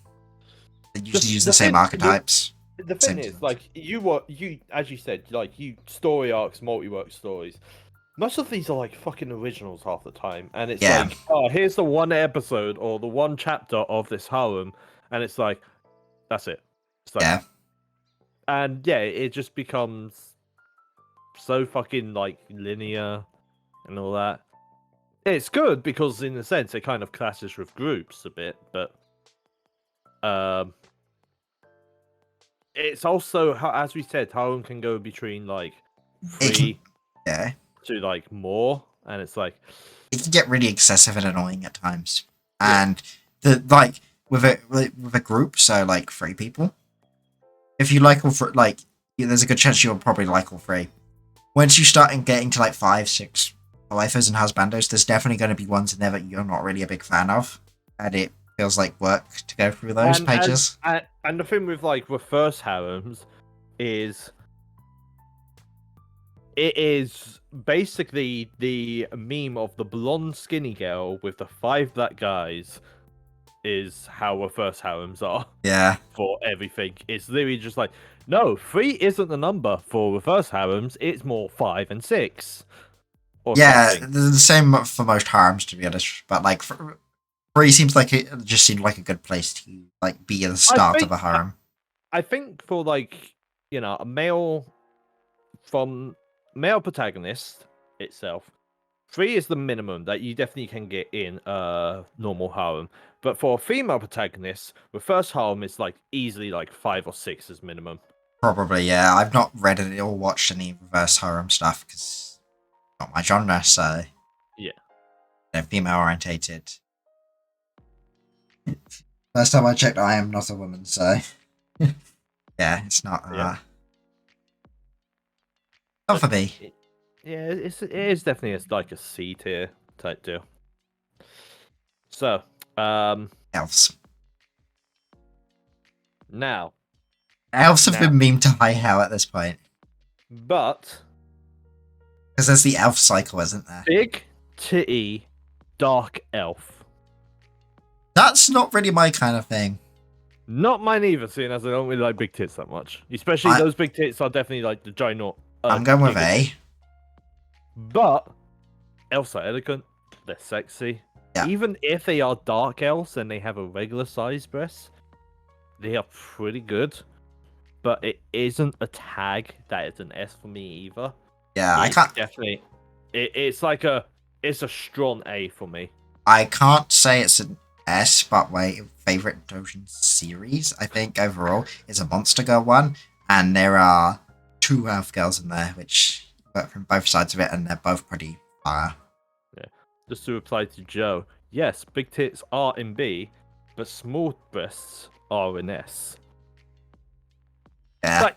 They usually use the same archetypes. The thing is, like, you as you said, like, you story arcs, multi-work stories. Most of these are like fucking originals half the time, and it's like, oh, here's the one episode or the one chapter of this harem, and it's like, that's it. It's like, and yeah, it just becomes so fucking like linear and all that. It's good because in a sense it kind of clashes with groups a bit, but it's also, as we said, harem can go between like 3 to like more, and it's like it can get really excessive and annoying at times. And the like with a group, so like 3 people, if you like all 3, like there's a good chance you'll probably like all 3. Once you start getting to like 5, 6 waifus and husbandos, there's definitely going to be ones in there that you're not really a big fan of, and it feels like work to go through those pages. And the thing with like reverse harems is it is basically the meme of the blonde skinny girl with the 5 black guys is how reverse harems are. Yeah. For everything. It's literally just like, no, 3 isn't the number for reverse harems, it's more 5 and 6. Or something. The same for most harems, to be honest. But like 3 seems like it just seemed like a good place to like be at the start of a harem. I think for like, you know, a male protagonist itself, 3 is the minimum that you definitely can get in a normal harem. But for a female protagonist, the first harem is like easily like 5 or 6 as minimum. Probably, yeah. I've not read it or watched any reverse harem stuff because it's not my genre, so yeah. They're female orientated. Last time I checked, I am not a woman, so yeah, it's not. Not for me. It is definitely like a C tier type deal. So, elves. Now, elves have been memed to high hell at this point. But because there's the elf cycle, isn't there? Big titty dark elf. That's not really my kind of thing. Not mine either, seeing as I don't really like big tits that much. Especially those big tits are definitely like the giant. I'm going with A. But elves are elegant. They're sexy. Yeah. Even if they are dark elves and they have a regular size breast, they are pretty good. But it isn't a tag that is an S for me either. Yeah, I can't. Definitely. It's like it's a strong A for me. I can't say it's an S, but my favorite Dojin series, I think, overall, is a Monster Girl one. And there are 2 elf girls in there, which work from both sides of it, and they're both pretty fire. Yeah. Just to reply to Joe, yes, big tits are in B, but small breasts are in S. Yeah.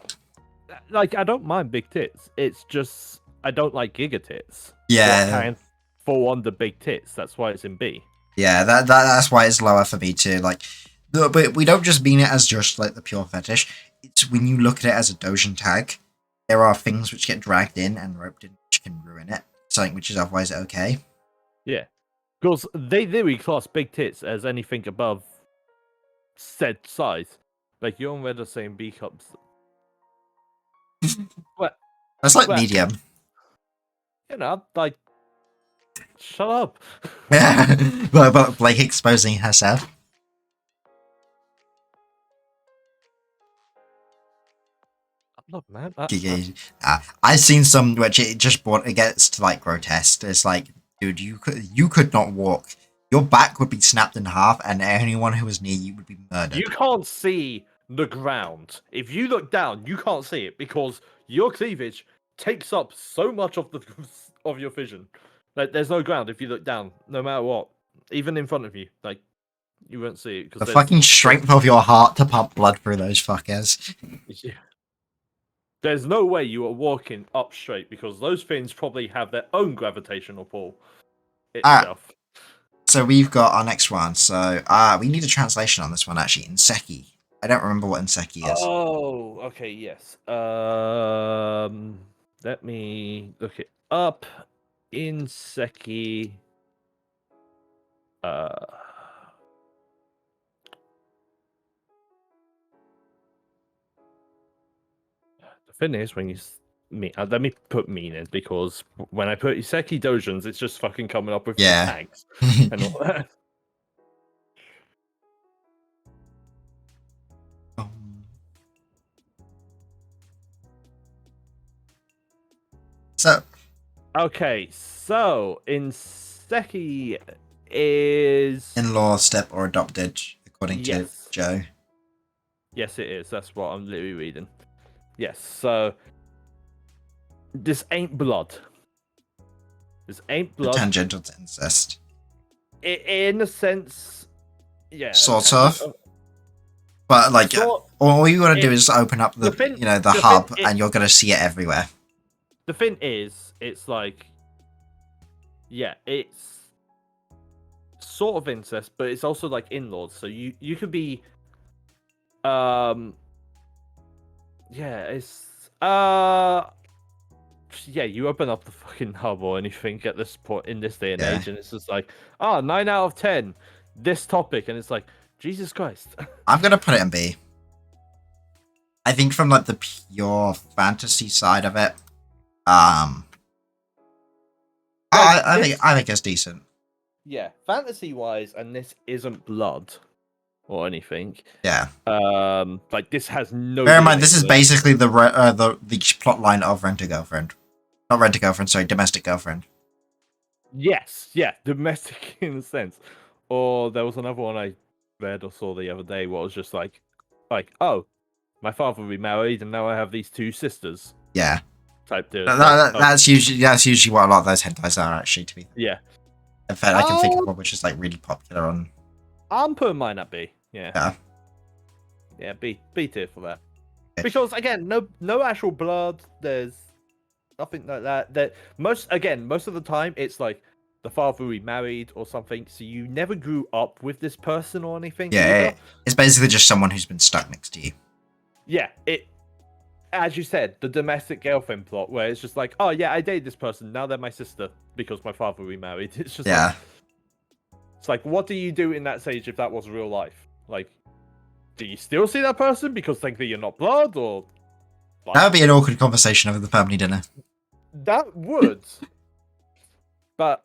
Like I don't mind big tits. It's just I don't like giga tits. Yeah. So I can't fall under big tits. That's why it's in B. Yeah, that's why it's lower for me too. Like, but we don't just mean it as just like the pure fetish. it's when you look at it as a Dojin tag, there are things which get dragged in and roped in which can ruin it. Something which is otherwise okay. Yeah, because they literally class big tits as anything above said size. Like you on Reddit saying B cups. But That's like but medium. like shut up. but Blake exposing herself. Look, man. I've seen some which it just brought it gets to like grotesque. It's like, dude, you could not walk. Your back would be snapped in half, and anyone who was near you would be You murdered. can't see the ground. If you look down, you can't see it because your cleavage takes up so much of the of your vision. Like there's no ground if you look down, no matter what. Even in front of you, like you won't see it because The fucking strength of your heart to pump blood through those fuckers. there's no way you are walking up straight because those things probably have their own gravitational pull Alright, itself. so we've got our next one. So we need a translation on this one actually. Inseki. I don't remember what Inseki is. Oh, okay, yes. Let me look it up. Inseki. Uh, the thing is, when you let me put meaning because when I put Iseki Dojins, it's just fucking coming up with the Yeah. tags and all that. So Okay, so Inseki is in-law, step, or adopted, according to yes, Joe. yes, it is. That's what I'm literally reading. Yes, so this ain't blood. This ain't The blood. tangential to incest. In a sense, yeah. Sort of. But like, So all you gotta do it, is open up the the the thing, hub, and you're gonna see it everywhere. the thing is, it's like, yeah, it's sort of incest, but it's also like in-laws. So you could be, um, yeah, it's yeah, you open up the fucking hub or anything at this point in this day and Yeah. age, and it's just like, 9 out of 10, this topic, and it's like, Jesus Christ. I'm gonna put it in B. I think from like the pure fantasy side of it, Like I think it's decent. yeah, fantasy wise, and this isn't blood or anything. Yeah. Like this has no Bear in mind, DNA this is with it. basically the plot line of Rent a Girlfriend. Not Rent a Girlfriend, sorry, Domestic Girlfriend. Yes, yeah, domestic in a sense. Or there was another one I read or saw the other day what was just like, oh, my father remarried and now I have these two sisters Yeah. type deal. It's like, oh, That's usually what a lot of those hentais are actually. To be yeah. in fact, I can think of Um, one which is like really popular on. I'm putting mine at B. Yeah. Yeah. Yeah, B tier for that. Okay. Because again, no actual blood. There's nothing like that. That most of the time it's like the father remarried or something, so you never grew up with this person or anything Yeah, either. it's basically just someone who's been stuck next to you. Yeah, it as you said, the domestic girlfriend plot where it's just like, oh yeah, I dated this person, now they're my sister because my father remarried. It's just like Yeah. it's like what do you do in that stage if that was real life? Like, do you still see that person because technically you're not blood or like That would be an awkward conversation over the family dinner. that would, but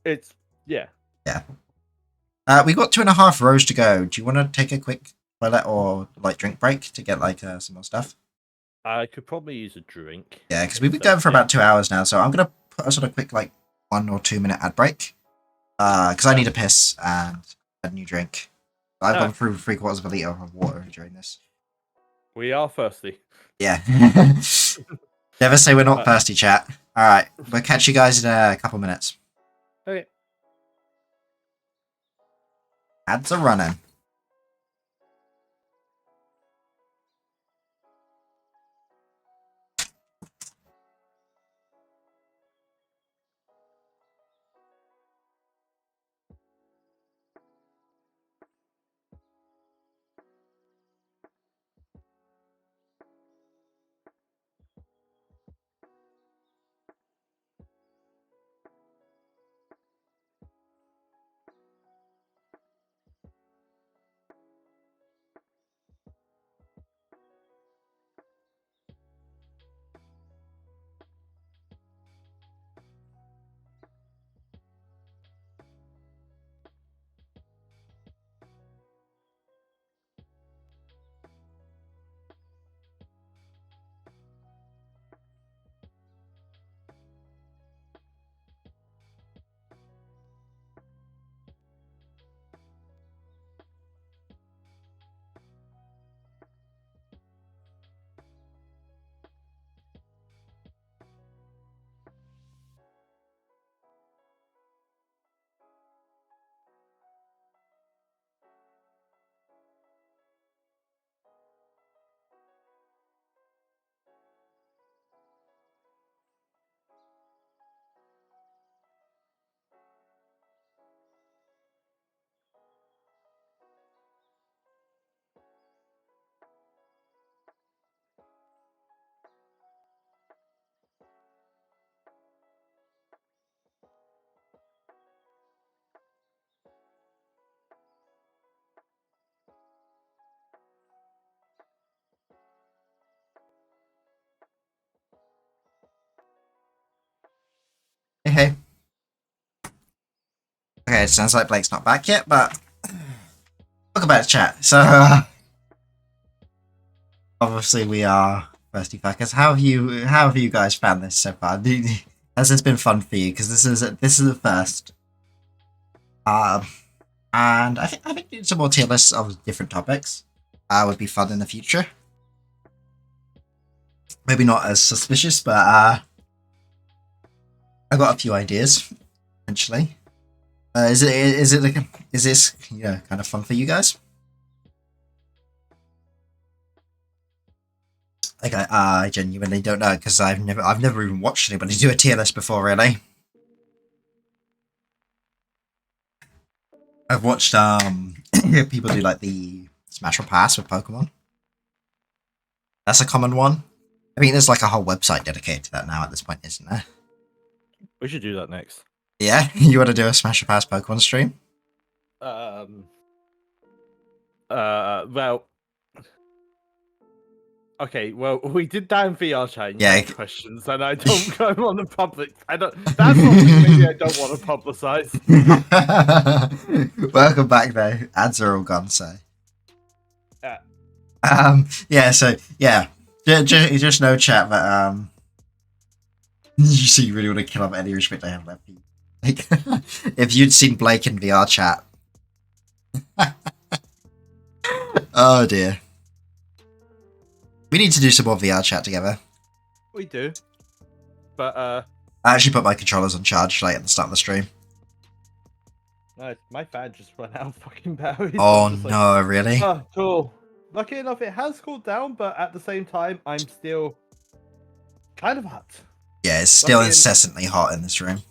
it's yeah. Yeah. We got 2.5 rows to go. Do you want to take a quick toilet or like drink break to get like some more stuff? I could probably use a drink. Yeah, because we've been going for about 2 hours now, so I'm gonna put a sort of quick like 1 or 2 minute ad break. Because I need a piss and a new drink. I've gone through 3/4 of a liter of water during this. We are thirsty. Yeah. Never say we're not But, thirsty, chat. All right, we'll catch you guys in a couple minutes. okay. Ads are running. it sounds like Blake's not back yet, but welcome back to chat. So, obviously we are thirsty fuckers. How have you guys found this so far? Has this been fun for you? Because this is the first. And I think doing some more tier lists of different topics would be fun in the future. Maybe not as suspicious, but I got a few ideas. Potentially, is this kind of fun for you guys? Like I genuinely don't know because I've never even watched anybody do a tier list before. Really, I've watched people do like the Smash or Pass with Pokemon. That's a common one. I mean, there's like a whole website dedicated to that now at this point, isn't there? We should do that next. Yeah, you want to do a Smash or Pass Pokemon stream? Well. Okay, well, we did that in VR chat. Yeah. Questions, and I don't go on the public. I don't. That's something maybe I don't want to publicize. Welcome back, though. Ads are all gone, so. Yeah. Yeah. So yeah, just no chat, but you really want to kill off any respect I have left for you. Like, if you'd seen Blake in VR chat. Oh dear. We need to do some more VR chat together. We do. But I actually put my controllers on charge like at the start of the stream. no, my fan just ran out of fucking batteries. Oh no, really? Oh, cool. Lucky enough, it has cooled down, but at the same time, I'm still kind of hot. Yeah, it's still incessantly hot in this room.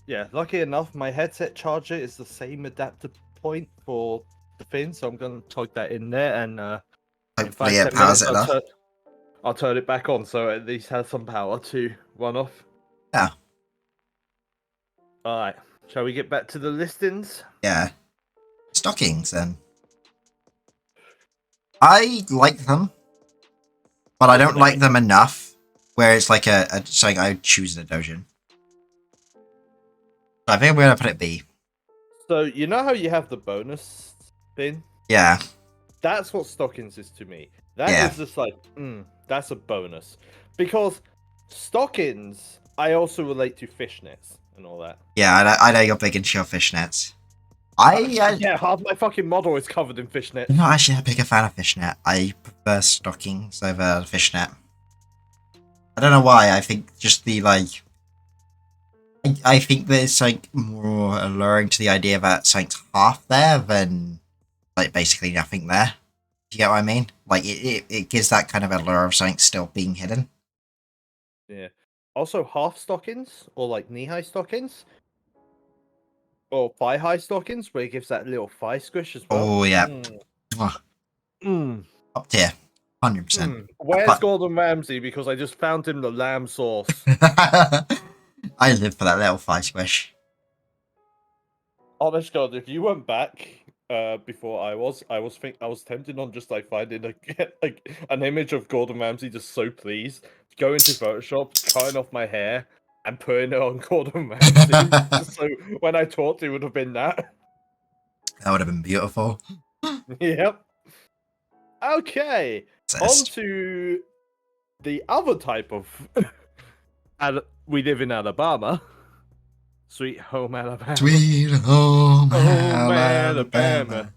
Yeah, lucky enough, my headset charger is the same adapter point for the thing, so I'm gonna plug that in there and hopefully it powers it enough. I'll turn it back on so it at least has some power to run off. Yeah. Alright, shall we get back to the listings? Yeah. Stockings, then. I like them, but I don't like them enough where it's like something I would choose in a dojin. So I think I'm going to put it B. So, you know how you have the bonus thing? Yeah. That's what stockings is to me. That is just like, that's a bonus. Because stockings, I also relate to fishnets and all that. Yeah, I know you're big into your fishnets. Yeah, half my fucking model is covered in fishnet. I'm not actually a bigger fan of fishnet. I prefer stockings over fishnet. I don't know why. I think just the like. I think there's like more alluring to the idea that something's half there than like basically nothing there. Do you get what I mean? Like it gives that kind of allure of something still being hidden. Yeah. Also, half stockings or like knee-high stockings or thigh-high stockings, where it gives that little thigh squish as well. Oh yeah. Up tier, 100%. Where's Gordon Ramsay? Because I just found him the lamb sauce. I live for that little thigh squish. Honest God, if you went back before I was tempted on just like finding like an image of Gordon Ramsay just so pleased, go into Photoshop, cutting off my hair, and putting it on Gordon Ramsay. Just so when I talked, it would have been that. That would have been beautiful. Yep. Okay. On to the other type of. We live in Alabama. Sweet home Alabama. Sweet home Alabama.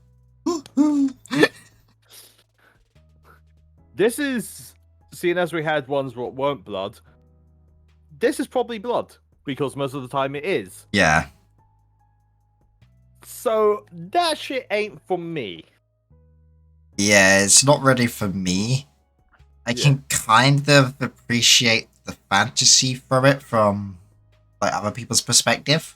This is, seeing as we had ones that weren't blood, this is probably blood, because most of the time it is. Yeah. So, that shit ain't for me. Yeah, it's not ready for me. I can kind of appreciate the fantasy from it from like other people's perspective.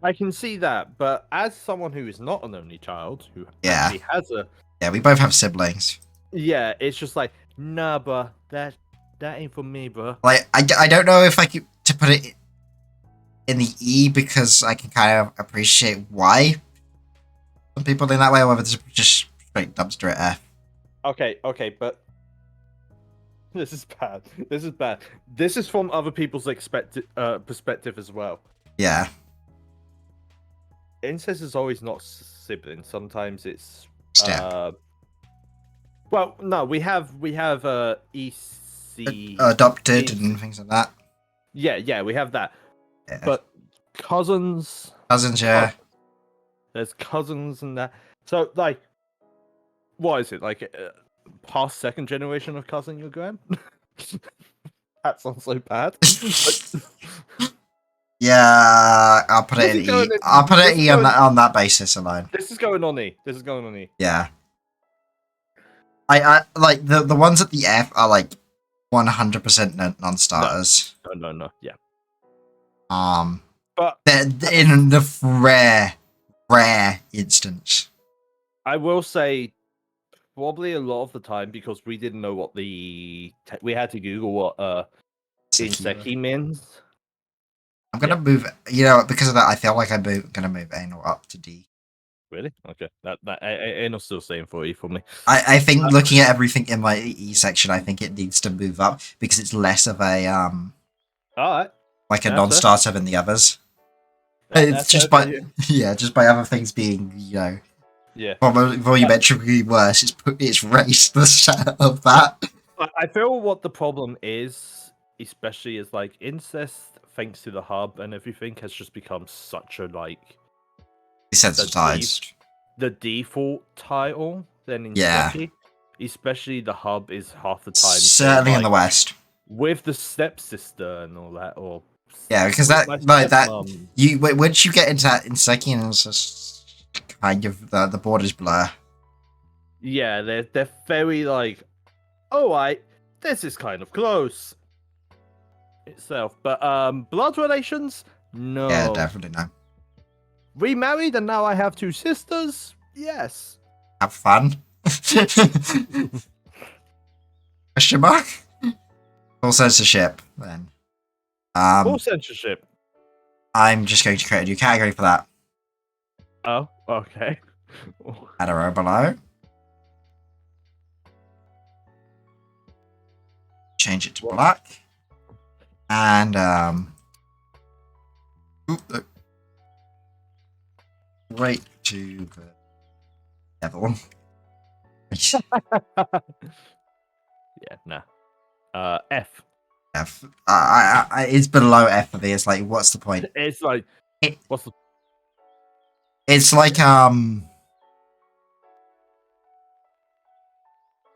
I can see that, but as someone who is not an only child, who actually has a... Yeah, we both have siblings. Yeah, it's just like, nah, bruh, that ain't for me, bruh. Like, I don't know if I could to put it in the E because I can kind of appreciate why some people in that way, or whether it's just straight dumpster at F. Okay, but this is bad. This is bad. This is from other people's perspective as well. Yeah. incest is always not sibling. Sometimes it's Step. well, no, we have EC Adopted and things like that. yeah, we have that. Yeah. But cousins, Cousins, yeah. there's cousins and that. So like, what is it like? Past second generation of cousin your grand? That sounds so bad. Yeah, I'll put it in E. I'll put it E on that basis alone. This is going on E. This is going on E. Yeah. I like the ones at the F are like 100% non-starters. No. Yeah. But they're in the rare instance. I will say, probably a lot of the time because we didn't know what we had to Google what Inseki means. I'm gonna move. You know, because of that, I feel like I'm gonna move anal up to D. Really? Okay. That Anal's still staying for E for me. I think looking at everything in my E section, I think it needs to move up because it's less of a All right. like a non-starter than the others. It's just by just by other things being volumetrically worse. It's raised the set of that. I feel what the problem is, especially is like incest, thanks to the hub and everything, has just become such a like Desensitized. The default title than in Yeah. Seki, especially the hub is half the time. Certainly in the West. With the stepsister and all that, or because once you get into that in Seki, and it's just kind of the borders blur. Yeah, they're very like, all right, this is kind of close itself, but blood relations, no. Yeah, definitely no. Remarried and now I have 2 sisters. Yes. Have fun. Question mark? Full censorship then. Full censorship. I'm just going to create a new category for that. Oh, okay. Add a row below. Change it to black. And right to the devil. Yeah, nah. F. F. It's below F for me. It's like, what's the point? It's like, what's the? It's like I'm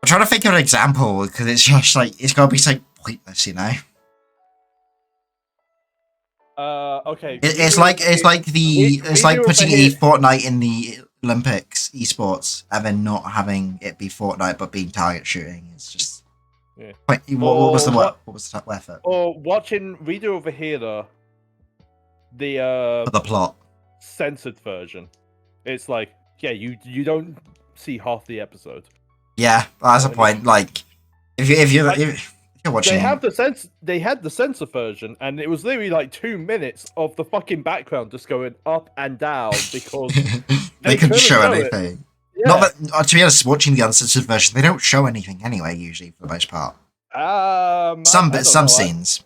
trying to think of an example because it's just like it's gotta be so pointless, you know. Okay. It's like putting Fortnite in the Olympics esports and then not having it be Fortnite but being target shooting. It's just what was the effort? Or watching reader over here the plot censored version. It's like, yeah, you don't see half the episode. Yeah, that's a point. Like if you're watching, they had the censor version, and it was literally like 2 minutes of the fucking background just going up and down because they couldn't show anything. Yeah. Not that, to be honest, watching the uncensored version, they don't show anything anyway. Usually, for the most part. Some scenes.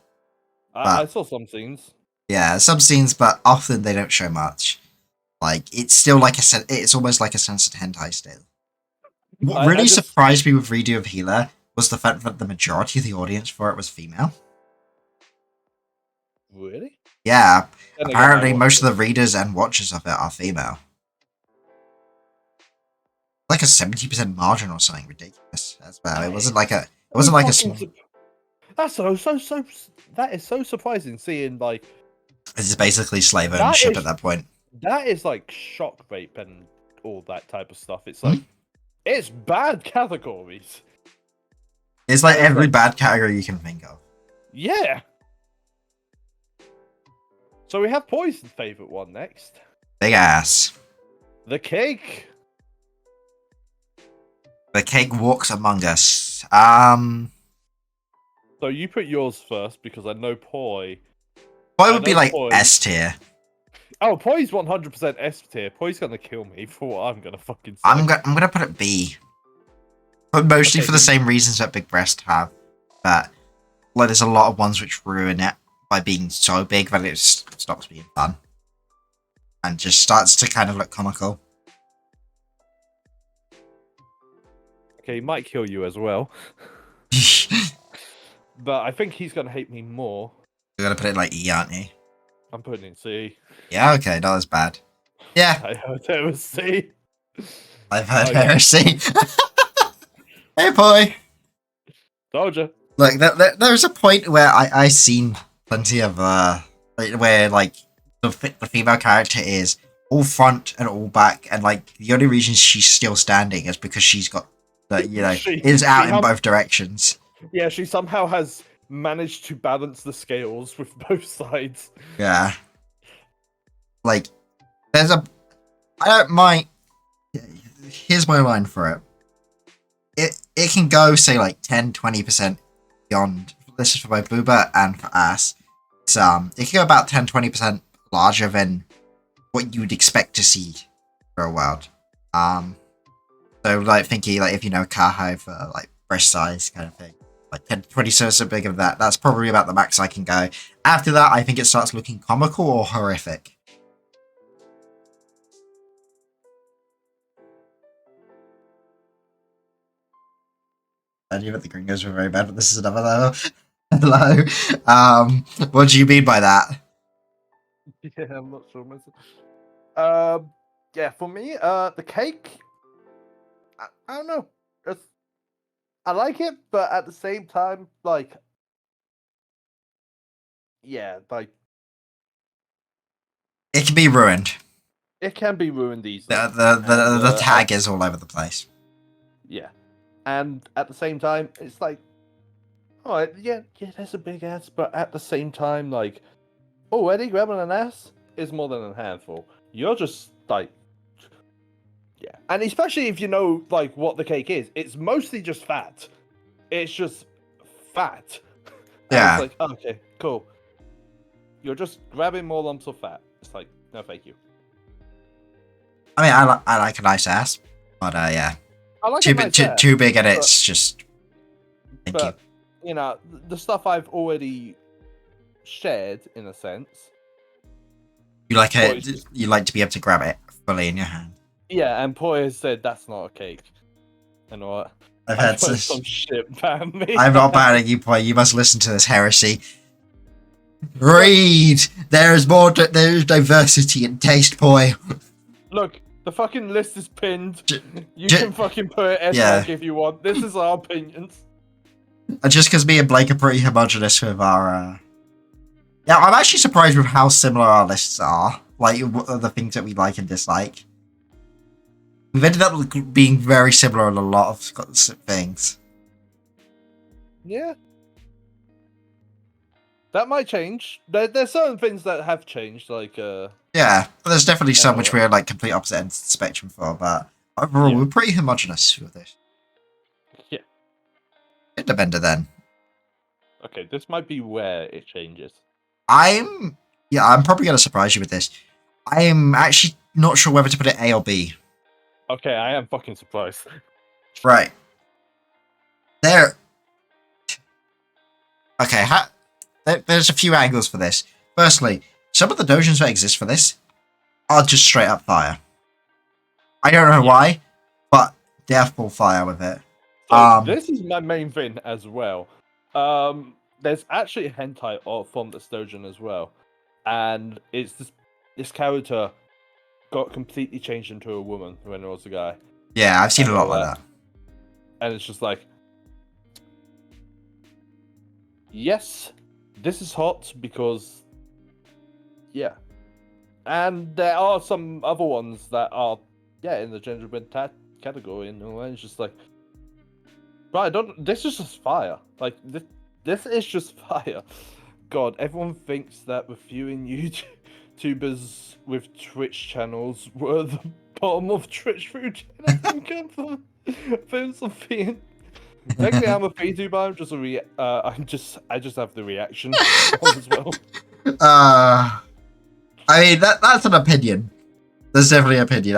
I saw some scenes. Yeah, some scenes, but often they don't show much. Like it's still like it's almost like a censored hentai still. What really surprised me with Redo of Healer was the fact that the majority of the audience for it was female. Really? Yeah. Apparently, most of the readers and watchers of it are female. Like a 70% margin or something ridiculous. That's bad. It wasn't like a small. That's so. That is so surprising. Seeing like this is basically slave ownership at that point. That is like shock rape and all that type of stuff. It's like it's bad categories. It's like every bad category you can think of. Yeah. So we have Poison's favorite one next. Big ass. The cake. The cake walks among us. So you put yours first because I know Poi. Poi would be like S tier. Oh, Poi's 100% S tier. Poi's gonna kill me for what I'm gonna fucking say. I'm gonna put it B. But mostly for the same reasons that Big Breast have. But like, there's a lot of ones which ruin it by being so big that it stops being fun. and just starts to kind of look comical. Okay, he might kill you as well, You're but I think he's gonna hate me more. gonna put it like E, aren't you? I'm putting it in C. Yeah, okay, not as bad. Yeah, I heard it was C. I've heard Oh, yeah. heresy. Hey, boy. Told you. Look, there's a point where I seen plenty of where like the female character is all front and all back, and like the only reason she's still standing is because she's got is out in both directions. Yeah, she somehow has managed to balance the scales with both sides. Yeah, like there's a I don't mind. Here's my line for it. It can go say like 10-20% beyond. This is for both booba and for ass. It's it can go about 10-20% larger than what you would expect to see for a world. So like thinking like if you know Kaho for like breast size kind of thing, like 10-20 so big of that. That's probably about the max I can go. After that, I think it starts looking comical or horrific. I knew that the gringos were very bad, but this is another level. Hello. What do you mean by that? Yeah, I'm not sure myself. Yeah, for me, the cake. I don't know. I like it, but at the same time, like, yeah, like It can be ruined. it can be ruined easily. The tag is all over the place. Yeah, and at the same time, it's like, oh yeah, there's a big ass, but at the same time, like, already grabbing an ass is more than a handful. You're just like, yeah, and especially if you know like what the cake is, it's mostly just fat. It's just fat. And Yeah. it's like, oh, okay, cool. You're just grabbing more lumps of fat. It's like, no, thank you. I mean, I like a nice ass, but yeah, I like a nice ass, too big, and it's just. Thank you. You know, the stuff I've already shared in a sense. You like it. You like to be able to grab it fully in your hand. Yeah, and Poi has said that's not a cake. You know what? I've had some shit ban me. I'm not banning you, Poi. You must listen to this heresy. Read. There is more. There is diversity in taste, Poi. Look, the fucking list is pinned. You can fucking put it as like if you want. This is our opinions. Just because me and Blake are pretty homogenous with our. Yeah, I'm actually surprised with how similar our lists are. Like, what are the things that we like and dislike? We've ended up being very similar on a lot of things. Yeah. That might change. There's certain things that have changed, like yeah, there's definitely some which we're like complete opposite ends of the spectrum for, but overall we're pretty homogenous with this. Yeah. Independent then. Okay, this might be where it changes. I'm probably gonna surprise you with this. I'm actually not sure whether to put it A or B. Okay, I am fucking surprised. Right. There. Okay, there's a few angles for this. Firstly, some of the dojins that exist for this are just straight up fire. I don't know why, but they're full fire with it. So this is my main thing as well. There's actually a hentai from the dojin as well, and it's this character got completely changed into a woman when it was a guy. Yeah, I've seen a lot like that. And it's just like, yes, this is hot because, yeah. And there are some other ones that are, in the gender bend category, and it's just like, but this is just fire. Like, this is just fire. God, everyone thinks that reviewing YouTubers with Twitch channels were the bottom of Twitch food channels. Film something. Technically, I'm a VTuber. I'm just I just have the reaction as well. I mean that's an opinion. There's definitely an opinion.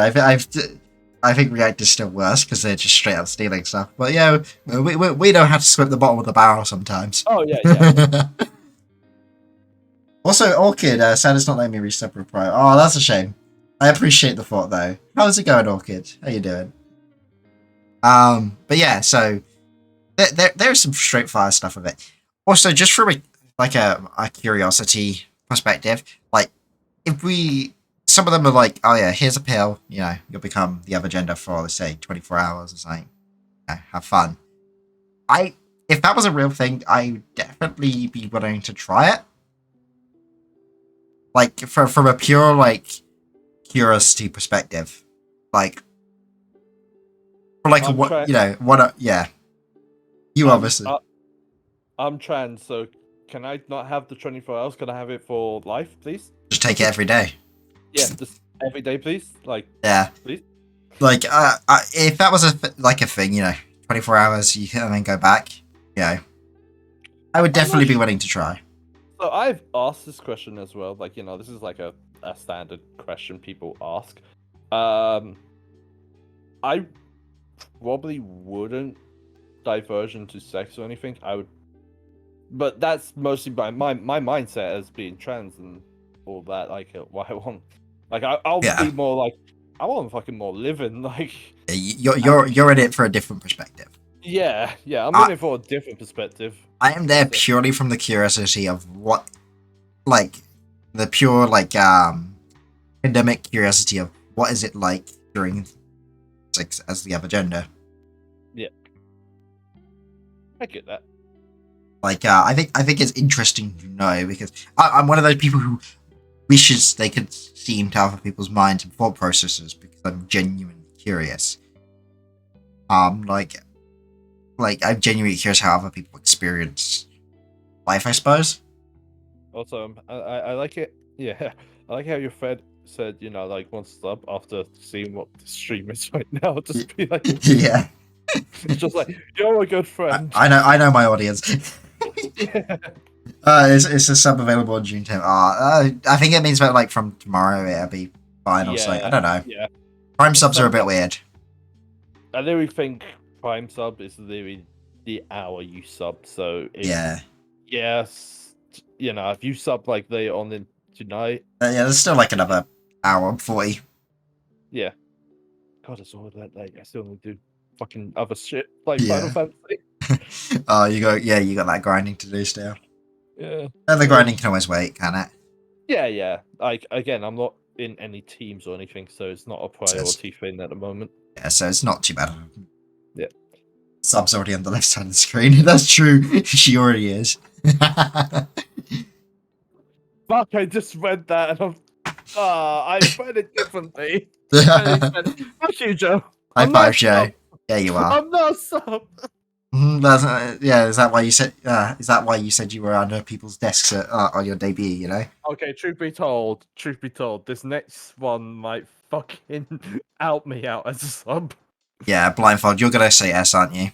I think React is still worse because they're just straight up stealing stuff. But yeah, we know how to squib the bottom of the barrel sometimes. Oh yeah. Also, Orchid, Sad is not letting me restep reply. Oh, that's a shame. I appreciate the thought though. How's it going, Orchid? How you doing? But yeah, so there's some straight fire stuff of it. Also, just from a curiosity perspective, like if we some of them are like, oh yeah, here's a pill, you'll become the other gender for let's say 24 hours or something. Have fun. I if that was a real thing, I would definitely be willing to try it. Like from a pure like curiosity perspective, like for like a I'm what trying. what yeah you I'm obviously I'm trans, so can I not have the 24 hours? Can I have it for life, please? just take it every day. Yeah, just every day, please. Like, Yeah, please. like if that was like a thing, 24 hours you can then go back. I would I'm not definitely be sure. willing to try. So I've asked this question as well. Like, this is like a standard question people ask. I probably wouldn't diverge into sex or anything. I would, but that's mostly my mindset as being trans and all that. Like, what I want. Like, I'll Yeah, be more like, I want fucking more living. Like, you're in it for a different perspective. yeah, I'm I in it for a different perspective. I am there purely from the curiosity of what like the pure like pandemic curiosity of what is it like during sex as the other gender. Yeah, I get that. Like I think it's interesting to know because I'm one of those people who wishes they could see into other people's minds and thought processes because I'm genuinely curious. Like I'm genuinely curious how other people experience life, I suppose. Also, I like it. Yeah, I like how your friend said, like one sub after seeing what the stream is right now. Just be like, Yeah, just like you're a good friend. I know my audience. Yeah, It's a sub available on June 10th. I think it means that like from tomorrow it'll be fine or something. I don't know. yeah. Prime subs are a bit Sometimes weird. I literally think Prime sub is literally the hour you sub. So Yeah. it's yes, if you sub like later on in tonight, Yeah, there's still like another hour and 40. yeah. God, it's all that like I still need to do fucking other shit like Final Yeah. Fantasy. Oh, you got that grinding to do still. Yeah. And the grinding can always wait, can it? Yeah. Like again, I'm not in any teams or anything, so it's not a So it's, priority thing at the moment. yeah, so it's not too bad. Yeah. Sub's already on the left side of the screen. That's true. She already is. Fuck! I just read that, and I read it differently. Fuck you, Joe. High I'm not five, a Joe. sub. Yeah, you are. I'm not a sub. Yeah, is that why you said? Is that why you said you were under people's desks on your debut? Okay, truth be told, this next one might fucking out me out as a sub. Yeah, blindfold. You're gonna say S, aren't you?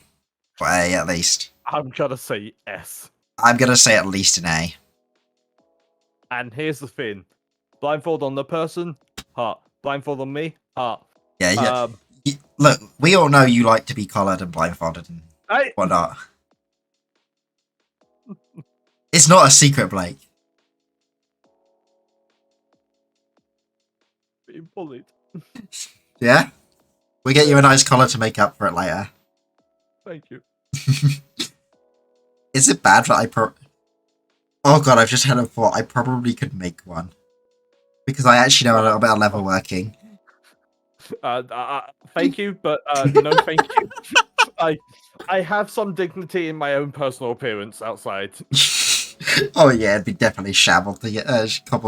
Or A at least. I'm gonna say S. I'm gonna say at least an A. And here's the thing: blindfold on the person, heart. Blindfold on me, heart. Yeah, yeah. Look, we all know you like to be collared and blindfolded and I whatnot. It's not a secret, Blake. being bullied. Yeah? We get you a nice collar to make up for it later. Thank you. Is it bad that Oh god, I've just had a thought. I probably could make one. Because I actually know a little bit of level working. Thank you, but no, thank you. I have some dignity in my own personal appearance outside. Oh yeah, it'd be definitely cobbled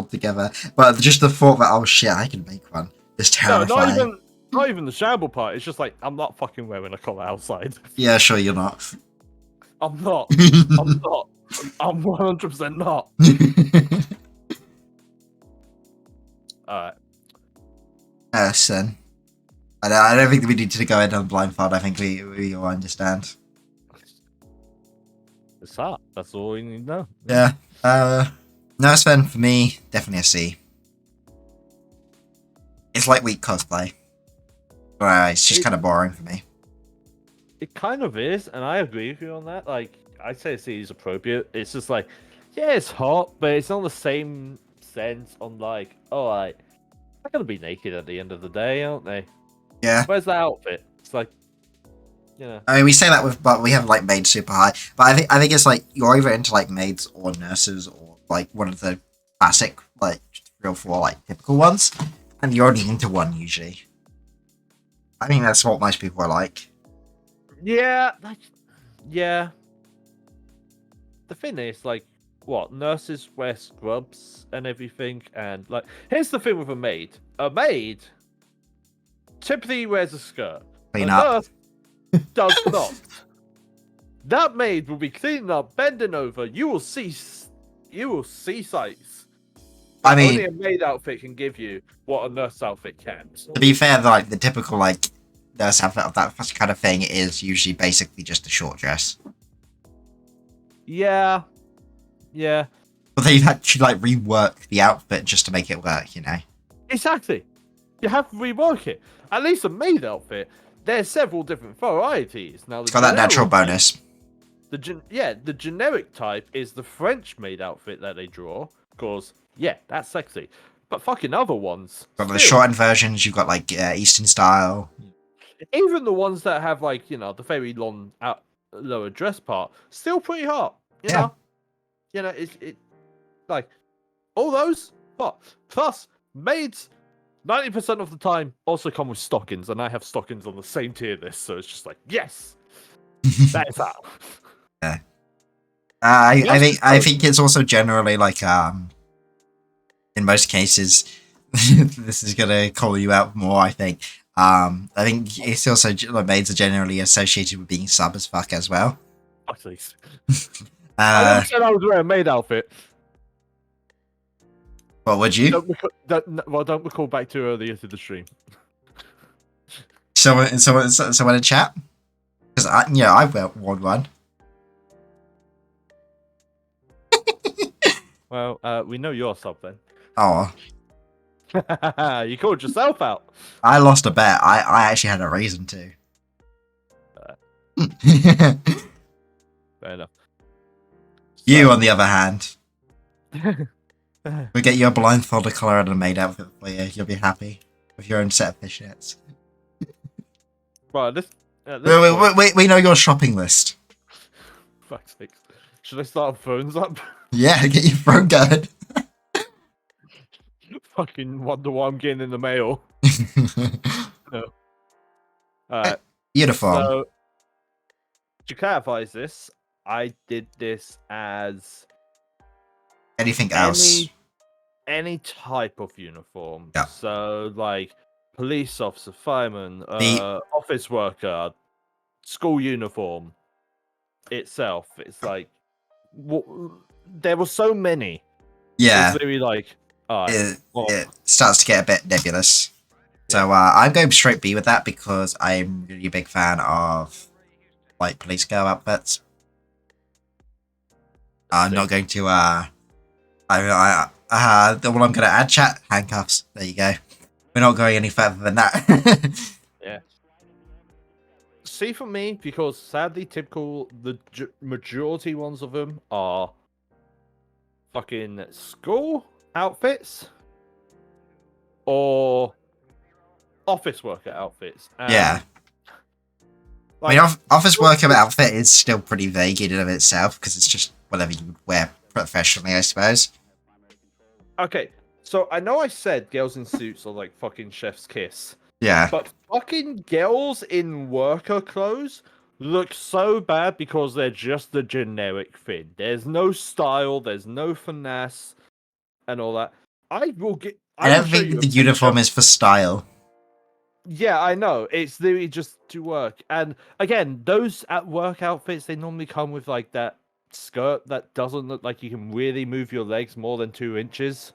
together. But just the thought that, oh shit, I can make one is No, terrifying. not even the shamble part. It's just like I'm not fucking wearing a collar outside. Yeah, sure, you're not. I'm not. I'm not. I'm 100% not. Alright. Son. I don't think we need to go into the blindfold. I think we all understand. It's hot. That's all we need to know. Yeah. No, Sven, for me, definitely a C. It's like weak cosplay. It's just kind of boring for me. It kind of is, and I agree with you on that. Like, I'd say C is appropriate. It's just like, yeah, it's hot, but it's not the same sense on like, oh, like, They're gonna be naked at the end of the day, aren't they? Yeah. Where's that outfit? It's like, you know. I mean, we say that with, but we have like maids super high. But I think it's like you're either into like maids or nurses or like one of the classic like 3 or 4 like typical ones, and you're only into one usually. I think that's what most people are like. Yeah, yeah. The thing is, like, what nurses wear scrubs and everything, and like, here's the thing with a maid. A maid typically wears a skirt. Clean A up. nurse does not. That maid will be cleaning up, bending over. You will see sights. I But only mean, a maid outfit can give you what a nurse outfit can. to be fair, like the typical like nurse outfit of that kind of thing is usually basically just a short dress. Yeah, yeah, But they've actually like rework the outfit just to make it work, you know. exactly. You have to rework it. At least a maid outfit. There's several different varieties. Now, It's got that natural bonus. The generic type is the French maid outfit that they draw. Because yeah, that's sexy. But fucking other ones, Got the still, shortened versions. You've got like Eastern style. even the ones that have like the very long lower dress part, still pretty hot. Yeah. It like all those hot. Plus maids 90% of the time also come with stockings, and I have stockings on the same tier list, so it's just like, yes, that is that. Yeah. I think it's also generally like in most cases this is gonna call you out more. I think it's also like maids are generally associated with being sub as fuck as well. At least. I never said I was wearing a maid outfit. What would you? Don't recall back too early into the stream. Someone in chat? Because I worn one. Well, we know you're sub then. Oh, You called yourself out. I lost a bet. I actually had a reason to. Fair enough. You, on the other hand, we get you a blindfolded collar and a maid outfit for you. You'll be happy with your own set of fishnets. Right, We know your shopping list. Fuck's sake. Should I start phones up? Yeah, get your phone going. Fucking wonder what I'm getting in the mail. No. Alright. Uniform. So, to clarify this, I did this as Anything else? any type of uniform. Yeah. So, like police officer, fireman, The- office worker, school uniform itself. It's like there were so many. Yeah. It's literally like, It starts to get a bit nebulous. So I'm going straight B with that because I'm really a big fan of like police girl outfits. I'm not going to well, I'm gonna add chat handcuffs. There you go. We're not going any further than that. yeah. See, for me, because sadly, typical the majority ones of them are fucking school outfits or office worker outfits. Yeah. Like, I mean, office worker outfit is still pretty vague in and of itself because it's just whatever you would wear professionally, I suppose. Okay, so I know I said girls in suits are like fucking chef's kiss. Yeah. But fucking girls in worker clothes look so bad because they're just the generic thing. There's no style, there's no finesse, and all that. I don't think the uniform is for style. Yeah, I know. It's literally just to work. And again, those at work outfits, they normally come with like that skirt that doesn't look like you can really move your legs more than 2 inches.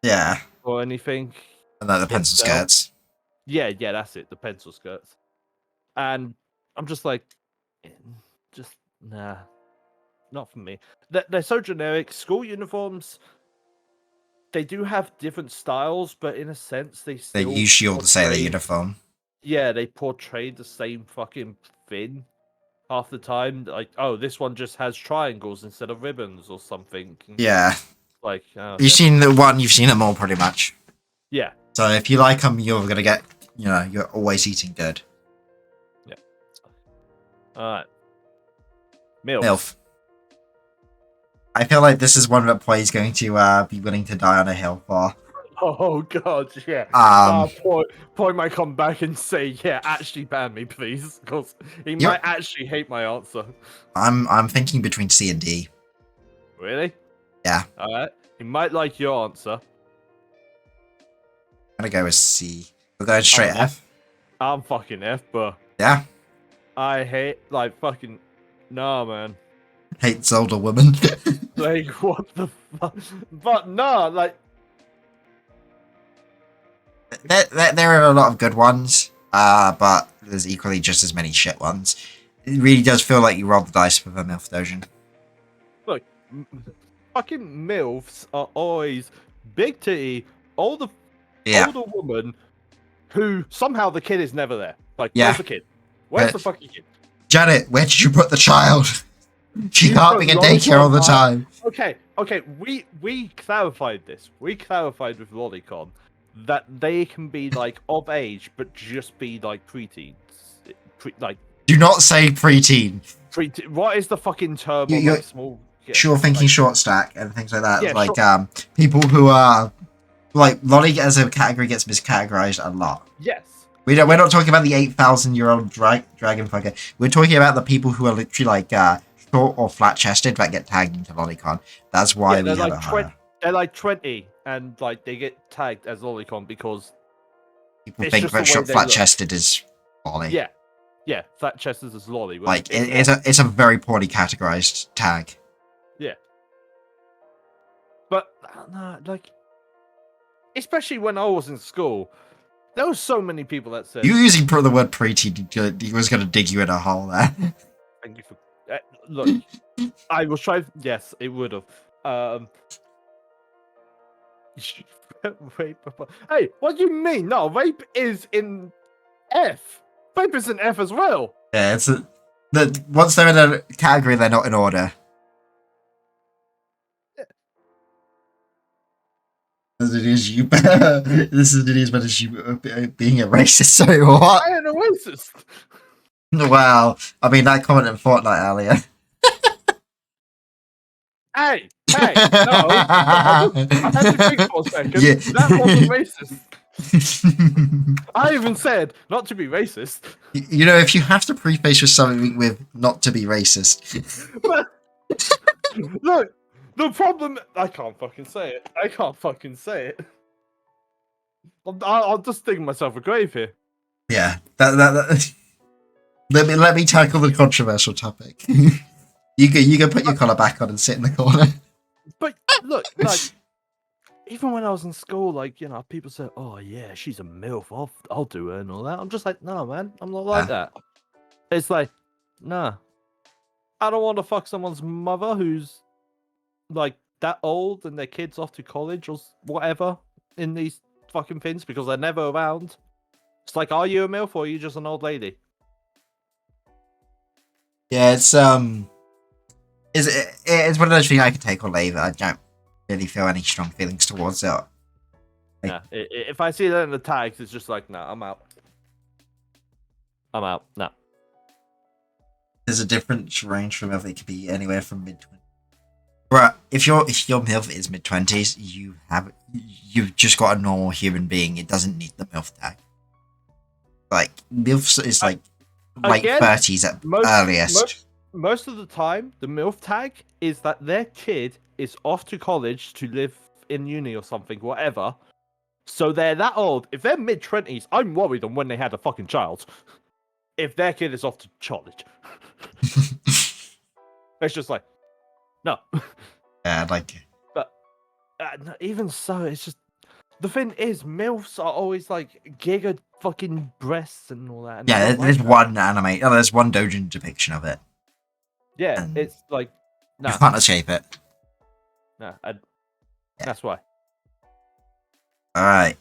Yeah. Or anything. And then the pencil skirts. Yeah, that's it. The pencil skirts. And I'm just like, nah, not for me. They're so generic. School uniforms, they do have different styles, but in a sense, they usually all the same uniform. Yeah, they portray the same fucking thing half the time. Like, oh, this one just has triangles instead of ribbons or something. Yeah. Like, You've seen the one, you've seen them all pretty much. Yeah. So if you like them, you're gonna get, you're always eating good. Yeah. Alright. Milfs. MILF. I feel like this is one that Play's going to be willing to die on a hill for. Oh god, yeah. Poi might come back and say, yeah, actually ban me, please. Because he might actually hate my answer. I'm thinking between C and D. Really? Yeah. Alright. He might like your answer. I'm gonna go with C. We're going straight F. I'm fucking F, but Yeah. I hate, like, fucking... Nah, man. Hates older women. Like, what the fuck? But nah, like... There are a lot of good ones, but there's equally just as many shit ones. It really does feel like you rolled the dice with a MILF Dojan. Look, fucking MILFs are always big titty, older woman who somehow the kid is never there. Like, where's the kid? Where's the fucking kid? Janet, where did you put the child? She can't be in daycare all the time. Okay, we clarified this. We clarified with Lolicon that they can be like of age, but just be like preteens. Do not say preteen. What is the fucking term? You're small. Sure, thinking short stack and things like that. Yeah, like people who are like Lolly as a category gets miscategorized a lot. Yes. We're not talking about the 8,000-year-old dragon fucker. We're talking about the people who are literally like short or flat chested that get tagged into Lolicon. That's why we have it higher. They're like 20 and like they get tagged as Lolicon because people think that short flat chested is Lolly. Yeah. Yeah, flat chested is Lolly. Like it's a very poorly categorized tag. Yeah. But no, like especially when I was in school, there were so many people that said you using the word preteen, he was going to dig you in a hole there. Thank you for look. I was trying. Yes, it would have. Rape. Hey, what do you mean? No, rape is in F. Rape is in F as well. Yeah, once they're in a category, they're not in order. This is as bad as you being a racist. Sorry, what? I am a racist. Wow. I mean, that comment in Fortnite earlier. Hey, no. I had to think for a second. Yeah. That wasn't racist. I even said not to be racist. You know, if you have to preface with something with not to be racist. But, look, the problem... I can't fucking say it. I'll just dig myself a grave here. Yeah. Let me tackle the controversial topic. You can put your collar back on and sit in the corner. But look, like, even when I was in school, like, you know, people say, "Oh yeah, she's a MILF. I'll do her and all that." I'm just like, no, man, I'm not like that. It's like, nah, I don't want to fuck someone's mother who's like that old and their kids off to college or whatever in these fucking things because they're never around. It's like, are you a MILF or are you just an old lady? Yeah, it's one of those things I can take or leave. I don't really feel any strong feelings towards it. Like, yeah, if I see that in the tags, it's just like, nah, I'm out. Nah. There's a different range from MILF. It could be anywhere from mid-20s. But if your MILF is mid-20s, you've just got a normal human being. It doesn't need the MILF tag. Like MILF is like late 30s at earliest. Most of the time, the MILF tag is that their kid is off to college to live in uni or something, whatever. So they're that old. If they're mid-20s, I'm worried on when they had a fucking child. If their kid is off to college. It's just like, no. Yeah, like... But even so, it's just... The thing is, MILFs are always like giga fucking breasts and all that. And yeah, there's one anime. Oh, there's one doujin depiction of it. Yeah, and it's like... Nah. You can't escape it. No, that's why. Alright.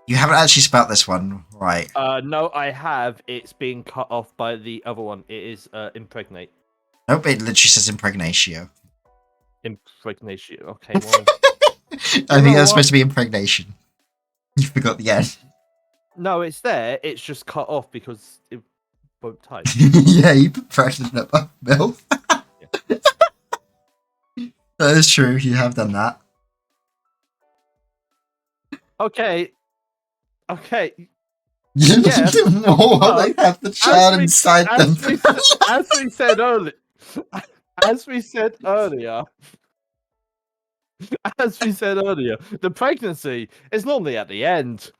You haven't actually spelt this one right. No, I have. It's being cut off by the other one. It is impregnate. Nope, it literally says impregnatio. Impregnatio. Okay, well... I think that's supposed to be impregnation. You forgot the end. No, it's there. It's just cut off because it won't type. Yeah, you put pregnant above milk. Yeah. That is true. You have done that. Okay. Okay. You Yes, make them more. but They have the as child we inside them. as we said earlier, as we said earlier, the pregnancy is normally at the end.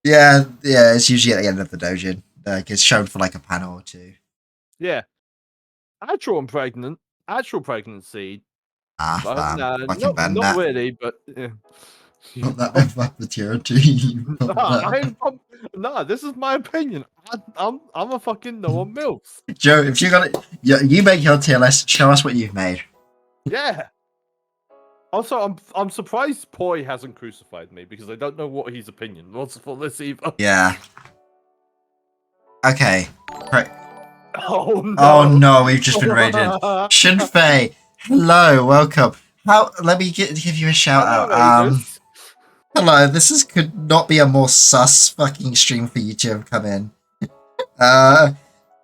Yeah, yeah. It's usually at the end of the doujin. Like it's shown for like a panel or two. Yeah, actual pregnancy. Ah, fam, fucking ban Not that. really, but yeah. Not that F material you No, this is my opinion. I'm a fucking no on milfs. Joe, if you got it, you make your tier list. Show us what you've made. Yeah. Also, I'm surprised Poi hasn't crucified me because I don't know what his opinion was for this either. Yeah. Okay. Right. Oh no! Oh no, we've just been raided. H3ntai, hello, welcome. How? Let me give you a shout Hello, out. Raiders. Hello. Could not be a more sus fucking stream for you to have come in. Uh,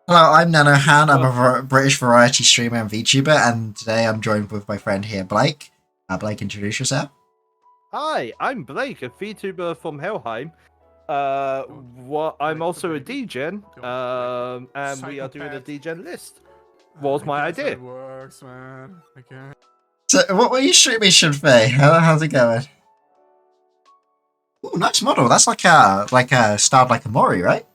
hello, I'm NanoHan. I'm a British variety streamer and VTuber, and today I'm joined with my friend here, Blake. Blake, introduce yourself. Hi, I'm Blake, a VTuber from Helheim. I'm also a DGen, and we are doing a DGen list. What was my idea? It works, man. Okay. So, what were you streaming, H3ntai? How's it going? Ooh, nice model. That's like a styled like a Mori, right?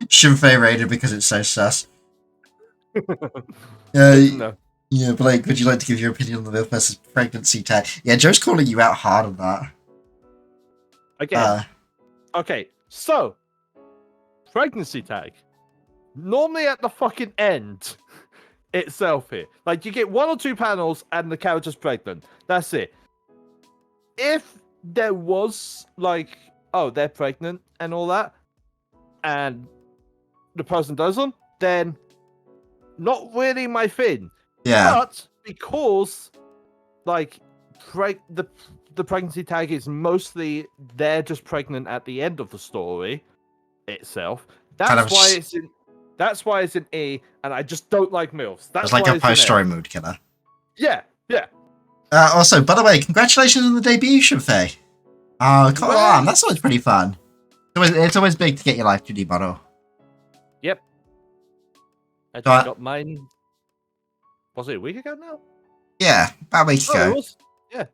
H3ntai raided because it's so sus. No. Yeah, Blake, would you like to give your opinion on the MILF versus pregnancy tag? Yeah, Joe's calling you out hard on that. Again. Okay, so pregnancy tag. Normally at the fucking end itself here. Like you get 1 or 2 panels and the character's pregnant. That's it. If there was like, oh, they're pregnant and all that, and the person doesn't, then not really my thing. Yeah. But because like the pregnancy tag is mostly they're just pregnant at the end of the story itself. That's why it's in E, and I just don't like MILFs. That's it's like why a post-story mood killer. Yeah, yeah. Also, by the way, congratulations on the debut, H3ntai. Oh, come on, that's always pretty fun. It's always big to get your life 2D model. Yep. I just got mine. Was it a week ago now? Yeah, about a week ago. It was. Yeah.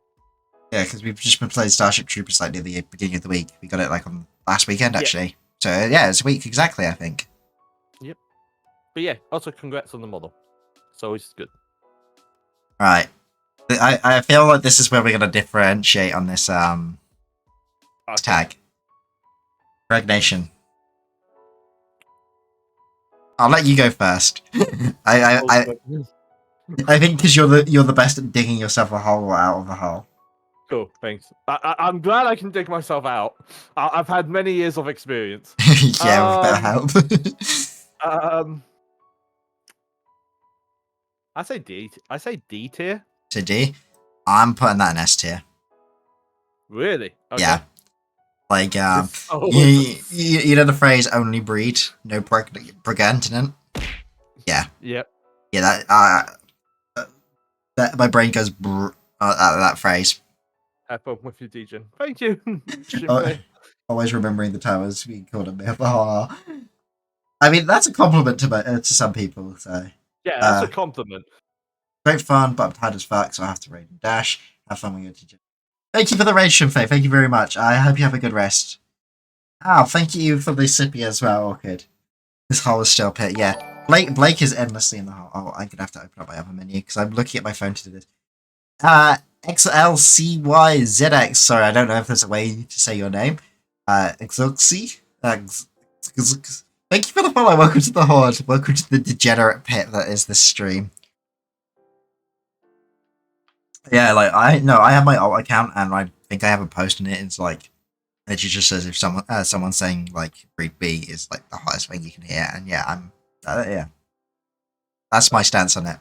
Yeah, because we've just been playing Starship Troopers like near the beginning of the week. We got it like on last weekend, actually. So yeah, it's a week exactly, I think. Yep. But yeah, also congrats on the model. It's always good. Right. I feel like this is where we're gonna differentiate on this tag. Regnation. I'll let you go first. I think because you're the best at digging yourself a hole out of a hole. Cool, thanks. I'm glad I can dig myself out. I've had many years of experience. Yeah, with better help. I say D tier. So D, I'm putting that in S tier. Really? Okay. Yeah. Like you know the phrase "only breed, no pregnant." Yeah. Yep. Yeah. That my brain goes that phrase. Have fun with your DGen. Thank you. Always remembering the time I was being called a myth. Oh. I mean, that's a compliment to some people. So yeah, that's a compliment. Great fun, but I'm tired as fuck, so I have to raid and dash. Have fun with your teacher. Thank you for the raid, H3ntai. Thank you very much. I hope you have a good rest. Oh, thank you for the sippy as well, Orchid. This hole is still pit. Yeah, Blake is endlessly in the hole. Oh, I'm gonna have to open up my other menu because I'm looking at my phone to do this. XLCYZX. Sorry, I don't know if there's a way to say your name. Exoxy. Thank you for the follow. Welcome to the horde. Welcome to the degenerate pit that is this stream. Yeah, like I have my alt account and I think I have a post in it. It's like it just says if someone's saying like breed B is like the highest thing you can hear, and yeah, I'm yeah, that's my stance on it.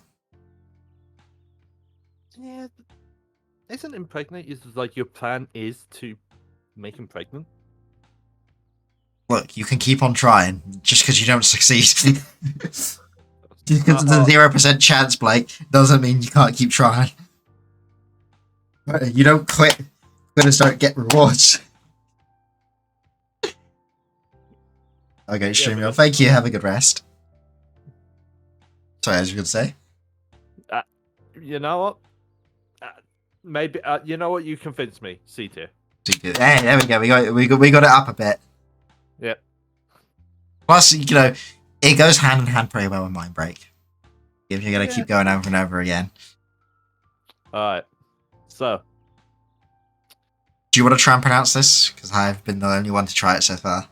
Yeah, isn't impregnate is like your plan is to make him pregnant? Look, you can keep on trying, just because you don't succeed. Just because it's a Uh, 0% chance, Blake, doesn't mean you can't keep trying. You don't quit. Quitters don't get rewards. Okay, streamer. but- Thank you. Have a good rest. Sorry, as you could say. You know what? Maybe you know what? You convinced me. C tier. Hey, there we go. We got it up a bit. Yep. Plus, it goes hand in hand pretty well with Mind Break. If you're gonna keep going over and over again. All right. So, Do you want to try and pronounce this? Because I've been the only one to try it so far.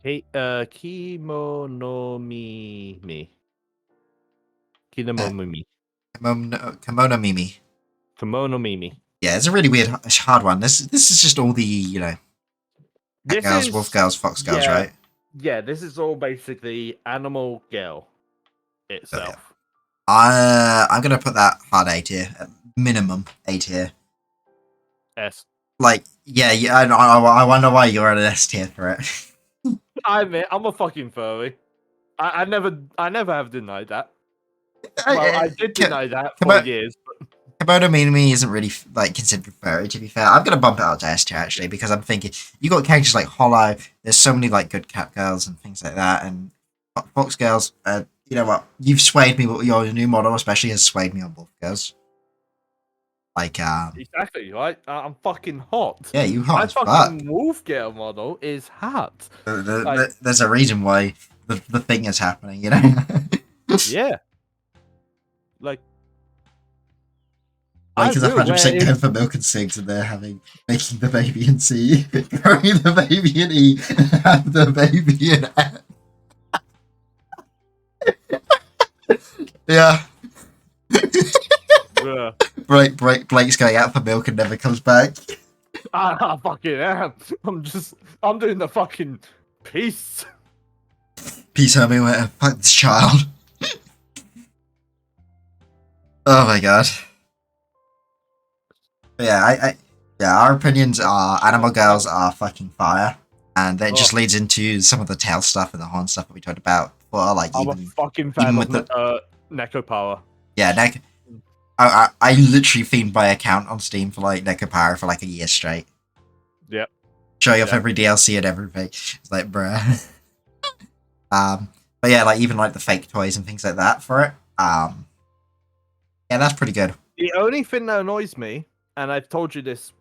Kimonomimi. Kimonomimi. Kimono Mimi. Kimonomimi. Yeah, it's a really weird, hard one. This is just all the cat This girls, is wolf girls, fox girls, yeah, right? Yeah, this is all basically animal girl itself. I'm gonna put that hard A tier, at minimum A tier. S. Like, yeah, I wonder why you're at an S tier for it. I admit, I'm a fucking furry. I never have denied that. Well, I did deny that for years. Kimono Mimi isn't really considered furry, to be fair. I'm gonna bump it out to S tier actually, because I'm thinking you got characters like Hollow. There's so many good cat girls and things like that, and fox girls. You know what? You've swayed me. Your new model especially has swayed me on wolf girls. Exactly, right? I'm fucking hot. Yeah, you hot My as fuck. fucking wolf girl model is hot. There's a reason why the thing is happening, Yeah. Like is 100% going for milk and cigs, and they're making the baby in C, growing the baby in E, and have the baby in F. Yeah. Blake's going out for milk and never comes back. I fucking am. I'm doing the fucking peace. Peace, homie. Fuck this child. Oh my god. But yeah, our opinions are animal girls are fucking fire, and that just leads into some of the tail stuff and the horn stuff that we talked about. I'm a fucking fan of Neko Power. Yeah, I literally themed my account on Steam for Neko Power for a year straight. Yep. Showing off every DLC and everything. It's like, bruh. But yeah, even the fake toys and things like that for it. Yeah, that's pretty good. The only thing that annoys me, and I've told you this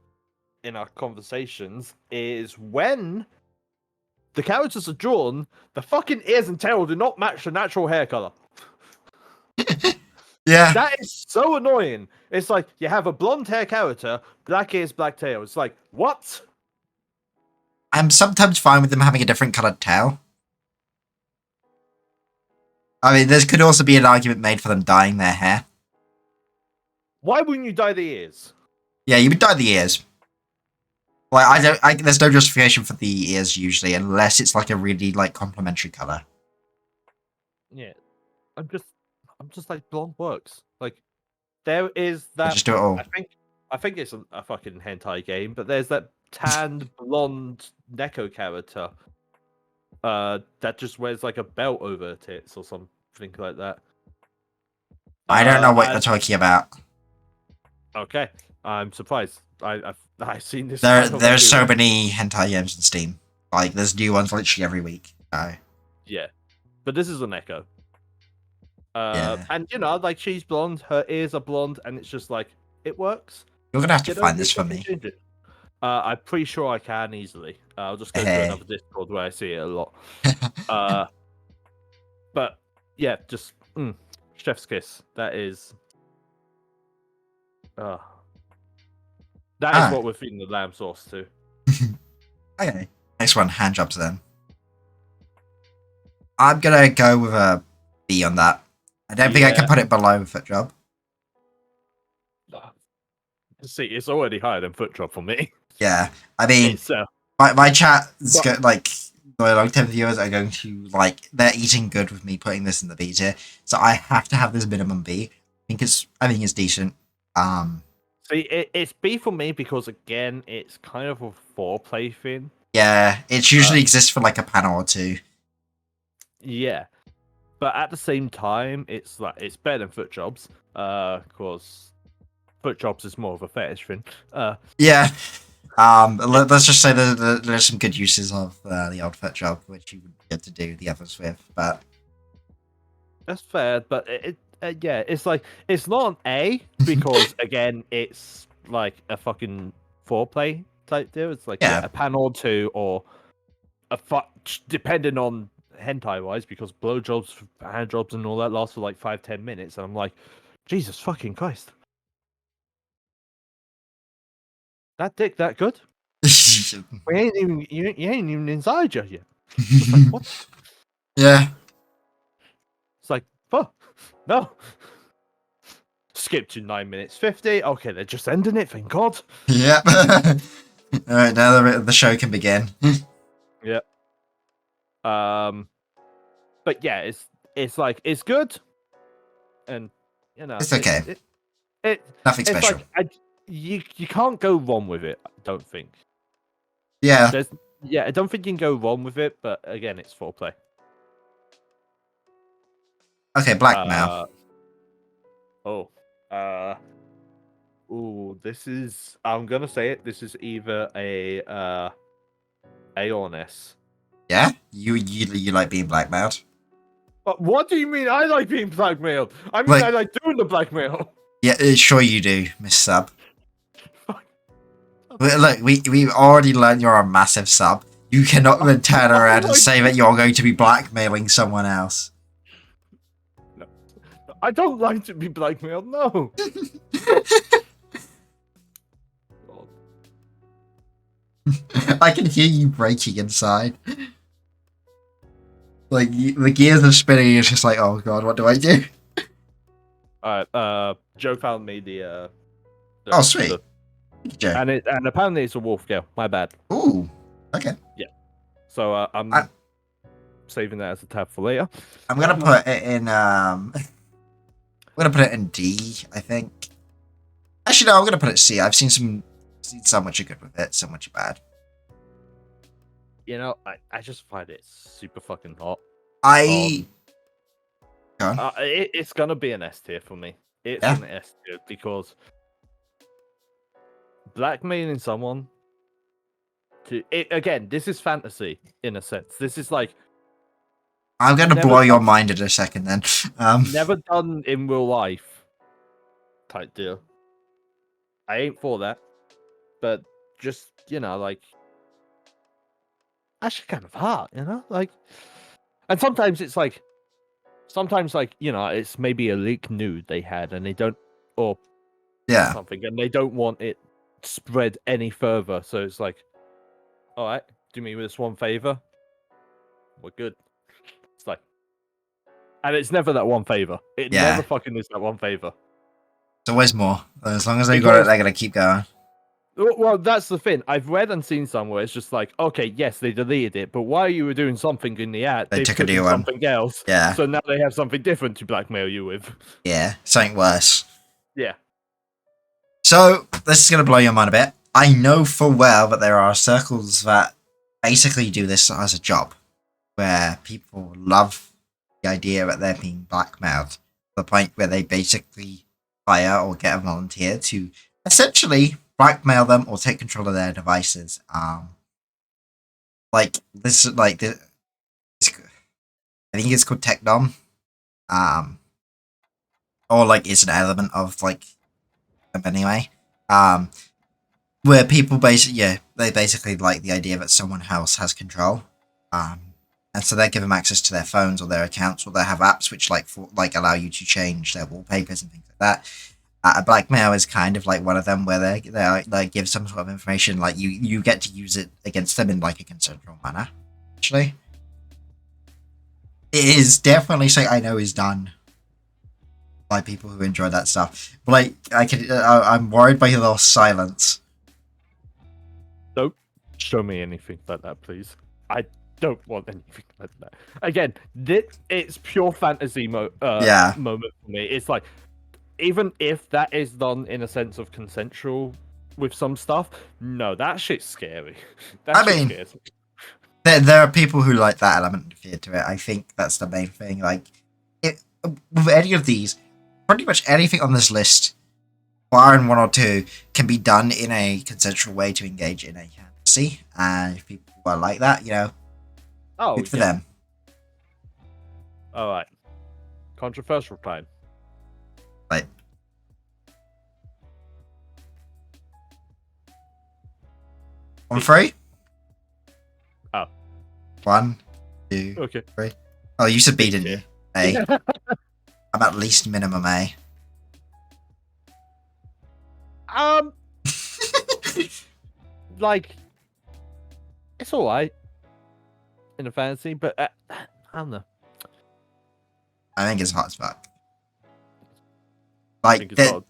in our conversations, is when the characters are drawn, the fucking ears and tail do not match the natural hair color. Yeah. That is so annoying. It's like you have a blonde hair character, black ears, black tail. It's like, what? I'm sometimes fine with them having a different coloured tail. I mean, there could also be an argument made for them dyeing their hair. Why wouldn't you dye the ears? Yeah, you would dye the ears. There's no justification for the ears usually, unless it's a really complementary colour. Yeah, I'm just like blonde works. There is that. Just do it all. I think it's a fucking hentai game, but there's that tanned blonde Neko character. That just wears a belt over her tits or something like that. I don't know what you're talking about. Okay, I'm surprised. I've seen this. There's so many hentai games on Steam. There's new ones literally every week. So. Yeah, but this is a Neko. Yeah. And she's blonde, her ears are blonde, and it's just it works. You're gonna have to find this for me. I'm pretty sure I can easily. I'll just go to another Discord where I see it a lot. But yeah, just chef's kiss. That is. That is what we're feeding the lamb sauce to. Okay. Next one, hand jobs then. I'm gonna go with a B on that. I don't think I can put it below foot job. See, it's already higher than foot job for me. Yeah, I mean, my chat is my long-term viewers are going to they're eating good with me putting this in the B tier, so I have to have this minimum B. I think it's decent. See, it's B for me because again, it's kind of a foreplay thing. Yeah, it usually exists for like a panel or two. Yeah, but at the same time, it's like it's better than foot jobs. Cause foot jobs is more of a fetish thing. Yeah. Let's just say that there's some good uses of the old foot job, which you would get to do the others with. But That's fair, but yeah, it's like it's not an A because again, it's like a fucking foreplay type deal. It's like Yeah. a panel or two, or depending on hentai wise, because blowjobs, hand jobs, and all that lasts for like 5-10 minutes, and I'm like, Jesus fucking Christ, that dick that good? We ain't even you ain't even inside you yet. It's like what? yeah. It's like fuck, no. Skip to 9 minutes 50. Okay, they're just ending it. Thank God. Yep. All right, now the show can begin. Yeah. But yeah, it's like it's good, and you know It's okay. Nothing it's special. like you can't go wrong with it. I don't think. Yeah. I don't think you can go wrong with it. But again, it's foreplay. Okay, blackmail. Oh. Ooh, this is. I'm gonna say it. This is either A or an S. Yeah, you like being blackmailed. But what do you mean? I like being blackmailed. I mean, Like- I like doing the blackmail. Yeah, sure you do, Miss Sub. Look, we've already learned you're a massive sub. You cannot then turn around and say that you're going to be blackmailing someone else. I don't like to be blackmailed. No. I can hear you breaking inside. Like the gears are spinning. It's just like, oh god, what do I do? All right. Joe found me the Oh, sweet. Joe. and apparently it's a wolf girl. My bad. Ooh. Okay. So I'm saving that as a tab for later. I'm gonna put it in. I'm gonna put it in D. I think. Actually, no. I'm gonna put it C. I've seen some which are good with it, some which are bad. You know, I just find it super fucking hot. Go on. It's gonna be an S tier for me. It's Yeah. an S tier because blackmailing someone again, this is fantasy in a sense. This is like I'm gonna never blow your done- mind in a second. Then. never done in real life type deal. I ain't for that, but just like actually kind of hard, like, and sometimes it's like, it's maybe a leak nude they had and they don't, or Yeah. something, and they don't want it spread any further. So it's like, all right, do me this one favor, we're good. It's like, and it's never that one favor. It Yeah. never fucking is that one favor. It's always more. As long as they got it, they're gonna keep going. Well, that's the thing. I've read and seen somewhere it's just like, okay, yes, they deleted it, but while you were doing something in the ad, They they took a put in new one. something else. Yeah. So now they have something different to blackmail you with. Yeah. Something worse. Yeah. So this is gonna blow your mind a bit. I know full well that there are circles that basically do this as a job, where people love the idea that they're being blackmailed to the point where they basically hire or get a volunteer to essentially blackmail them or take control of their devices. Like this, I think it's called Techdom. Or like it's an element of like them anyway. Where people they basically like the idea that someone else has control. And so they give them access to their phones or their accounts, or they have apps which allow you to change their wallpapers and things like that. Blackmail is kind of like one of them, where they give some sort of information, like you get to use it against them in like a consensual manner. Actually, it is definitely something I know is done by people who enjoy that stuff. But like, I'm worried by your silence. Don't show me anything like that, please. I don't want anything like that. Again, it's pure fantasy moment for me. It's like, even if that is done in a sense of consensual with some stuff, no, that shit's scary. That I shit mean, scares me. there are people who like that element to it. I think that's the main thing. Like, with any of these, pretty much anything on this list, barring one or two, can be done in a consensual way to engage in a fantasy. And if people are like that, Oh, good for yeah. them. All right. Controversial time. Like, on three? Oh. 1, 2, Okay. 3. Oh, you said B, didn't you? A. Yeah. I'm at least minimum A. Like, it's all right in a fantasy, but I don't know. I think it's hot as fuck. I Like, think it's odd.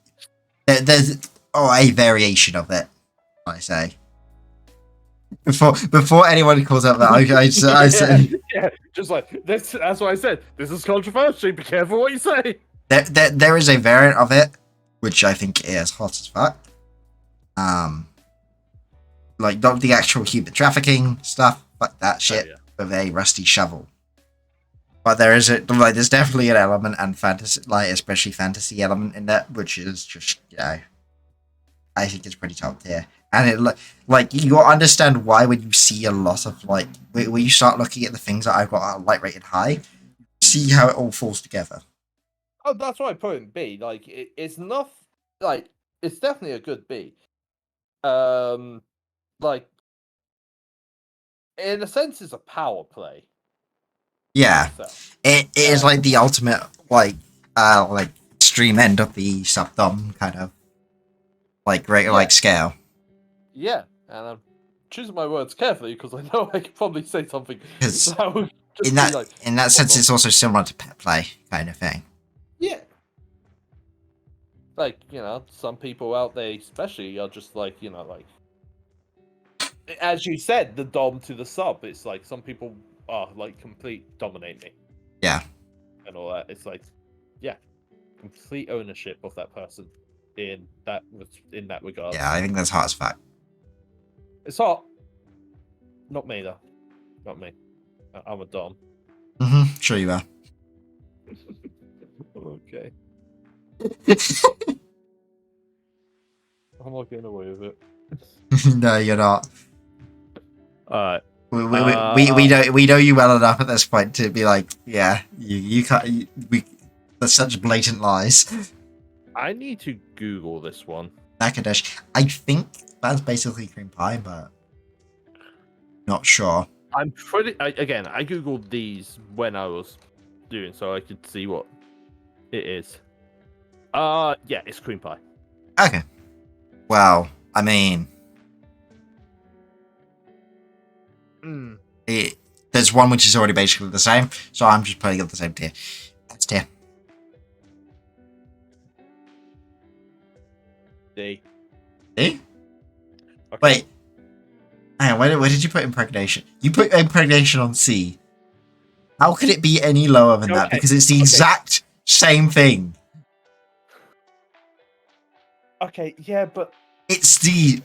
there's a variation of it, I say. Before anyone calls out that, I said Yeah, just like that's what I said. This is controversial. Be careful what you say. there is a variant of it, which I think is hot as fuck. Like not the actual human trafficking stuff, fuck that shit, yeah. with a rusty shovel. But there's definitely an element and fantasy, like especially fantasy element in that, which is just I think it's pretty top tier. And it like you understand why when you see a lot of like when you start looking at the things that I've got light rated high, see how it all falls together. Oh, that's why I put it in B. Like it's enough. Like it's definitely a good B. Like in a sense, it's a power play. Yeah, itself. it is like the ultimate like extreme end of the subdom kind of like like scale. Yeah, and I'm choosing my words carefully because I know I could probably say something. Because That would just in be that like, in that sense, on. it's also similar to pet play kind of thing. Yeah. Like, some people out there especially are just like, like as you said, the dom to the sub. It's like some people are like complete dominate me. Yeah. And all that. It's like, yeah, complete ownership of that person in that regard. Yeah, I think that's hot as fuck. It's hot. Not me though. Not me. I'm a dom. Sure you are. Okay. I'm not getting away with it. No, you're not. Alright. We know you well enough at this point to be like, yeah, you can't. There's such blatant lies. I need to Google this one. Nakadesh. I think that's basically cream pie, but not sure. I'm pretty. I googled these when I was doing, so I could see what it is. Yeah, it's cream pie. Okay. Well, I mean, there's one which is already basically the same, so I'm just putting it the same tier. That's tier. D. D? Okay. Wait. Hang on, where did you put impregnation? You put impregnation on C. How could it be any lower than that? Because it's the exact same thing. Okay, yeah, but it's the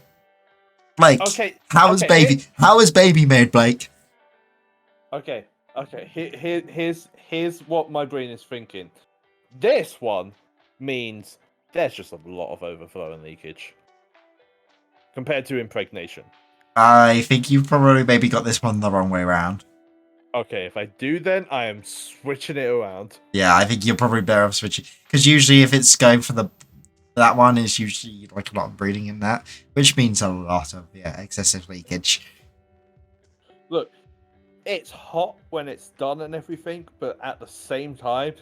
like. Okay. How is baby made, Blake? Okay. Here's what my brain is thinking. This one means there's just a lot of overflow and leakage compared to impregnation. I think you've probably maybe got this one the wrong way around. Okay, if I do, then I am switching it around. Yeah, I think you're probably better off switching, because usually if it's going for that one is usually like a lot of breeding in that, which means a lot of excessive leakage. Look, it's hot when it's done and everything, but at the same time,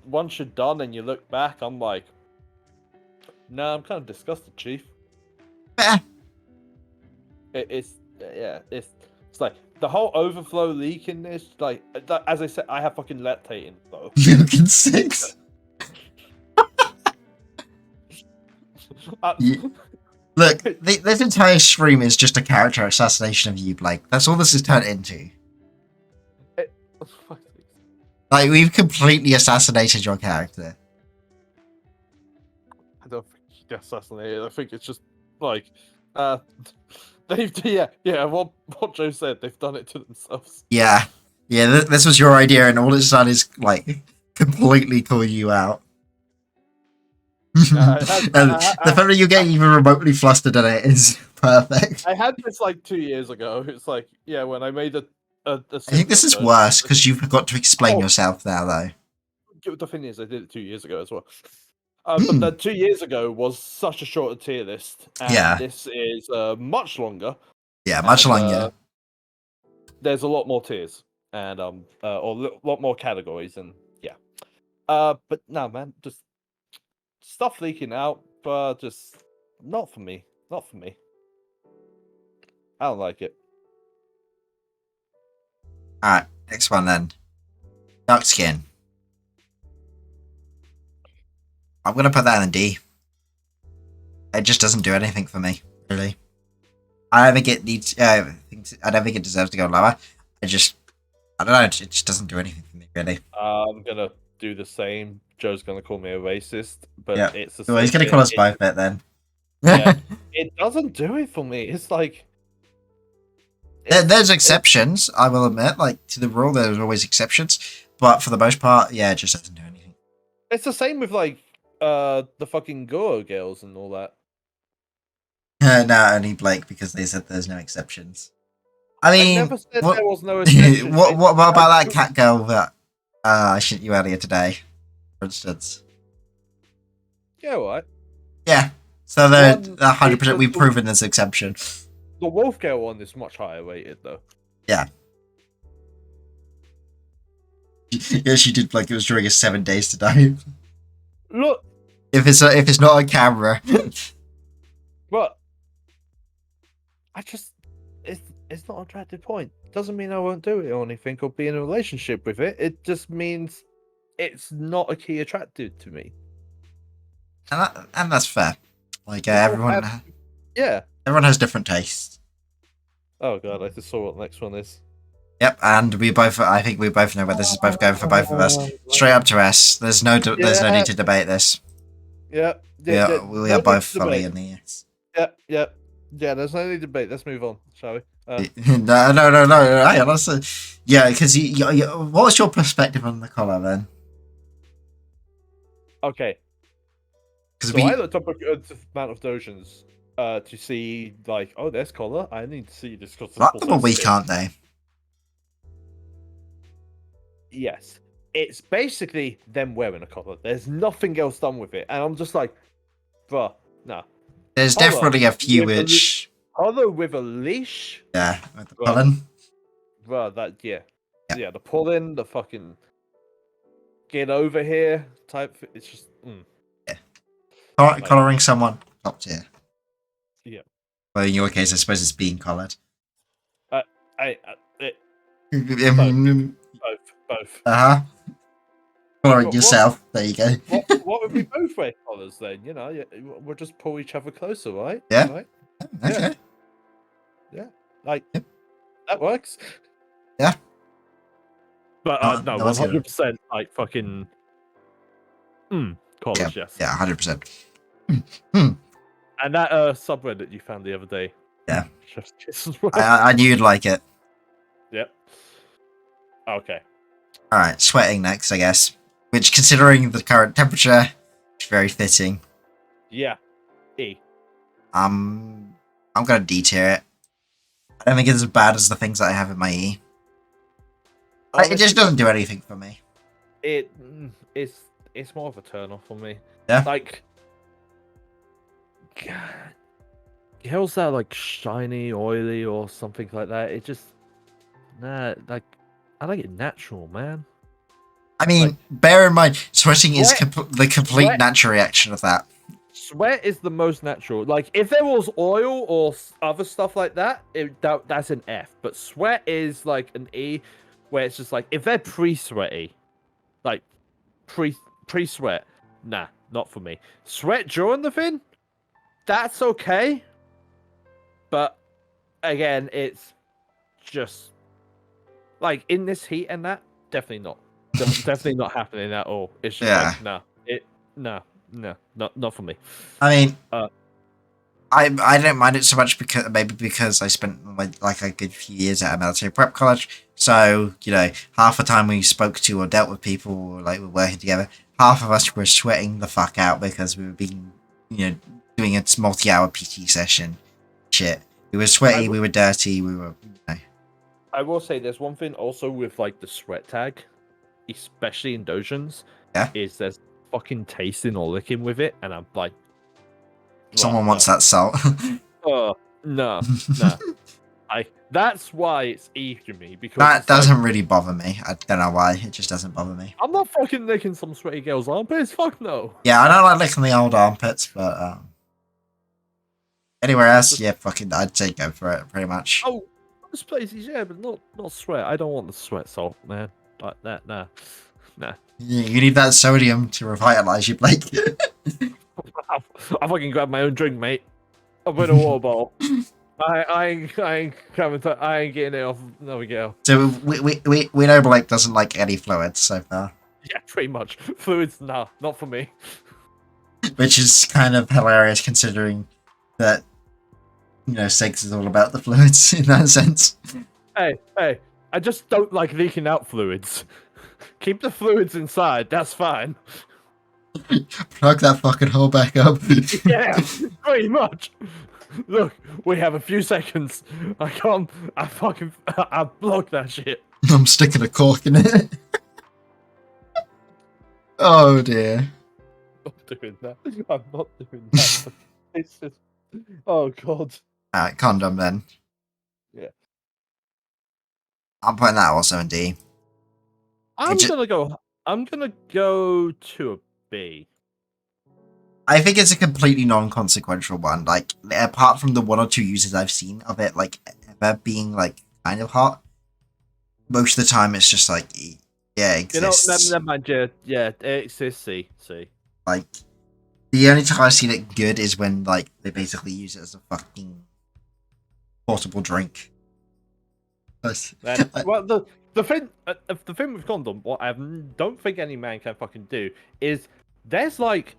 once you're done and you look back, I'm like, nah, I'm kind of disgusted, Chief. Yeah. It's like the whole overflow leak in this, like, as I said, I have fucking lactate in though. Milk and 6. Look, this entire stream is just a character assassination of you, Blake. That's all this has turned into. Like, we've completely assassinated your character. get assassinated. I think it's just like, they've what Joe said, they've done it to themselves. Yeah. Yeah, this was your idea, and all it's done is, like, completely call you out. And the fact that you're getting even remotely flustered at it is perfect. I had this like 2 years ago. It's like, yeah, when I made a I think this is simpler worse, version. because you've got to explain Oh. yourself now, though. The thing is, I did it 2 years ago as well. But that 2 years ago was such a shorter tier list, and Yeah. this is much longer. Yeah, much and, longer. There's a lot more tiers, and or a lot more categories, and yeah. But no, man, just stuff leaking out, but just not for me. Not for me. I don't like it. Alright, next one then. Dark skin. I'm gonna put that in D. It just doesn't do anything for me, really. I don't think it needs. I don't think it deserves to go lower. I don't know. It just doesn't do anything for me, really. I'm gonna do the same. Joe's gonna call me a racist, but Yeah. it's the Well, he's same gonna call us thing. both it then. Yeah, it doesn't do it for me. It's like There's exceptions, I will admit. Like, to the rule, there's always exceptions. But for the most part, yeah, it just doesn't do anything. it's the same with like the fucking Goro girls and all that. No, only Blake, because they said there's no exceptions. I I mean, never said what, there was no exception. what about that cat girl that I sent you earlier today, for instance? Yeah, right. Yeah. So they're One 100%. We've equals- proven this exception. The Wolf Girl one is much higher rated though. Yeah. Yeah, she did like it was during a 7 days to die. Look, If it's not on camera. but I just it's not an attractive point. Doesn't mean I won't do it or anything or be in a relationship with it. It just means it's not a key attractive to me. And that's fair. Like People everyone Yeah. has different tastes. Oh god, I just saw what the next one is. Yep, and I think we both know where this is both going for both of us. Straight up to S. There's no need to debate this. Yeah. We are both fully in the yes. Yeah. There's no need to debate. Let's move on, shall we? No. Hang on, yeah, because what's your perspective on the collar then? Okay. Because So I looked up a good amount of dojins to see, like, oh, there's color. I need to see this because but we can't they? Yes, it's basically them wearing a collar. There's nothing else done with it, and I'm just like, bruh, no. There's Collar definitely a few with a which collar with a leash. yeah, with the Bruh. pollen. Bruh, that Yeah. yeah, the pulling, the fucking get over here type. It's just. Collaring someone top tier. Yeah. Well, in your case, I suppose it's being collared. Both. Collaring What- yourself. There you go. What if we both wear collars then? You know, we'll just pull each other closer, right? Yeah. Right? Okay. Like Yep. that works. Yeah. But no, no, that's good. 100% like fucking collars, yes. Yeah, 100%. And that subreddit you found the other day. Yeah. Chef's kiss as well. I knew you'd like it. Yep. Okay. All right, sweating next, I guess. Which, considering the current temperature, is very fitting. Yeah. E. I'm gonna D tier it. I don't think it's as bad as the things that I have in my E. It just doesn't do anything for me. It's more of a turn off for me. Yeah. Like, girls that are like shiny, oily, or something like that. It just like I like it natural, man. I mean, bear in mind, sweating is the complete sweat- natural reaction of that. Sweat is the most natural. Like, if there was oil or other stuff like that, that's an F. But sweat is like an E, where it's just like if they're pre-sweaty, like pre-sweat, nah, not for me. Sweat during the thing, that's okay. But again, it's just like in this heat and that, definitely not. Definitely not happening at all. It's just like, no. no, not for me. I mean, Uh, I don't mind it so much because I spent like a good few years at a military prep college. So half the time we spoke to or dealt with people, or like we were working together, half of us were sweating the fuck out because we were being doing a multi-hour PT session. Shit, we were sweaty, we were dirty, we were. I will say there's one thing also with like the sweat tag, especially in dojins, Yeah? is there's fucking tasting or licking with it, and I'm like, Someone wants that salt. oh no, no. That's why it's E to me, because That it's like, doesn't really bother me. I don't know why. It just doesn't bother me. I'm not fucking licking some sweaty girl's armpits. Fuck no. Yeah, I don't like licking the old armpits, but anywhere else, yeah, fucking, I'd say go for it, pretty much. Oh, most places, yeah, but not sweat. I don't want the sweat salt, man. Like that, nah. You need that sodium to revitalize you, Blake. I fucking grab my own drink, mate. I've got a water bottle. I ain't getting it off another girl. So we know Blake doesn't like any fluids so far, Yeah, pretty much. Fluids, nah, not for me. which is kind of hilarious considering that sex is all about the fluids in that sense. Hey, I just don't like leaking out fluids. Keep the fluids inside, that's fine. Plug that fucking hole back up. Yeah, pretty much. Look, we have a few seconds. I blocked that shit. I'm sticking a cork in it. Oh dear. I'm not doing that. I'm not doing that. It's just, oh god. Alright, condom then. Yeah. I'm putting that also in D. I'm gonna go to a B. I think it's a completely non-consequential one. Like, apart from the one or two uses I've seen of it, like, ever being, like, kind of hot, most of the time it's just like, yeah, it exists. Never mind, yeah, it exists, see. Like, the only time I've seen it good is when, like, they basically use it as a fucking portable drink. Well, the thing with condom, what I don't think any man can fucking do is there's like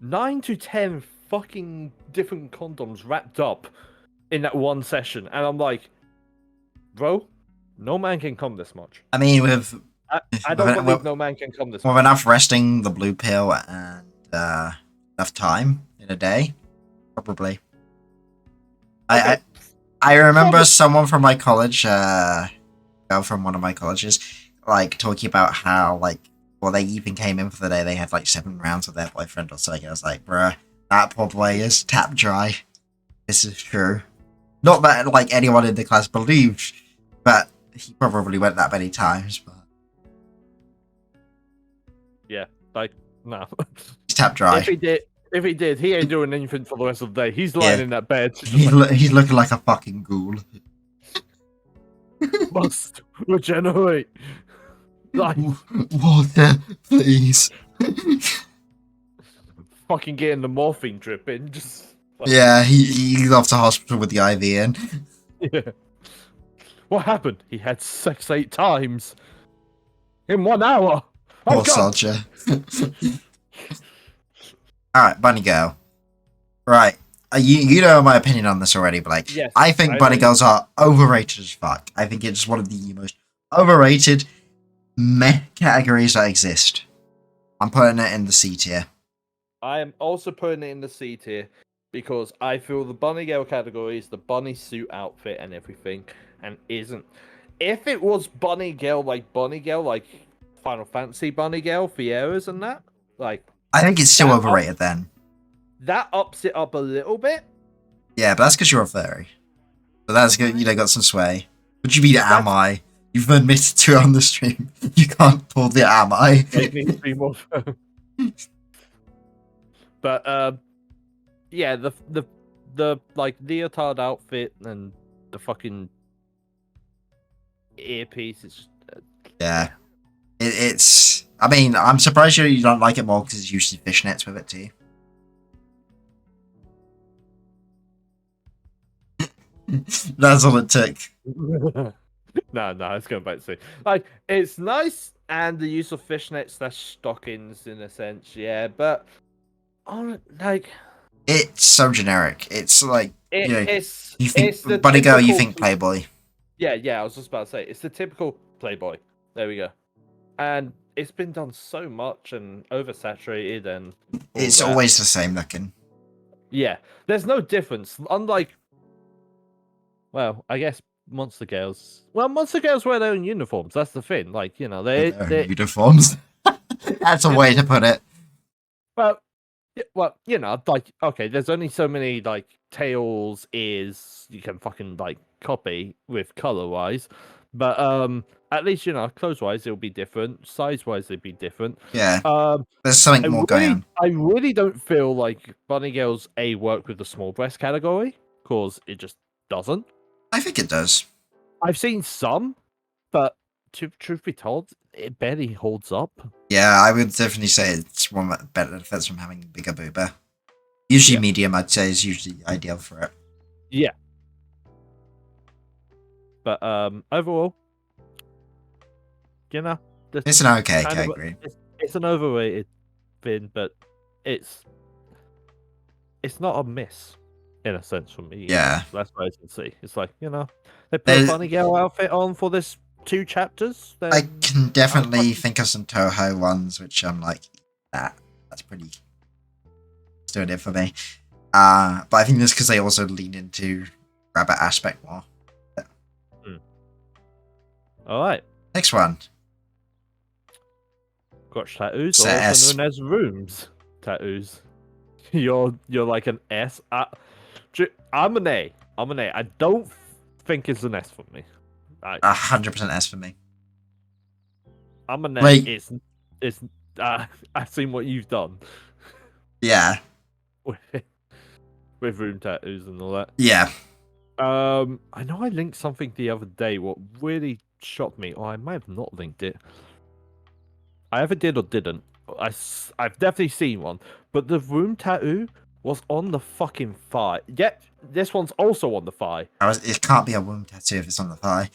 9 to 10 fucking different condoms wrapped up in that one session, and I'm like, bro, no man can come this much. I mean, with I don't believe no man can come this much. with enough resting, the blue pill, and enough time in a day, probably. Okay. I remember someone from my college, girl from one of my colleges, like talking about how like they even came in for the day they had like 7 rounds with their boyfriend or something. I was like, bruh, that poor boy is tap dry. This is true. Not that like anyone in the class believed, but he probably went that many times. But Yeah, like no. he's tap dry. If he did, he ain't doing anything for the rest of the day. He's lying in that bed. He's looking like a fucking ghoul. Must regenerate. Like Water, please. fucking getting the morphine drip in. Just like, Yeah, he's off to hospital with the IV in. yeah. What happened? He had sex 8 times in 1 hour. Poor Oh god. soldier. Alright, Bunny Girl. Right. You know my opinion on this already, Blake. Yes, I think Bunny Girls are overrated as fuck. I think it's one of the most overrated meh categories that exist. I'm putting it in the C tier. I am also putting it in the C tier because I feel the bunny girl category is the bunny suit outfit and everything, and isn't. If it was bunny girl like Final Fantasy bunny girl, Fieras and that, like I think it's still overrated then. that ups it up a little bit. Yeah, but that's because you're a furry. But that's good. Got some sway. What do you mean, am I? You've admitted to it on the stream. You can't pull the am I. It needs to be more firm. But yeah, the like leotard outfit and the fucking earpiece is just, Yeah. It's. I mean, I'm surprised you don't like it more because it's usually fishnets with it too. That's all it took. no, it's going back to see. Like, it's nice and the use of fishnets / stockings in a sense, yeah, but on like It's so generic. It's like you think it's the Bunny Girl, you typical think Playboy. yeah, I was just about to say it's the typical Playboy. There we go. And it's been done so much and oversaturated and all It's that. always the same looking. Yeah, there's no difference. Unlike, well, I guess Monster Girls. Well, Monster Girls wear their own uniforms. That's the thing. Like, you know, they Uniforms. That's a way to put it. well, well, you know, like, okay, there's only so many like tails, ears you can fucking like copy with color wise, but at least you know, clothes wise it'll be different, size wise it'll be different. Yeah. Um, There's something more going on. I really don't feel like Bunny Girls work with the small breast category because it just doesn't. I think it does. I've seen some, but truth be told, it barely holds up. Yeah, I would definitely say it's one that benefits from having a bigger boober. Usually Yeah. medium, I'd say, is usually ideal for it. Yeah. But overall, you know, It's an okay kind of- category. it's an overrated thing, but it's not a miss in a sense for me. Yeah. That's what I can see. It's like, you know, they put a Bunny Girl outfit on for this 2 chapters. I Then can definitely think of some Toho ones, which I'm like, that's pretty. It's doing it for me. But I think that's because they also lean into rabbit aspect more. all right, Next one. crotch tattoos, Set also S. known as rooms tattoos. You're like an S. I'm an A. I'm an A. I don't think it's an S for me. 100% S for me. I'm an A. Like- It's I've seen what you've done Yeah. with room tattoos and all that. Yeah. I know I linked something the other day. What really shocked me, or I might have not linked it. I either did or didn't. I've definitely seen one, but the room tattoo was on the fucking thigh. Yet this one's also on the thigh. It can't be a womb tattoo if it's on the thigh.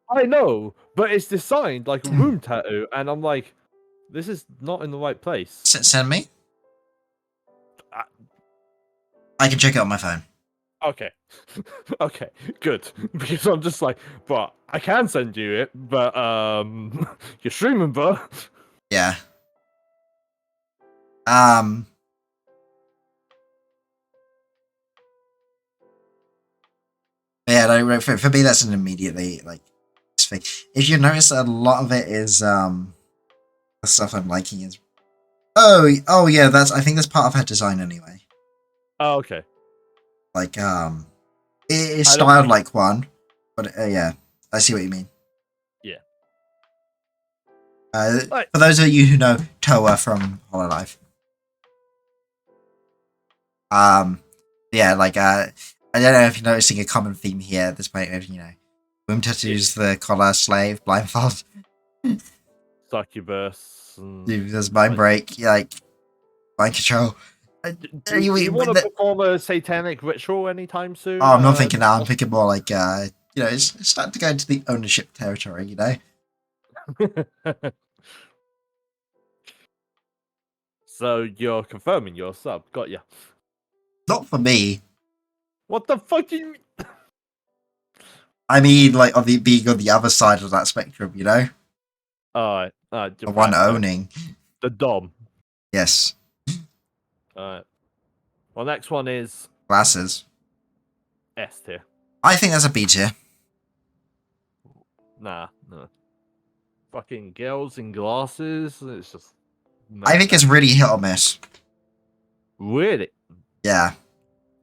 I know, but it's designed like a room tattoo, and I'm like, this is not in the right place. Send me. I- I can check it on my phone. Okay, okay, good. Because I'm just like, but I can send you it, but you're streaming, bro. Yeah. Yeah, no, for me that's an immediately like thing. If you notice, a lot of it is the stuff I'm liking is oh yeah, I think that's part of her design anyway. Oh, okay. Like it is I don't styled think- like one, but yeah, I see what you mean. Yeah. For those of you who know Toa from Hololive, yeah, like I don't know if you're noticing a common theme here at this point of womb tattoos, the collar, slave, blindfold, Succubus. And... there's mind break, like mind control. Do you want to perform a satanic ritual anytime soon? Oh, I'm not thinking that. I'm thinking more like it's starting to go into the ownership territory, So you're confirming your sub. Got ya. Not for me. What the fuck do you mean? I mean, like being on the other side of that spectrum, Alright. the one owning. The Dom. Yes, Alright. Well, next one is glasses. S tier. I think that's a B tier. Nah, no. Fucking girls in glasses. It's just. I think it's really hit or miss. Really. Yeah.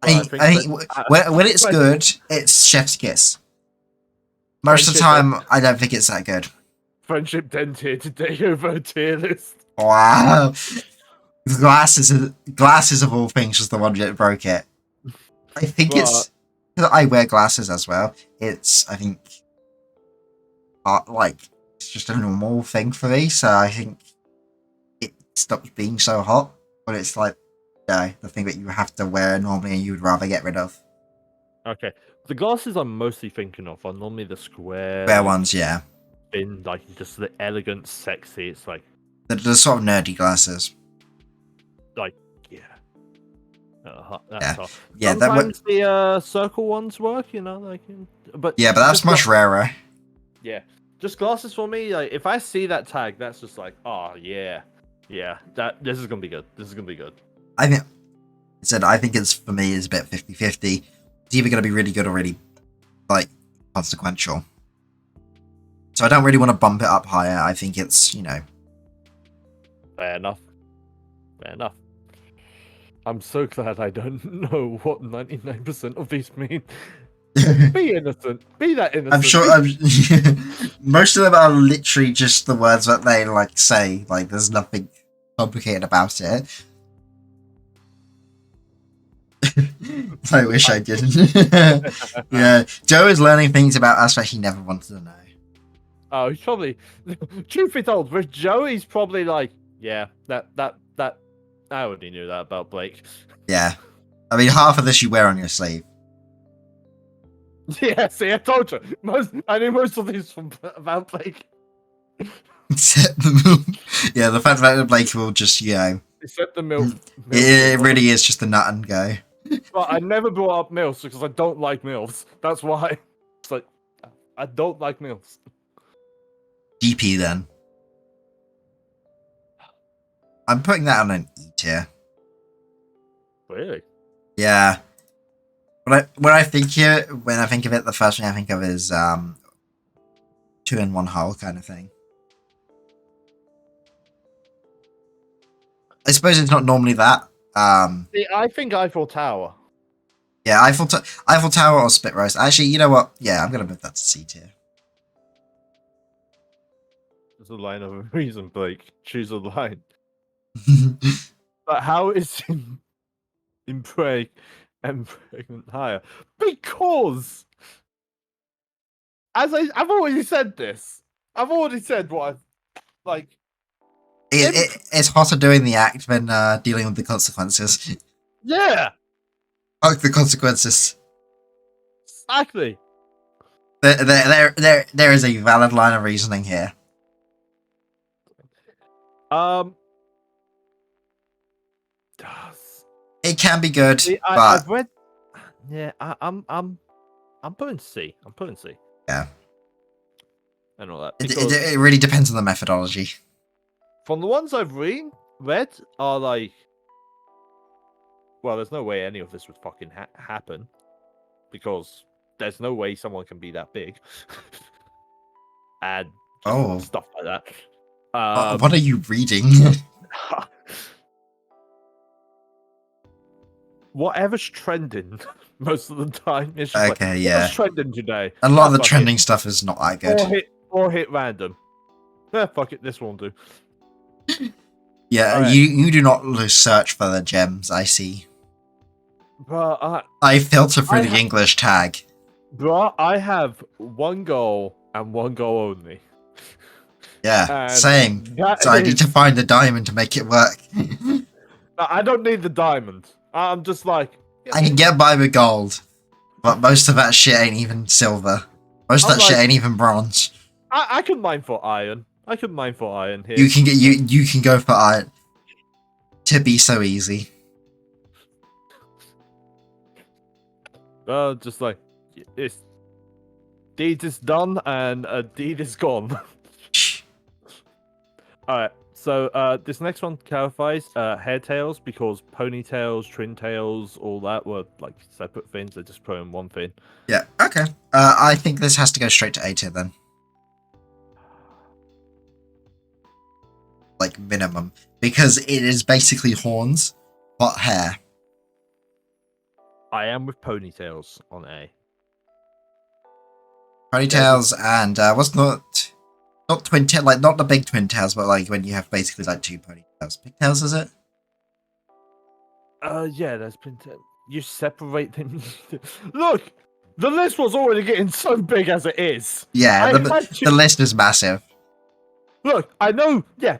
Well, I think when it's good, it's chef's kiss. Most of the time, I don't think it's that good. Friendship 10 tier today over a tier list. Wow. Glasses of all things was the one that broke it. I think it's because I wear glasses as well. I think like it's just a normal thing for me, so I think it stops being so hot. But it's like the thing that you have to wear normally and you would rather get rid of. Okay. The glasses I'm mostly thinking of are normally the square Ones, yeah. in like just the elegant, sexy. It's like The sort of nerdy glasses. like yeah. That's Yeah. hot. Yeah, Sometimes the circle ones work, like. But yeah, but that's just much rarer. yeah, just glasses for me. Like, if I see that tag, that's just like, oh yeah, this is gonna be good. This is gonna be good. I think I think it's for me is a bit 50-50. It's either going to be really good or really like consequential. So I don't really want to bump it up higher. I think it's Fair enough. Fair enough. I'm so glad I don't know what 99% of these mean. Be innocent. Be that innocent. I'm sure most of them are literally just the words that they like say. Like there's nothing complicated about it. I wish I didn't. Yeah, Joe is learning things about us that he never wanted to know. Oh, he's probably. Truth be told, with Joe, he's probably like, yeah, that. I already knew that about Blake. Yeah, I mean half of this you wear on your sleeve. Yeah, see, I told you. I knew most of these from about Blake. Except the yeah, the fact that Blake will just Except the milk. it really is just a nut and go. But I never brought up MILFs because I don't like MILFs. That's why. It's like, I don't like MILFs. GP then. I'm putting that on an E tier. Really? Yeah. When I think of it, the first thing I think of is 2 in 1 hull kind of thing. I suppose it's not normally that. See, I think Eiffel Tower. Yeah, Eiffel Tower or Spit Roast. Actually, you know what? Yeah, I'm gonna move that to C tier. There's a line of a reason, Blake. Choose a line. But how is in Prey and Pregnant higher? Because I've already said this. I've already said what I've like. It's hotter doing the act than dealing with the consequences. Yeah, Fuck the consequences. exactly. There is a valid line of reasoning here. It can be good, See, but I've read. Yeah, I'm putting C. I'm putting C. Yeah. And all that. It really depends on the methodology. From the ones I've read are like, well, there's no way any of this would fucking happen because there's no way someone can be that big and stuff like that. What are you reading? Whatever's trending most of the time is just Okay, like, yeah. what's trending today? A lot of the Fuck trending it. stuff is not that good. Or hit random. Fuck it, this won't do. Yeah, Right. you do not search for the gems, I see. Bruh, I filter through the English tag. Bruh, I have one goal and one goal only. Yeah, And same. So I need to find the diamond to make it work. I don't need the diamond. I'm just like... I can get by with gold, but most of that shit ain't even silver. Most of that shit ain't even bronze. I can mine for iron. I can mine for iron here. You can go for iron. To be so easy. Just like it's deed is done and a deed is gone. Alright, so this next one clarifies hairtails because ponytails, trintails, all that were like separate things. They just put in one thing. Yeah, okay. I think this has to go straight to A tier then. Like minimum. Because it is basically horns, but hair. I am with ponytails on A. Ponytails and what's not twin tail, like not the big twin tails, but like when you have basically like two ponytails. Pigtails, is it? Yeah, there's ponytails. You separate them. Look, the list was already getting so big as it is. Yeah, the list is massive. Look, I know. Yeah,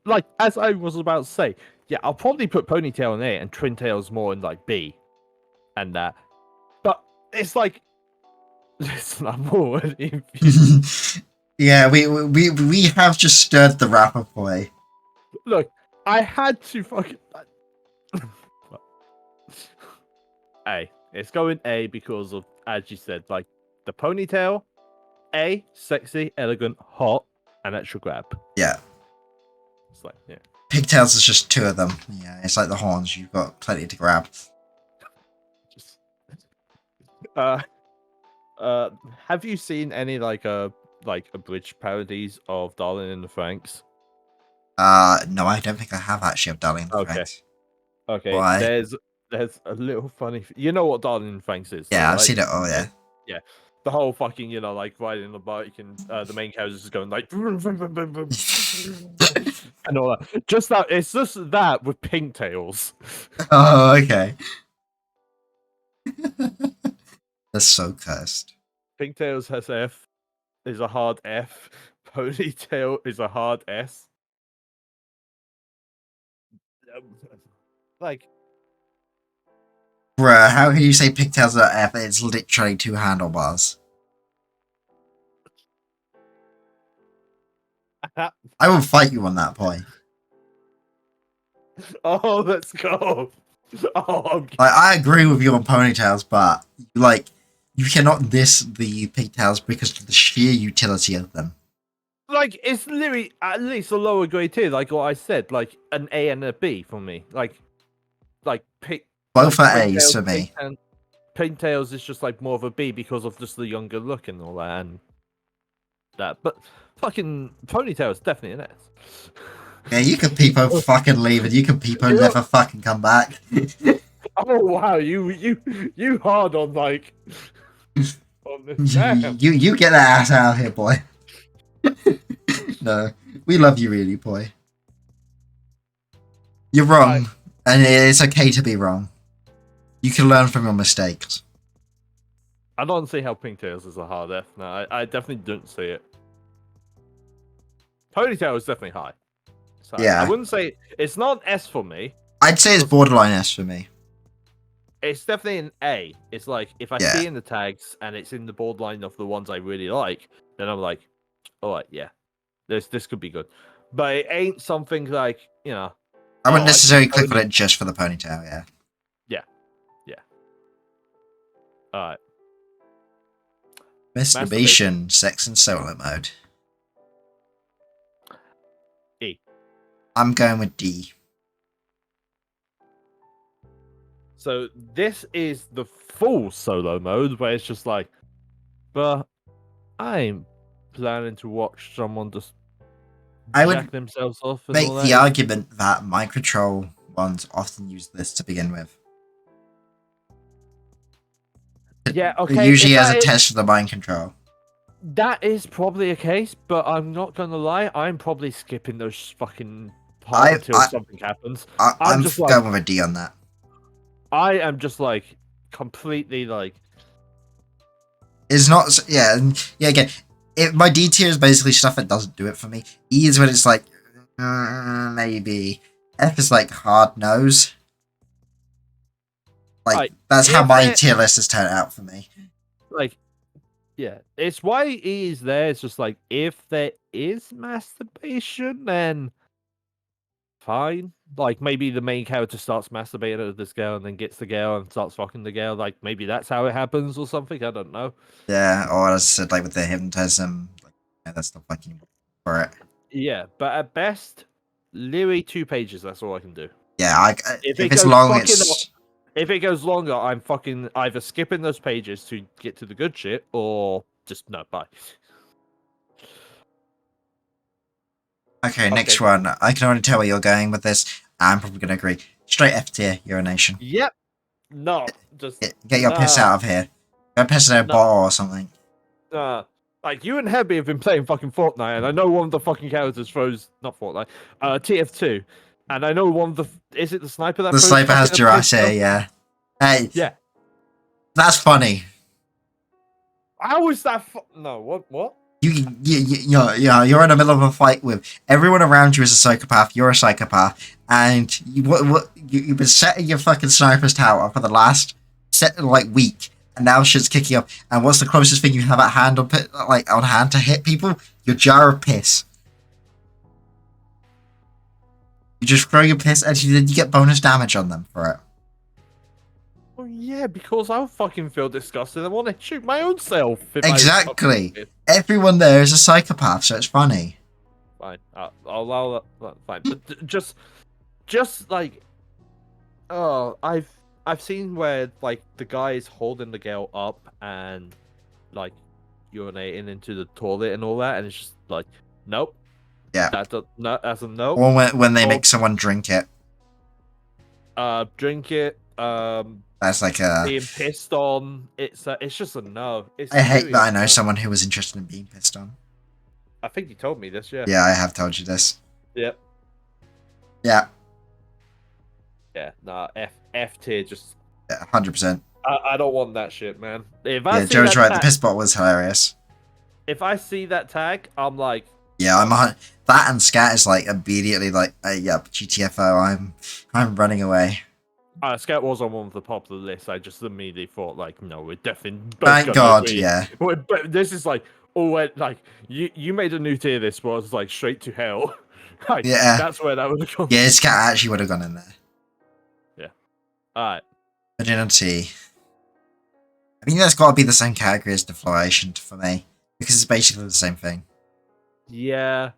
like as I was about to say. Yeah, I'll probably put ponytail in A and trintails more in like B, and that. But it's like, listen, I'm already. Yeah, we have just stirred the wrap-up away. Look, I had to fucking. A. It's going A because of, as you said, like the ponytail. A, sexy, elegant, hot, and extra grab. Yeah. It's like, yeah. Pigtails is just two of them. Yeah, it's like the horns. You've got plenty to grab. Just. Have you seen any like abridged parodies of Darling in the Franxx? No, I don't think I have actually of Darling in the Okay. Franxx. Okay, Why? there's a little funny. You know what Darling in the Franxx is? Yeah, though, I've right? seen it. Oh, yeah. Yeah, the whole fucking like riding the bike and the main character is going like vroom, vroom, vroom, vroom, vroom, and all that. Just that it's just that with pigtails. Oh, okay. That's so cursed. Pigtails has F is a hard F. Ponytail is a hard S. Like, Bruh, how can you say pigtails are F? It's literally two handlebars. I will fight you on that point. oh, let's go. Oh, I agree with you on ponytails, but like you cannot diss the pigtails because of the sheer utility of them. like it's literally at least a lower grade tier. Like what I said, like an A and a B for me. Like pick. Both like, are A's for me. Pigtails is just like more of a B because of just the younger look and all that and that. But fucking ponytail is definitely an S. Yeah, you can peepo fucking leave and you can peepo never fucking come back. Oh wow, you hard on like on this. Damn. you get that ass out of here, boy. No, we love you really, boy. You're wrong, Right. and it's okay to be wrong. You can learn from your mistakes. I don't see how pigtails is a hard F. No, I definitely don't see it. Ponytail is definitely high. So Yeah. I wouldn't say it's not an S for me. I'd say it's borderline S for me. It's definitely an A. It's like if I Yeah. see in the tags and it's in the borderline of the ones I really like, then I'm like, all right, yeah, this could be good. But it ain't something like I wouldn't Oh, I necessarily think click on only- it just for the ponytail, yeah. All right. Masturbation, sex and solo mode. E. I'm going with D. So this is the full solo mode where it's just like, but I'm planning to watch someone just I would jack themselves off and make all the that. argument that mind control ones often use this to begin with. Yeah, It okay. usually if has that a is- test for the mind control. That is probably a case, but I'm not gonna lie. I'm probably skipping those fucking parts until something happens. I'm I'm just going like- with a D on that. I am just like completely like. It's not, yeah, again, my D tier is basically stuff that doesn't do it for me. E is when it's like, maybe. F is like hard nose. Like, Right, that's how if my it- tier list has turned out for me. Like, yeah, it's why E is there. It's just like if there is masturbation, then fine. Like maybe the main character starts masturbating at this girl and then gets the girl and starts fucking the girl. Like maybe that's how it happens or something. I don't know. Yeah, or as I said, like with the hypnotism, like, yeah, that's the fucking for it. Yeah, but at best, literally 2 pages. That's all I can do. Yeah, If if it it's goes long, fucking it's If it goes longer, I'm fucking either skipping those pages to get to the good shit or just no, bye. okay. Next Okay. one, I can already tell where you're going with this. I'm probably gonna agree. Straight F tier, urination. Yep. No, just Get your piss out of here. Go piss in a No. bottle or something. like you and Hebby have been playing fucking Fortnite, and I know one of the fucking characters throws not Fortnite, TF2, and I know one of the is it the sniper that The throws sniper has fucking a pistol? Jurassic, yeah. Hey, Yeah. that's funny. How is that? No, what? You're in the middle of a fight with everyone around you is a psychopath. You're a psychopath, and you've been setting your fucking sniper's tower for the last week, and now shit's kicking up. And what's the closest thing you have at hand on hand to hit people? Your jar of piss. You just throw your piss, and then you get bonus damage on them for it. Oh Yeah, because I'll fucking feel disgusted. I want to shoot my own self. If Exactly. I Everyone there is a psychopath, so it's funny. fine. I'll allow that. Fine, but just like, oh, I've seen where like the guy is holding the girl up and like urinating into the toilet and all that, and it's just like, nope. Yeah. That's a no. Or when they Oh. make someone drink it. Drink it. That's like a. Being pissed on. It's just a no. It's I hate serious that I know no. someone who was interested in being pissed on. I think you told me this. Yeah. Yeah, I have told you this. Yep. Yeah, Yeah. Nah. F tier. Just. 100%. I don't want that shit, man. If I Yeah, see Joe's that right. tag, The piss bot was hilarious. if I see that tag, I'm like, Yeah, that and scat is like immediately like, yep, GTFO. I'm running away. Scout was on one of the top of the list. I just immediately thought, like, no, we're definitely both Thank gonna God. agree. Yeah. But this is like, like you made a new tier. This was like straight to hell. Like, Yeah. that's where that would have gone. Yeah, scat actually would have gone in there. Yeah. All right. Virginity. I think that's got to be the same category as defloration for me because it's basically the same thing. Yeah.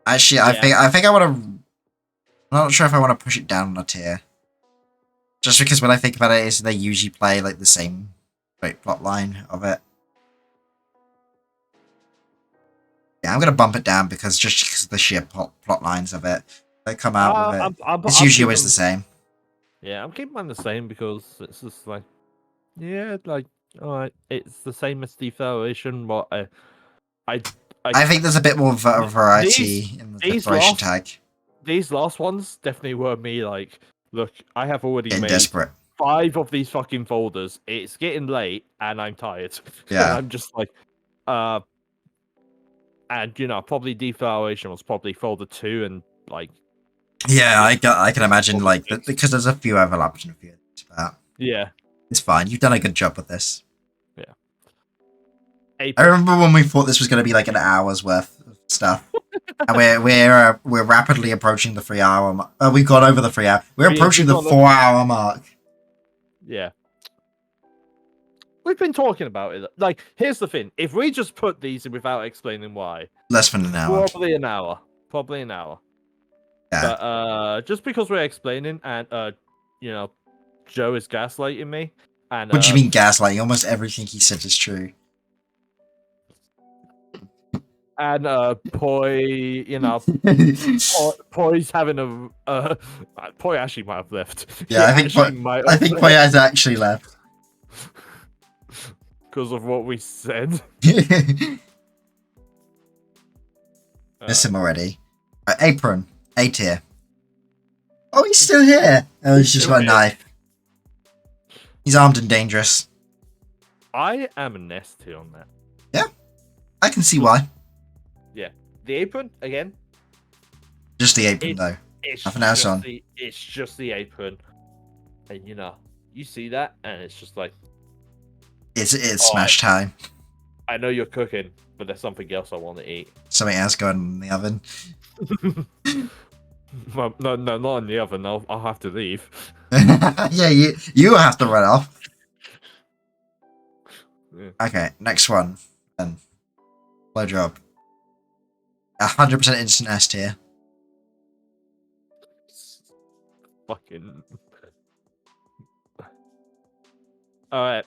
Actually, Yeah. I think I want to. I'm not sure if I want to push it down on a tier. Just because when I think about it, is they usually play like the same plot line of it. Yeah, I'm gonna bump it down because of the sheer plot lines of it. They come out with it. It's usually always the same. Yeah, I'm keeping mine the same because it's just like, yeah, like, all right, it's the same as defloration, but I think there's a bit more variety in the these defloration last- tag. These last ones definitely were me like, look, I have already Getting made desperate. 5 of these fucking folders. It's getting late and I'm tired. Yeah. And I'm just like, and you know, probably defloration was probably folder 2 and like. Yeah, I can imagine Folder like 6. because there's a few overlaps and a few. But Yeah. it's fine. You've done a good job with this. Yeah. I remember when we thought this was going to be like an hour's worth of stuff, and we're rapidly approaching the 3 hour mark. We've gone over the 3 hour. We're approaching the 4 hour mark. Yeah. We've been talking about it. Like, here's the thing: if we just put these in without explaining why, Less than an hour. probably an hour. Probably an hour. Yeah. But just because we're explaining and you know, Joe is gaslighting me. And What do you mean gaslighting? Almost everything he said is true. And Poi, you know, Poi's having a Poi actually might have left. Yeah, I think Poi has actually left. Because of what we said. Miss him already. Apron. A tier. Oh, he's still here. Oh, he's just got a knife. He's armed and dangerous. I am an S tier on that. Yeah, I can see why. Yeah, the apron again. Just the apron, though. It's Nothing else on. It's just the apron, and you know, you see that, and it's just like, It's smash time. I know you're cooking, but there's something else I want to eat. Something else going on in the oven. Well, no, not in the oven. I'll have to leave. Yeah, you have to run off. Yeah. Okay, next one. Then. Blowjob. 100% instant S tier. Fucking. All right.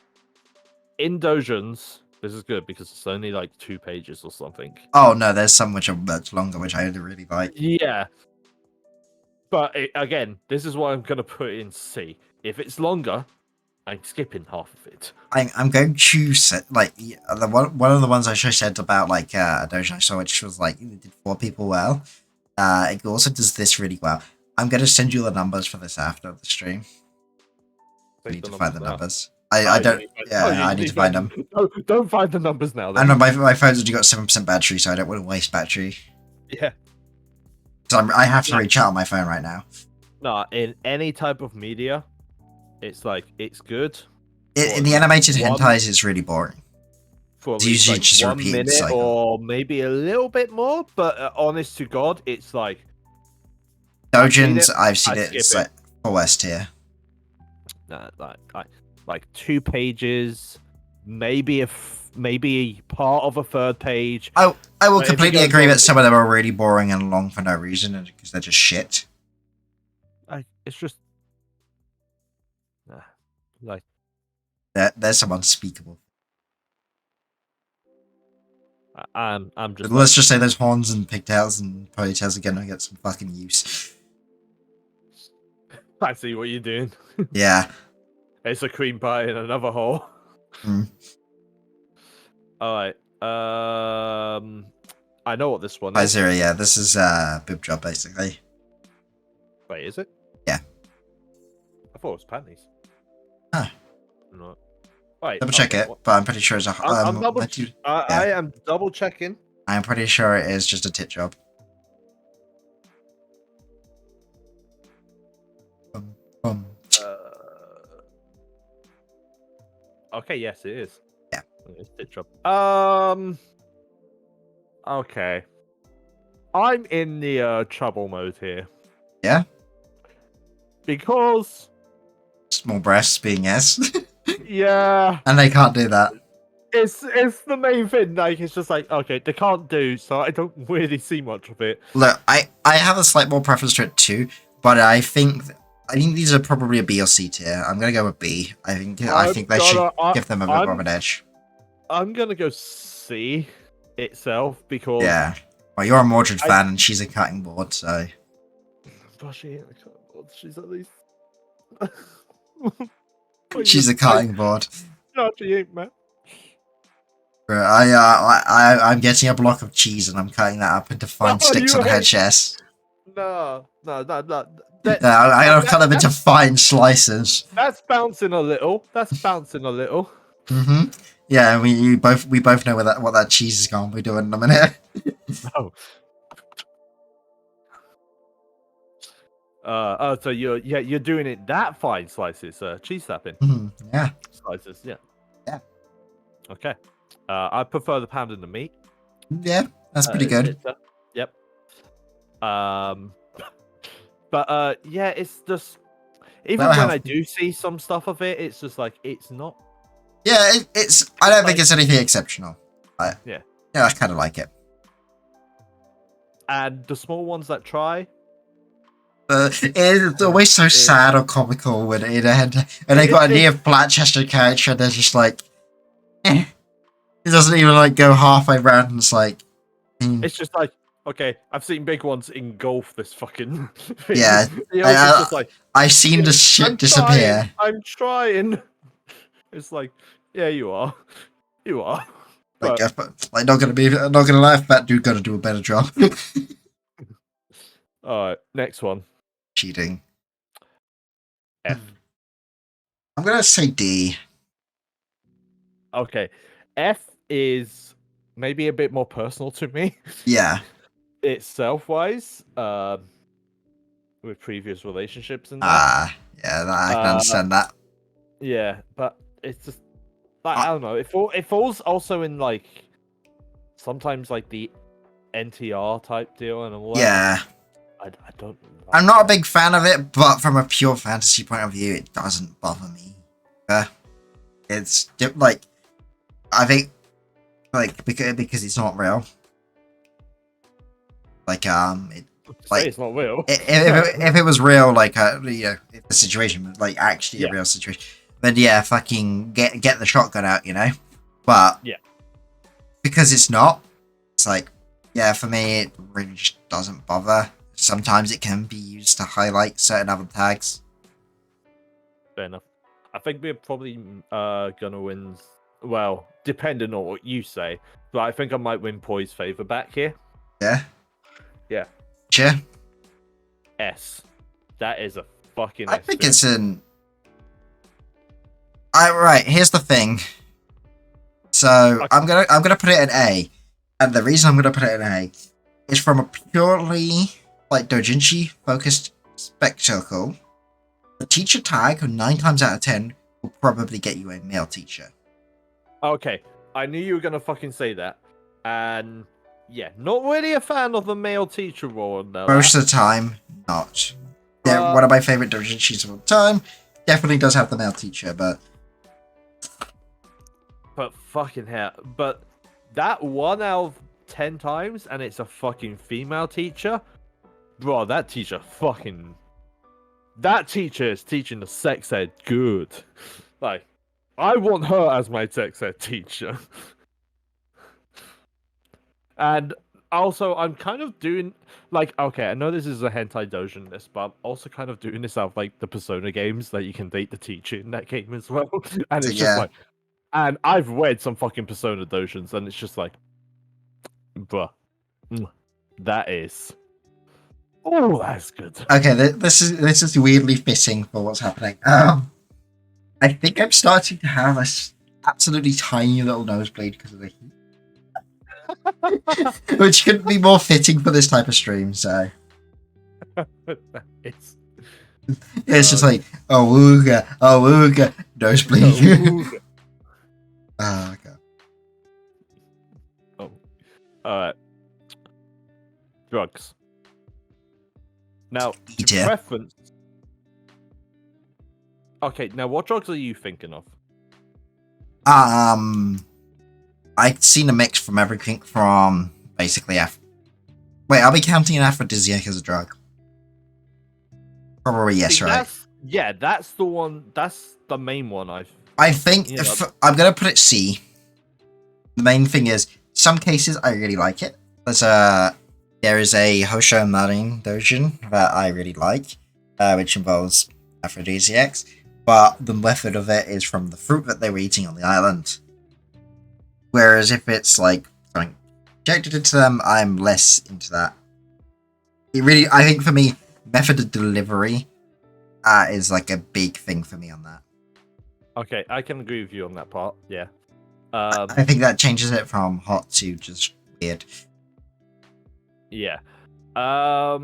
In Dojans, this is good because it's only like 2 pages or something. Oh no, there's some which are much longer, which I really like. Yeah. But again, this is what I'm gonna put in C. If it's longer, I'm skipping half of it. I'm going to set like the one of the ones I just said about like a dojo I saw, which was like it did 4 people well. It also does this really well. I'm going to send you the numbers for this after the stream. I need to find the numbers. I don't. Yeah, I need to find them. No, don't find the numbers now. I know my phone's only got 7% battery, so I don't want to waste battery. Yeah. So I have to reach out on my phone right now. No, in any type of media, it's like it's good. In the animated hentais, it's really boring. For It's usually like just a 1 repeated minute cycle. or maybe a little bit more, but honest to God, it's like Dojins, I've seen I it. skip It's it. like full S tier. like 2 pages, maybe maybe part of a third page. I will But if it completely goes agree on- that some of them are really boring and long for no reason, and because they're just shit. It's just like There's some unspeakable. I'm just. Let's just say those horns and pigtails and ponytails are gonna get some fucking use. I see what you're doing. Yeah. It's a cream pie in another hole. Mm. All right. I know what this one is. Zero, yeah, this is boob job basically. Wait, is it? Yeah. I thought it was panties. Huh. No. Right. Double check it, but I'm pretty sure it's a. I'm double. I am double checking. I'm pretty sure it is just a tit job. Boom. Okay. Yes, it is. Yeah. It's a job. Okay. I'm in the trouble mode here. Yeah. Because. Small breasts being yes, Yeah. and they can't do that. It's the main thing. Like, it's just like, okay, they can't do, so I don't really see much of it. Look, I have a slight more preference to it too, but I think these are probably a B or C tier. I'm gonna go with B. I think they should give them a bit more of an edge. I'm gonna go C itself because Yeah. Well, you're a Mordred fan, and she's a cutting board, so. But she ain't a cutting board. She's at least. She's a cutting board. No, she ain't, man. I'm getting a block of cheese and I'm cutting that up into fine No, sticks you on her ain't. chest. No. I'm gonna cut them into fine slices. That's bouncing a little. Mm-hmm. Yeah, we both know what that cheese is going to be doing in a minute. No. So you're doing it that fine slices, cheese snapping Yeah. slices, yeah. Yeah. Okay. I prefer the pound and the meat. Yeah, that's pretty good. Yep. But yeah, it's just even when I do see some stuff of it, it's just like it's not. Yeah, it's. I don't think it's anything exceptional. Yeah, I kind of like it. And the small ones that try. It's always so sad or comical when they got a near flat-chested character and they're just like, it doesn't even like go halfway round and it's like, It's just like, okay, I've seen big ones engulf this fucking thing. Yeah, it's just like, I've seen this shit disappear. I'm trying. It's like, yeah, you are. Like, not gonna lie, if that dude gotta do a better job. Alright, next one. Cheating. F. I'm gonna say D. Okay. F is maybe a bit more personal to me. Yeah. Itself wise. With previous relationships and that. Yeah, I can understand that. Yeah, but it's just like, I don't know. It falls also in like sometimes like the NTR type deal and all that. Yeah. I don't. I'm not a big fan of it, but from a pure fantasy point of view, it doesn't bother me. It's like, I think, like because it's not real. Like it's not real. If it was real, like if the situation was like actually a real situation, then yeah, fucking get the shotgun out, But yeah, because it's not, it's like, yeah, for me it really just doesn't bother. Sometimes it can be used to highlight certain other tags. Fair enough. I think we're probably gonna win. Well, depending on what you say, but I think I might win Poi's favor back here. Yeah. Yeah. Sure. S. That is a fucking. I think it's an. Right. Here's the thing. So okay. I'm gonna put it in A, and the reason I'm gonna put it in A is from a purely like doujinshi focused spectacle. The teacher tag, 9 times out of 10, will probably get you a male teacher. Okay, I knew you were gonna fucking say that, and yeah, not really a fan of the male teacher role. Most of the time, not. They're one of my favorite doujinshis of all time, definitely does have the male teacher, but fucking hell. But that 1 out of 10 times, and it's a fucking female teacher, bro. That teacher fucking. That teacher is teaching the sex ed good. Like, I want her as my sex ed teacher. And also, I'm kind of doing like, okay, I know this is a hentai doujin list, but I'm also kind of doing this out of like the Persona games that you can date the teacher in that game as well. And So, it's just yeah. like, and I've read some fucking Persona doujins, and it's just like, bruh, that is, oh, that's good. Okay, this is weirdly fitting for what's happening. I think I'm starting to have a absolutely tiny little nosebleed because of the heat, which couldn't be more fitting for this type of stream. So It's it's just like ooga, nosebleed. Oh god. alright. Drugs. Now, E to tier. preference. Okay, now what drugs are you thinking of? I've seen a mix from everything from basically Wait, I'll be counting an aphrodisiac as a drug. Probably yes, See, right? That's the one. That's the main one. I think You if I'm gonna put it C. The main thing is, some cases I really like it. There is a Hosho Marin doujin that I really like, which involves aphrodisiacs, but the method of it is from the fruit that they were eating on the island. Whereas if it's like something injected into them, I'm less into that. I think for me, method of delivery is like a big thing for me on that. Okay, I can agree with you on that part. Yeah. I think that changes it from hot to just weird. Yeah. Yeah.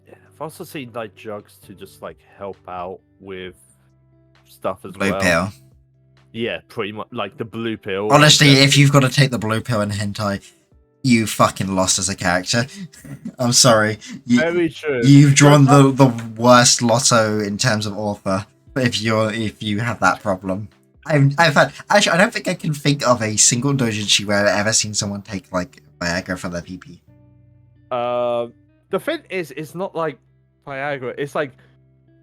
I've also seen like drugs to just like help out with stuff as Blue well. pill. Yeah, pretty much like the blue pill. Honestly, like, if you've got to take the blue pill in hentai, you fucking lost as a character. I'm sorry. very true. You've drawn the worst lotto in terms of author. If you have that problem, I've had actually I don't think I can think of a single doujinshi where I've ever seen someone take like Viagra for their PP. The thing is, it's not like Viagra. It's like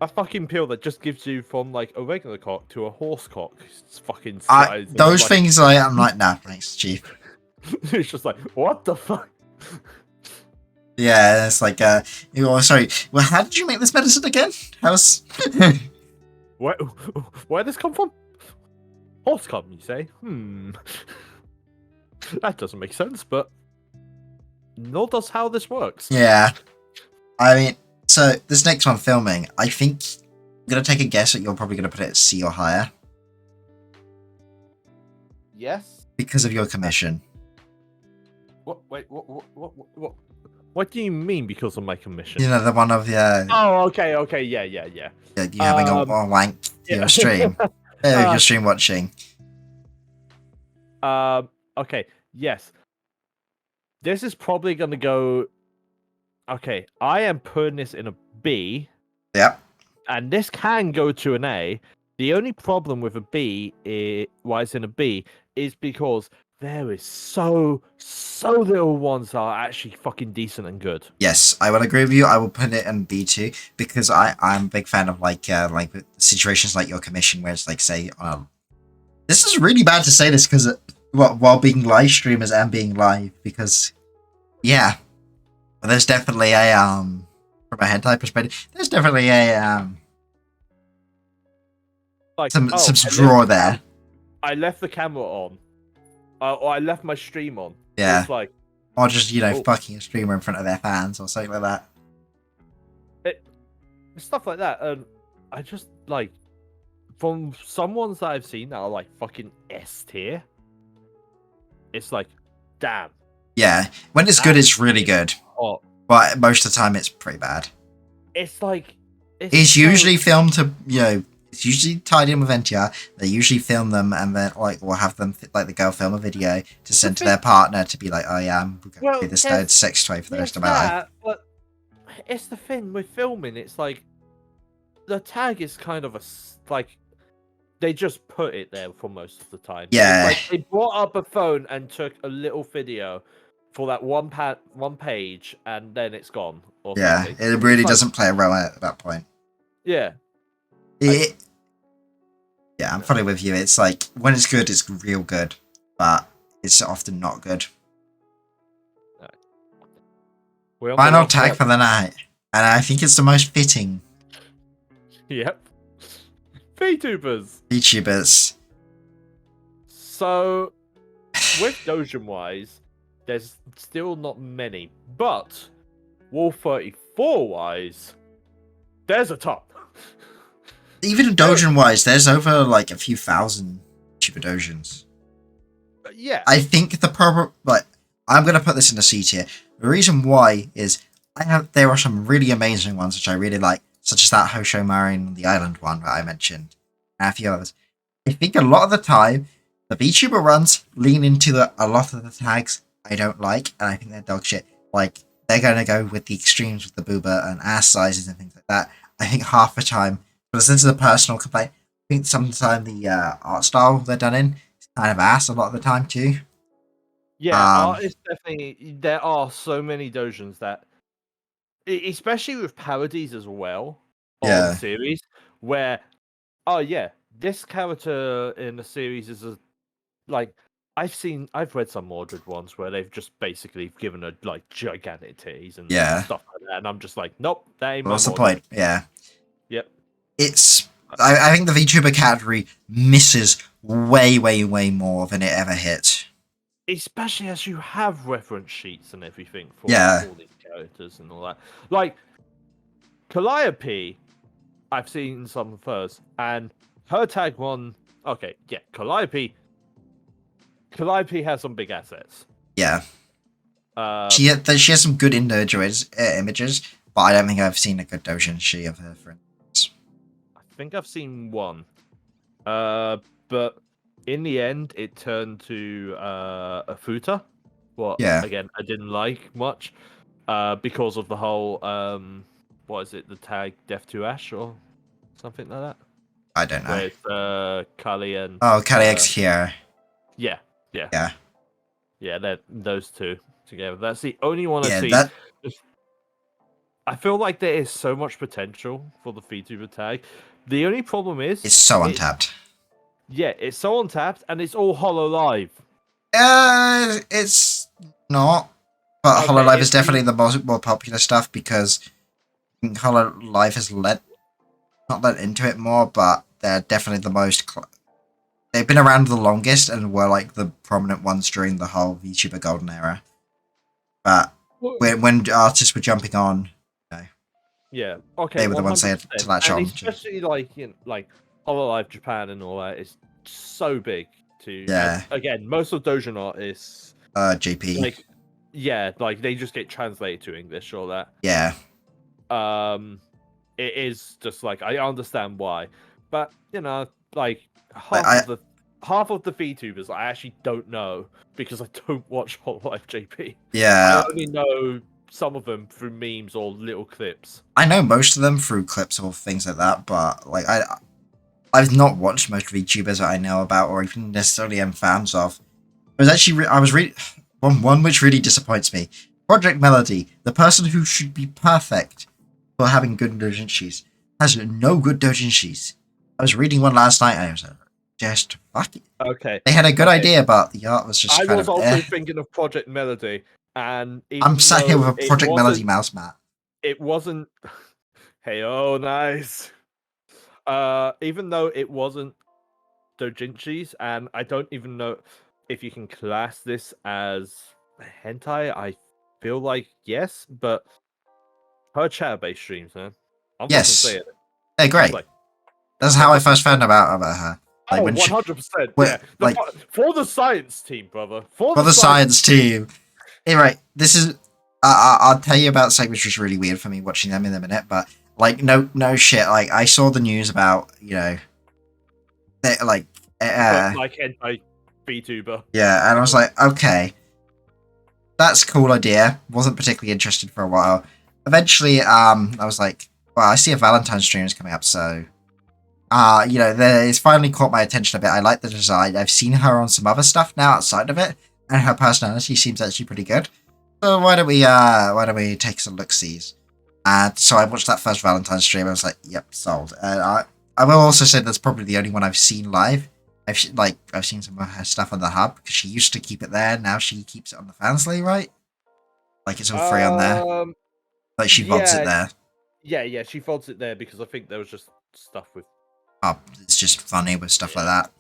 a fucking pill that just gives you from like a regular cock to a horse cock. It's fucking size. Those things I'm like, nah, thanks, chief. It's just like, what the fuck? Yeah, it's like, sorry. Well, how did you make this medicine again? How's? Where this come from? Horse cum, you say? That doesn't make sense, but nor does how this works. Yeah. I mean, so this next one, filming, I think I'm gonna take a guess that you're probably gonna put it at C or higher Yes. because of your commission. What? Wait. What? What do you mean because of my commission? You know, the one of Oh, okay. Yeah. you having a wank to yeah. your stream. Your stream watching. Okay. Yes. This is probably gonna go. Okay, I am putting this in a B. Yep. And this can go to an A. The only problem with a B, why it's in a B, is because there is so little ones that are actually fucking decent and good. Yes, I will agree with you. I will put it in B2 because I'm a big fan of like situations like your commission where it's like, say, this is really bad to say this because while being live streamers and being live, because yeah, there's definitely a from a hentai perspective, there's definitely a Like some draw there. I left the camera on, or I left my stream on. Yeah. It's like, Or just, fucking a streamer in front of their fans or something like that. Stuff like that. And I just, like, from some ones that I've seen that are, like, fucking S tier, it's like, damn. Yeah, when it's good, it's really good. Oh, But most of the time, it's pretty bad. it's like... It's usually filmed to, it's usually tied in with NTR. They usually film them and then, or have them, like, the girl film a video to send to their partner to be like, oh yeah, I'm going to do this sex toy for the rest of my life. But it's the thing with filming, it's like, the tag is kind of like they just put it there for most of the time. Yeah. It's like they brought up a phone and took a little video for that one page, and then it's gone or Yeah, something. it really It's like, doesn't play a role at that point. yeah, It, yeah, I'm fully with you. It's like when it's good, it's real good, but it's often not good. we're on the Final last tag one. for the night, and I think it's the most fitting. Yep. VTubers. VTubers. So, with Dojin wise, there's still not many, but Wolf 34 wise, there's a top. Even Dojin wise, there's over like a few thousand VTuber Dojins. Yeah. I think the problem, like, I'm gonna put this in the C tier. The reason why is there are some really amazing ones which I really like, such as that Hosho Marin the Island one that I mentioned, and a few others. I think a lot of the time, the VTuber runs lean into a lot of the tags I don't like, and I think they're dog shit. Like, they're gonna go with the extremes with the booba and ass sizes and things like that. I think half the time, but this is a personal complaint, I think sometimes the art style they're done in is kind of ass a lot of the time too. Yeah, art is definitely. There are so many dojins that, especially with parodies as well on Yeah. series, where, oh yeah, this character in the series is like I've read some Mordred ones where they've just basically given her like gigantic titties and Yeah. stuff like that, and I'm just like, nope, that ain't my What's the Mordred. point? Yeah. Yep. It's. I think the VTuber category misses way, way, way more than it ever hit. Especially as you have reference sheets and everything for Yeah. all these characters and all that. Like Calliope, I've seen some first, and her tag one. Okay, yeah, Calliope has some big assets. Yeah. She has some good images, but I don't think I've seen a good doujinshi of her, for instance. I think I've seen one. But in the end, it turned to a futa. What? Yeah. Again, I didn't like much. Because of the whole what is it? The tag Death to Ash or something like that. I don't know. With Kali and Kali X here. yeah. Yeah. Yeah, those two together. That's the only one Yeah, I see. that I feel like there is so much potential for the VTuber tag. The only problem is it's so untapped. It's so untapped and it's all Hollow Live. It's not. But Okay, Hololive is definitely the more popular stuff because I think Hololive has not let into it more, but they're definitely the most. They've been around the longest and were like the prominent ones during the whole VTuber golden era. But when artists were jumping on, yeah, okay, they were the ones they had to latch on. Especially like like Hololive Japan and all that is so big to. Yeah. And again, most of Dojin artists. JP. Like, like they just get translated to English or that. Yeah. It is just like I understand why, but like half of the VTubers I actually don't know because I don't watch Hololive JP. Yeah. I only know some of them through memes or little clips. I know most of them through clips or things like that, but like I've not watched most VTubers that I know about or even necessarily am fans of. I was reading one which really disappoints me. Project Melody, the person who should be perfect for having good doujinshis, has no good doujinshis. I was reading one last night and I was like, just fuck it. Okay. They had a good idea, but the art was just I was also thinking of Project Melody, and I'm sat here with a Project Melody mouse mat. It wasn't. Hey, oh, nice. Even though it wasn't doujinshis, and I don't even know if you can class this as hentai. I feel like yes, but her chat-based streams, man. I'm Yes, saying it. They're great. Like, that's how I first found about her. Like, 100%. Yeah. Like, for the science team, brother. For the science team. Anyway, this is. I'll tell you about something which was really weird for me watching them in a minute, but like no shit. Like I saw the news about like hentai VTuber. Yeah, and I was like, okay, that's a cool idea. Wasn't particularly interested for a while. Eventually, I was like, well, I see a Valentine's stream is coming up, so it's finally caught my attention a bit. I like the design. I've seen her on some other stuff now outside of it, and her personality seems actually pretty good. So why don't we take some look-sees? And so I watched that first Valentine's stream. I was like, yep, sold. And I will also say that's probably the only one I've seen live. I've seen some of her stuff on the hub because she used to keep it there. Now she keeps it on the Fansly, right? Like it's all free on there. Like she VODs it there. Yeah, she VODs it there because I think there was just stuff with. Oh, it's just funny with stuff like that.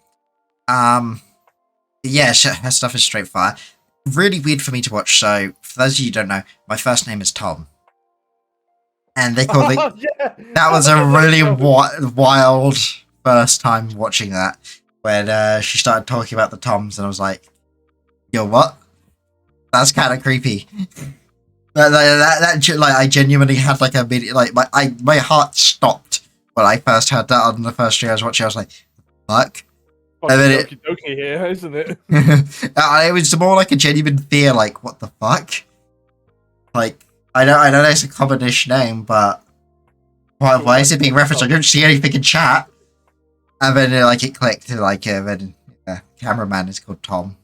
Yeah, her stuff is straight fire. Really weird for me to watch. So for those of you who don't know, my first name is Tom. And they call me. That was a really wild first time watching that when she started talking about the Toms, and I was like, "Yo, what? That's kind of creepy." I genuinely had like a minute, like my heart stopped when I first heard that on the first stream I was watching. I was like, "Fuck." And then okie here, isn't it? It was more like a genuine fear, like, what the fuck? Like, I know it's a commonish name, but why is it being referenced? I don't see anything in chat. And then it clicked, then cameraman is called Tom.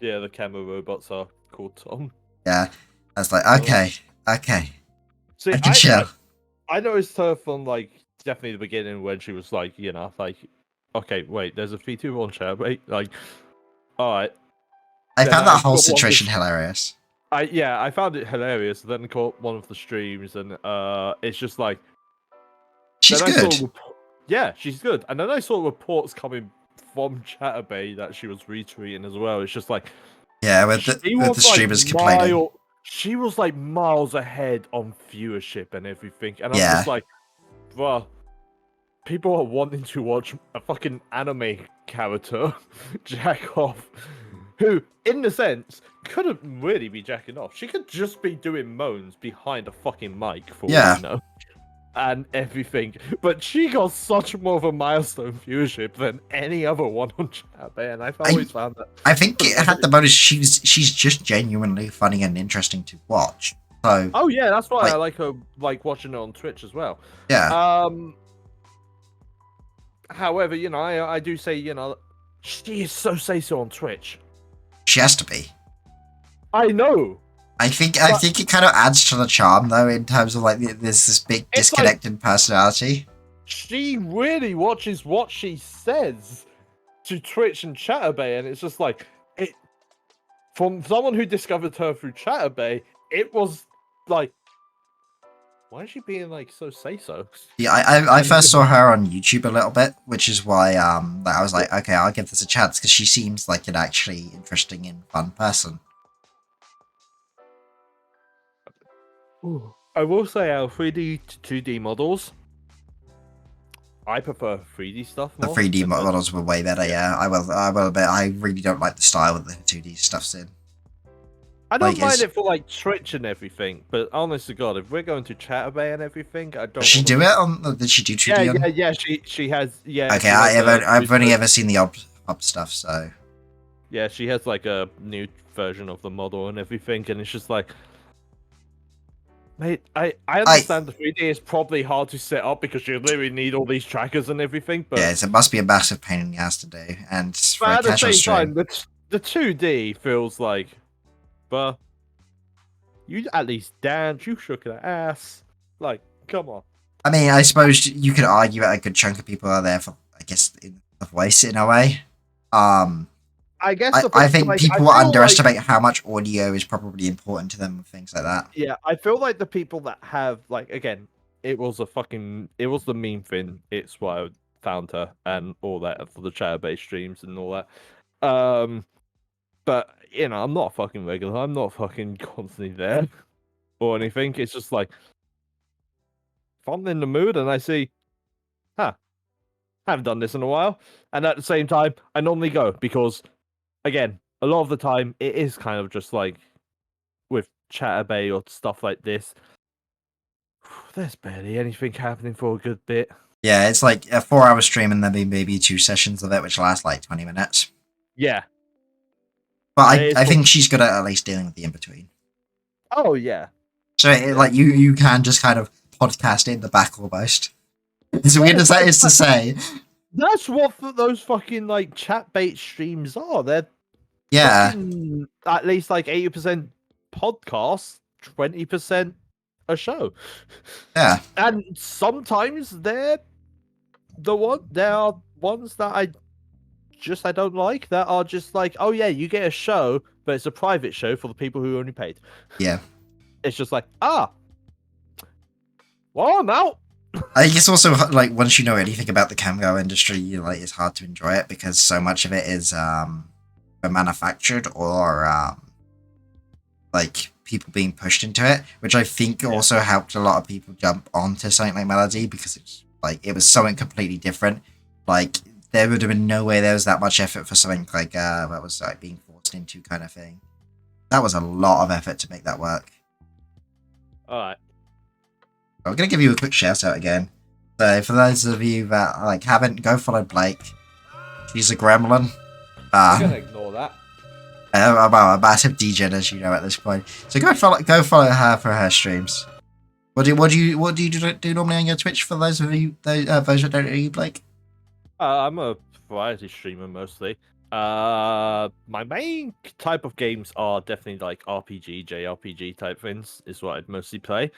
Yeah, the camera robots are called Tom. Yeah, I was like, okay. See, I can chill. I noticed her from definitely the beginning when she was okay, wait, there's a V2 on chat, wait, alright. I found that whole situation hilarious. I found it hilarious. Then I caught one of the streams, and it's just like she's good. Yeah, she's good. And then I saw reports coming from Chatterbait that she was retweeting as well. It's just like with the streamers complaining. She was like miles ahead on viewership and everything, and I'm just like, bruh, people are wanting to watch a fucking anime character jack off. Who, in the sense, couldn't really be jacking off. She could just be doing moans behind a fucking mic for all you know, and everything. But she got such more of a milestone viewership than any other one on Chatbait, and I've always found that. I think it had the bonus. She's just genuinely funny and interesting to watch. So. Oh yeah, that's why I like her. Like watching her on Twitch as well. Yeah. However, I do say, she is so say-so on Twitch. She has to be. I know. I think it kind of adds to the charm, though, in terms of there's this big disconnect in personality. She really watches what she says to Twitch and Chatterbait, and it's just like from someone who discovered her through Chatterbait, it was like, why is she being so say-so? Yeah, I first saw her on YouTube a little bit, which is why I was like, okay, I'll give this a chance because she seems like an actually interesting and fun person. Ooh. I will say our 3D to 2D models, I prefer 3D stuff more. The 3D models were way better, yeah. I will admit, I really don't like the style that the 2D stuff's in. I don't mind it for Twitch and everything, but honest to God, if we're going to Chatterbait and everything, I don't. Did she do it on? Did she do 2D? Yeah. She has. Yeah. Okay, I've only ever seen the up stuff, so. Yeah, she has a new version of the model and everything, and it's just like, mate, I understand the 3D is probably hard to set up because you literally need all these trackers and everything, but yes, it must be a massive pain in the ass to do, and for at a casual the same stream. time, the 2D feels like. But you at least danced, you shook your ass. Come on. I mean, I suppose you could argue that a good chunk of people are there for, I guess, the voice in a way. I guess I think people underestimate how much audio is probably important to them and things like that. Yeah, I feel like the people that have again, it was the meme thing. It's why I found her and all that for the Chatterbait streams and all that. But I'm not fucking regular. I'm not fucking constantly there or anything. It's just if I'm in the mood and I see, haven't done this in a while, and at the same time, I normally go because, again, a lot of the time it is kind of just with Chatterbait or stuff like this. There's barely anything happening for a good bit. Yeah, it's like a 4-hour stream and then maybe 2 sessions of it, which last 20 minutes. Yeah. But I think she's good at least dealing with the in-between. Oh, yeah. So, you can just kind of podcast in the back almost. As weird as that is to say. That's what those fucking like chat bait streams are. They're Yeah, fucking at least like 80% podcast, 20% a show. yeah, And sometimes there are ones that I don't like, that are just like, oh yeah, you get a show, but it's a private show for the people who only paid. yeah. It's just like, well, I'm out. I think it's also like once you know anything about the cameo industry, it's hard to enjoy it because so much of it is manufactured or like people being pushed into it, which I think also helped a lot of people jump onto something like Melody because it was something completely different. Like there would have been no way there was that much effort for something like that was like being forced into kind of thing. That was a lot of effort to make that work. All right. I'm gonna give you a quick shout out again. So for those of you that haven't, go follow Blake. She's a gremlin. I'm gonna ignore that. Well, a massive DJ, as you know at this point. So go follow her for her streams. What do you do normally on your Twitch for those of you those that don't know you, Blake? I'm a variety streamer mostly. My main type of games are definitely like RPG, JRPG type things is what I'd mostly play.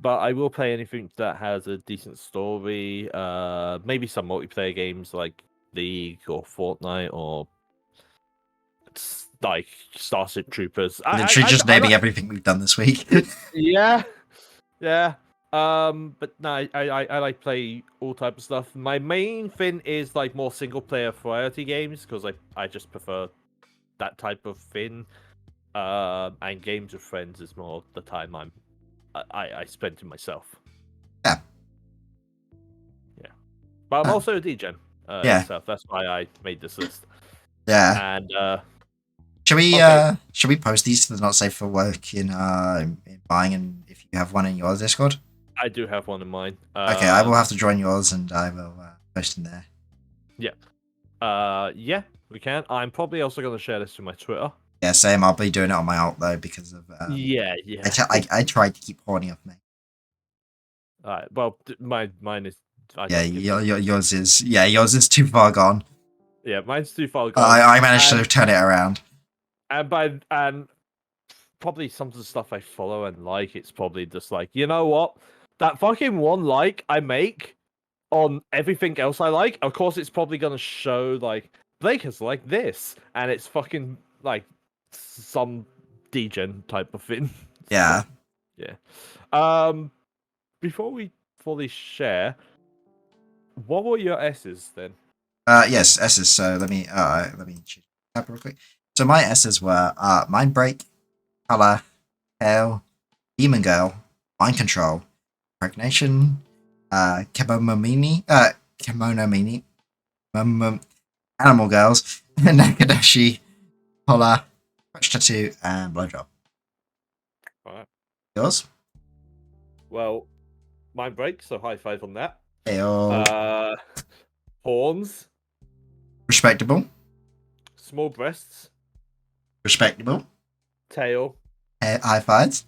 But I will play anything that has a decent story. Maybe some multiplayer games like League or Fortnite or like Starship Troopers. Literally just naming everything we've done this week. Yeah, yeah. But no, I like play all type of stuff. My main thing is like more single player variety games because I just prefer that type of thing. And games with friends is more the time I spend to myself. Yeah. Yeah. But I'm also a DJ. Yeah. So that's why I made this list. Yeah. And should we post these to the Not Safe for Work in buying, and if you have one in your Discord? I do have one in mind. Okay, I will have to join yours and I will post in there. Yeah, we can. I'm probably also going to share this to my Twitter. Yeah, same. I'll be doing it on my alt though because of Yeah. I tried to keep horny off me. Alright, well, mine is. Yours is too far gone. Yeah, mine's too far gone. I managed to turn it around. And probably some of the stuff I follow and like, it's probably just like, you know what, that fucking one like I make on everything else I like. Of course, it's probably gonna show like Blake has like this, and it's fucking like some degen type of thing. Yeah. Yeah. Before we fully share, what were your S's then? Yes, S's. So let me choose tab real quick. So my S's were Mindbreak, Color, Hail, Demon Girl, Mind Control, Pregnation, Kemonomini, Animal Girls, Nakadoshi, Hola, Crush Tattoo, and Blowjob. Alright. Yours? Well, Mind Break, so high five on that. Heyo. Horns. Respectable. Small breasts. Respectable. Tail. High fives.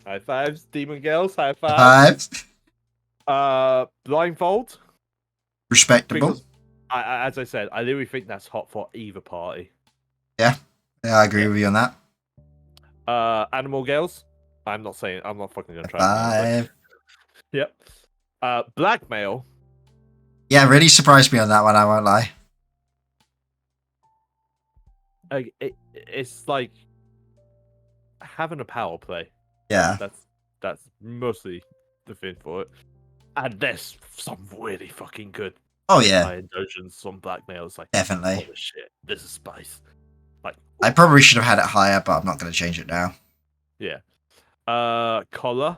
High fives. Demon Girls. High fives. Blindfold. Respectable. Because as I said, I literally think that's hot for either party. Yeah, I agree with you on that. Animal Girls. I'm not fucking gonna try. Five. Yep. Blackmail. Yeah, really surprised me on that one, I won't lie. It's like having a power play. Yeah. That's mostly the thing for it. And there's some really fucking good indulgence on Blackmail. It's like, definitely. Holy shit, this is spice. Like, I probably should have had it higher, but I'm not going to change it now. Yeah. Collar.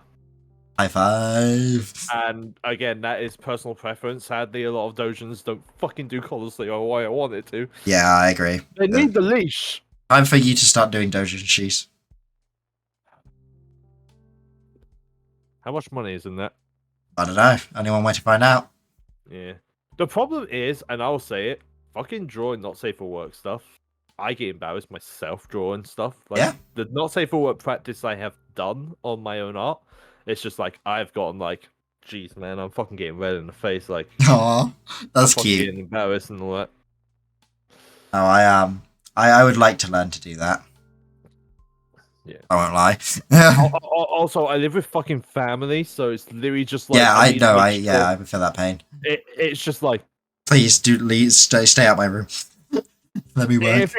High five. And again, that is personal preference. Sadly, a lot of dojins don't fucking do collars the way I want it to. Yeah, I agree. They need the leash. Time for you to start doing dojin shees. How much money is in that? I don't know. Only one way to find out. Yeah. The problem is, and I'll say it, fucking drawing not safe for work stuff. I get embarrassed myself drawing stuff. Like, Yeah. The not safe for work practice I have done on my own art, It's just like I've gotten like, jeez, man, I'm fucking getting red in the face. Like, Aw, that's I'm fucking cute. getting embarrassed and all that. Oh, I would like to learn to do that. Yeah. I won't lie. Also, I live with fucking family, so it's literally just like Yeah, I need to know. make sure- I feel that pain. It's just like Please stay out my room. Let me work.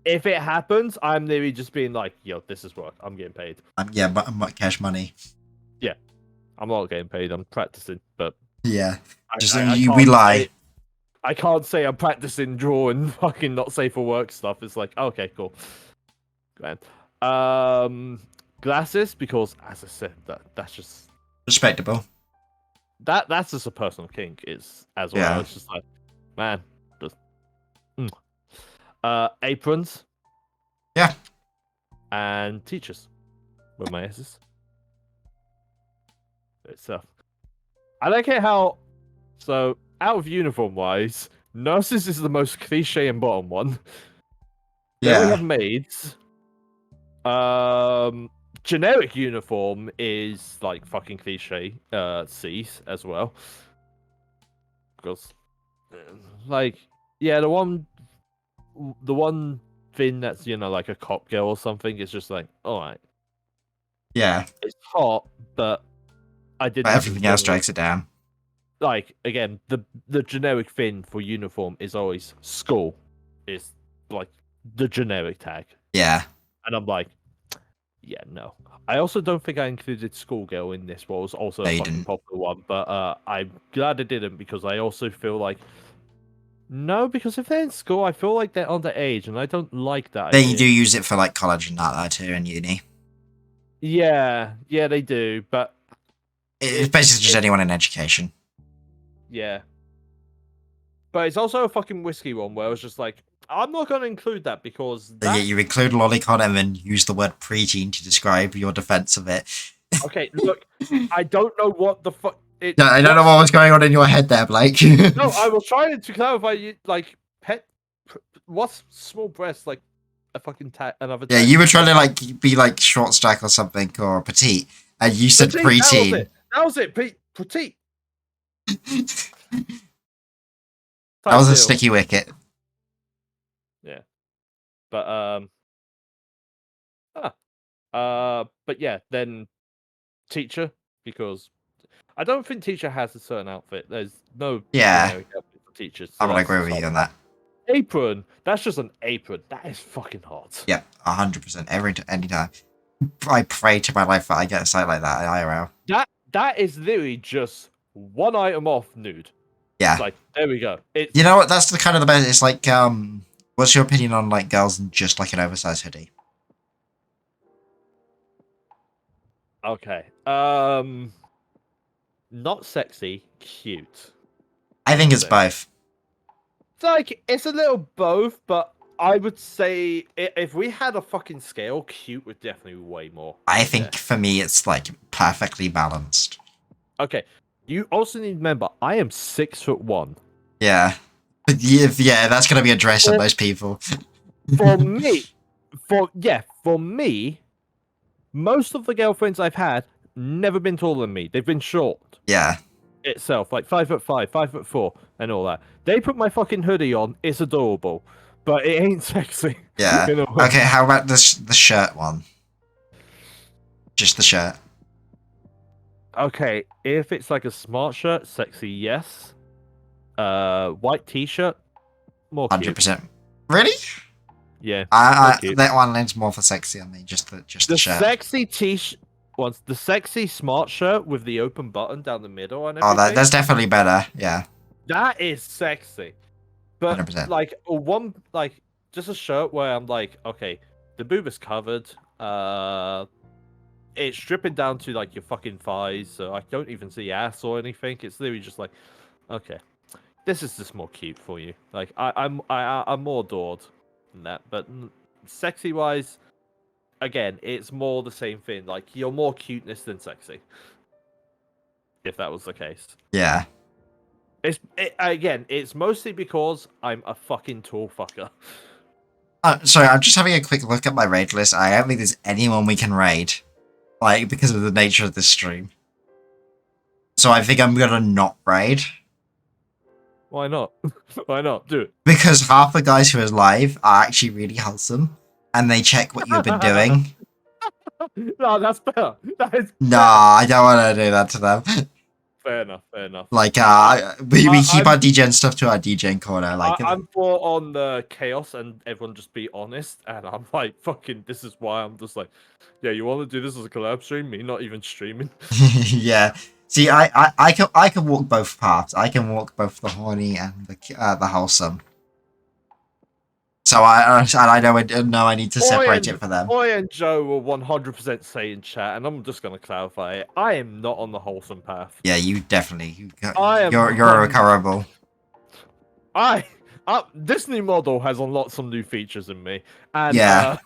if it happens, I'm literally just being like, yo, this is work. I'm getting paid. Yeah, but cash money. I'm not getting paid. I'm practicing, but Yeah, just I we can't lie. say- I can't say I'm practicing drawing fucking not safe for work stuff. It's like, okay, cool. Grand. Glasses, because as I said, that's just Respectable. that's just a personal kink is as well. Yeah. It's just like, man, just aprons. Yeah. And teachers were my S's. So I like it how out of uniform wise, nurses is the most cliche and bottom one. Then we Yeah. have maids. Generic uniform is like fucking cliche. C's as well. Because, like, yeah, the one thing that's like a cop girl or something is just like, all right, Yeah. it's hot, but I didn't. But everything else think, drags it down. like again, the generic thing for uniform is always school. Is like the generic tag. Yeah. And I'm like, yeah, no. I also don't think I included Schoolgirl in this, what was also No, a you fucking didn't. popular one. But I'm glad I didn't because I also feel like no, because if they're in school, I feel like they're underage, and I don't like that. Then idea. you do use it for like college and that too, and uni. Yeah, they do, but It's basically just anyone in education. yeah. But it's also a fucking whiskey one where I was just like, I'm not going to include that because Yeah, you include lolicon and then use the word preteen to describe your defense of it. Okay, look, I don't know what the fuck. Yeah, I don't know what was going on in your head there, Blake. No, I was trying to clarify. Like what's small breast like? A fucking another. Yeah, tag? you were trying to like be like short stack or something or petite, and you said preteen. That was it. Petite. That was a sticky wicket. Yeah, but but yeah, then teacher, because I don't think teacher has a certain outfit. There's no generic outfit for teachers. So I will agree with you on that. Apron. That's just an apron. That is fucking hot. Yeah, 100%. Any time. I pray to my life that I get a site like that at IRL. That is literally just one item off nude. Yeah. It's like, there we go. You know what? That's the kind of the best. It's like, what's your opinion on like girls in just like an oversized hoodie? Okay. Not sexy, cute. I think it's both. It's like it's a little both, but I would say if we had a fucking scale, cute would definitely be way more. I think for me, it's like perfectly balanced. Okay. You also need to remember, I am 6'1". Yeah. Yeah, that's gonna be a dress on most people. For me, most of the girlfriends I've had never been taller than me. They've been short. Yeah. Itself, like 5'5", 5'4", and all that. They put my fucking hoodie on. It's adorable, but it ain't sexy. Yeah. Okay, how about the shirt one? Just the shirt. Okay, if it's like a smart shirt, sexy, yes. White t-shirt, more 100%. Really? Yeah. That one leans more for sexy on me. Just the shirt. Sexy t-shirt. Once the sexy smart shirt with the open button down the middle and Oh, everything. that's definitely better. Yeah. That is sexy. But 100%. like just a shirt where I'm like, okay, the boob is covered. It's stripping down to like your fucking thighs, so I don't even see ass or anything. It's literally just like, okay, this is just more cute for you. Like I'm more adored than that, but sexy wise, again, it's more the same thing. Like you're more cuteness than sexy. If that was the case. Yeah. It's mostly because I'm a fucking tall fucker. Sorry, I'm just having a quick look at my raid list. I don't think there's anyone we can raid like because of the nature of this stream. So I think I'm gonna not raid Why not? Why not? Do it. because half the guys who are live are actually really wholesome, and they check what you've been doing. No, that's better. That is Nah, better. I don't want to do that to them. Fair enough. Fair enough. Like, we keep our DGen stuff to our DGen corner. Like, I'm for on the chaos and everyone just be honest, and I'm like, fucking, this is why I'm just like, yeah, you want to do this as a collab stream? Me not even streaming. yeah. See, I can walk both paths. I can walk both the horny and the wholesome. So I know I need to separate it for them. Boy and Joe will 100% say in chat, and I'm just gonna clarify it. I am not on the wholesome path. Yeah, you definitely. I am You're irrecoverable. This new model has unlocked some new features in me, and Yeah.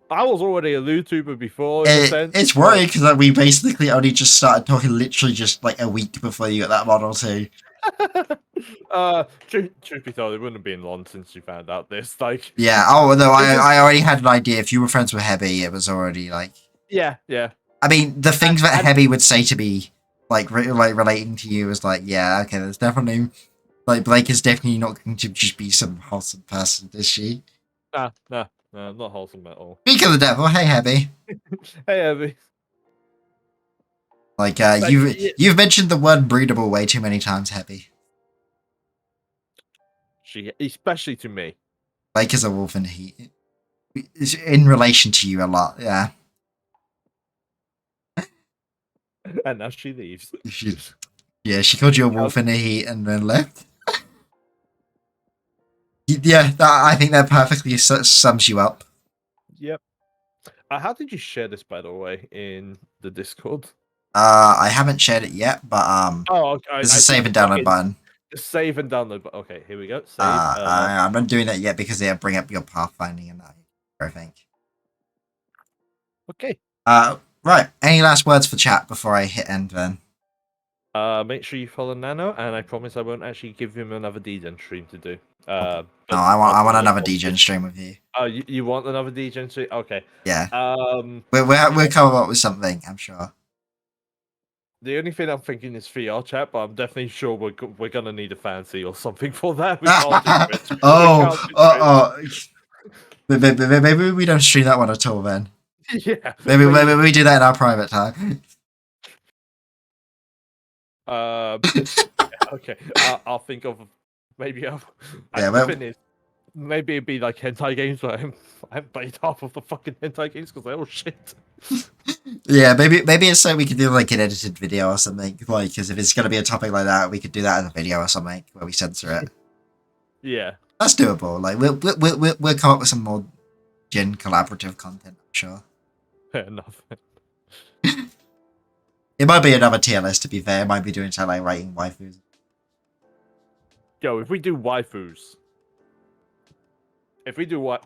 I was already a YouTuber before. In a sense, It's worrying because we basically only just started talking literally just like a week before you got that model too. Truth be told, it wouldn't have been long since you found out this. Like, Yeah. Oh no, I already had an idea. If you were friends with Heavy, it was already like. yeah. I mean, the things that Heavy would say to me, like relating to you, was like, yeah, okay, there's definitely like Blake is definitely not going to just be some wholesome person, is she? Nah, not wholesome at all. Speak of the devil, hey Heavy. Hey, Evie. Like, Like, you've mentioned the word breedable way too many times, Heavy. Especially to me. Blake is a wolf in heat. In relation to you a lot, yeah. And now she leaves. She called you a wolf in a heat and then left. Yeah, I think that perfectly sums you up. Yep. How did you share this, by the way, in the Discord? I haven't shared it yet, but Oh, okay. there's a save and download button. Save and download. Okay, here we go. Save. I'm not doing that yet because they bring up your pathfinding and that, I think. Okay. Right. Any last words for chat before I hit end then? Make sure you follow Nano, and I promise I won't actually give him another DGen stream to do. No, I want another DGen stream with you. Oh, you want another DGen stream? Okay. Yeah. We'll come up with something, I'm sure. The only thing I'm thinking is VR chat, but I'm definitely sure we're gonna need a fancy or something for that. We can't do Twitch. Maybe we don't stream that one at all then. Yeah. Maybe we do that in our private time. Okay. I'll think of maybe. Yeah, The thing is, maybe it'd be like hentai games, but I haven't played half of the fucking hentai games because they're all shit. Yeah, maybe it's so we could do like an edited video or something. Like, because if it's gonna be a topic like that, we could do that as a video or something where we censor it. Yeah, that's doable. Like, we'll come up with some more gen collaborative content. I'm sure. Fair enough. It might be another tier list. To be fair, it might be doing something like writing waifus. Yo, if we do waifus. If we do what,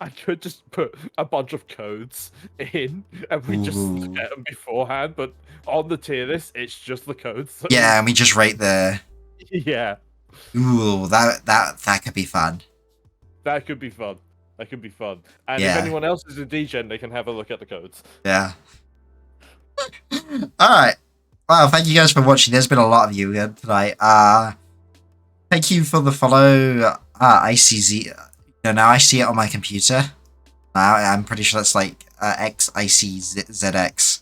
I could just put a bunch of codes in and we just get them beforehand, but on the tier list, it's just the codes. So... Yeah, and we just rate the. Yeah. Ooh, that could be fun. That could be fun. And if anyone else is a DGen, they can have a look at the codes. Yeah. Alright. Well, thank you guys for watching. There's been a lot of you tonight. Thank you for the follow. ICZ. Now I see it on my computer. Now I'm pretty sure that's like XICZX.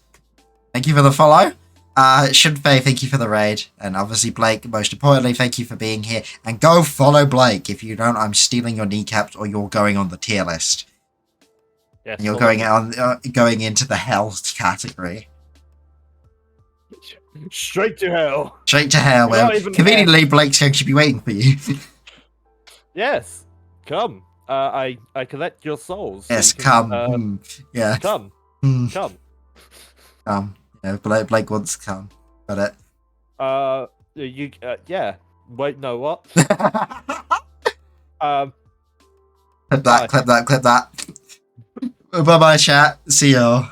Thank you for the follow. H3ntai, thank you for the raid. And obviously Blake, most importantly, thank you for being here. And go follow Blake. If you don't, I'm stealing your kneecaps or you're going on the tier list. Yes, and you're going into the hell category. Straight to hell. Straight to hell. Well, conveniently, Blake's going to be waiting for you. Yes. Come. I collect your souls. Yes, so can, come. Yeah. Come. Come. Yeah, Blake wants to come. Got it. Yeah. Wait, no, what? Clip that. Bye-bye, chat. See y'all.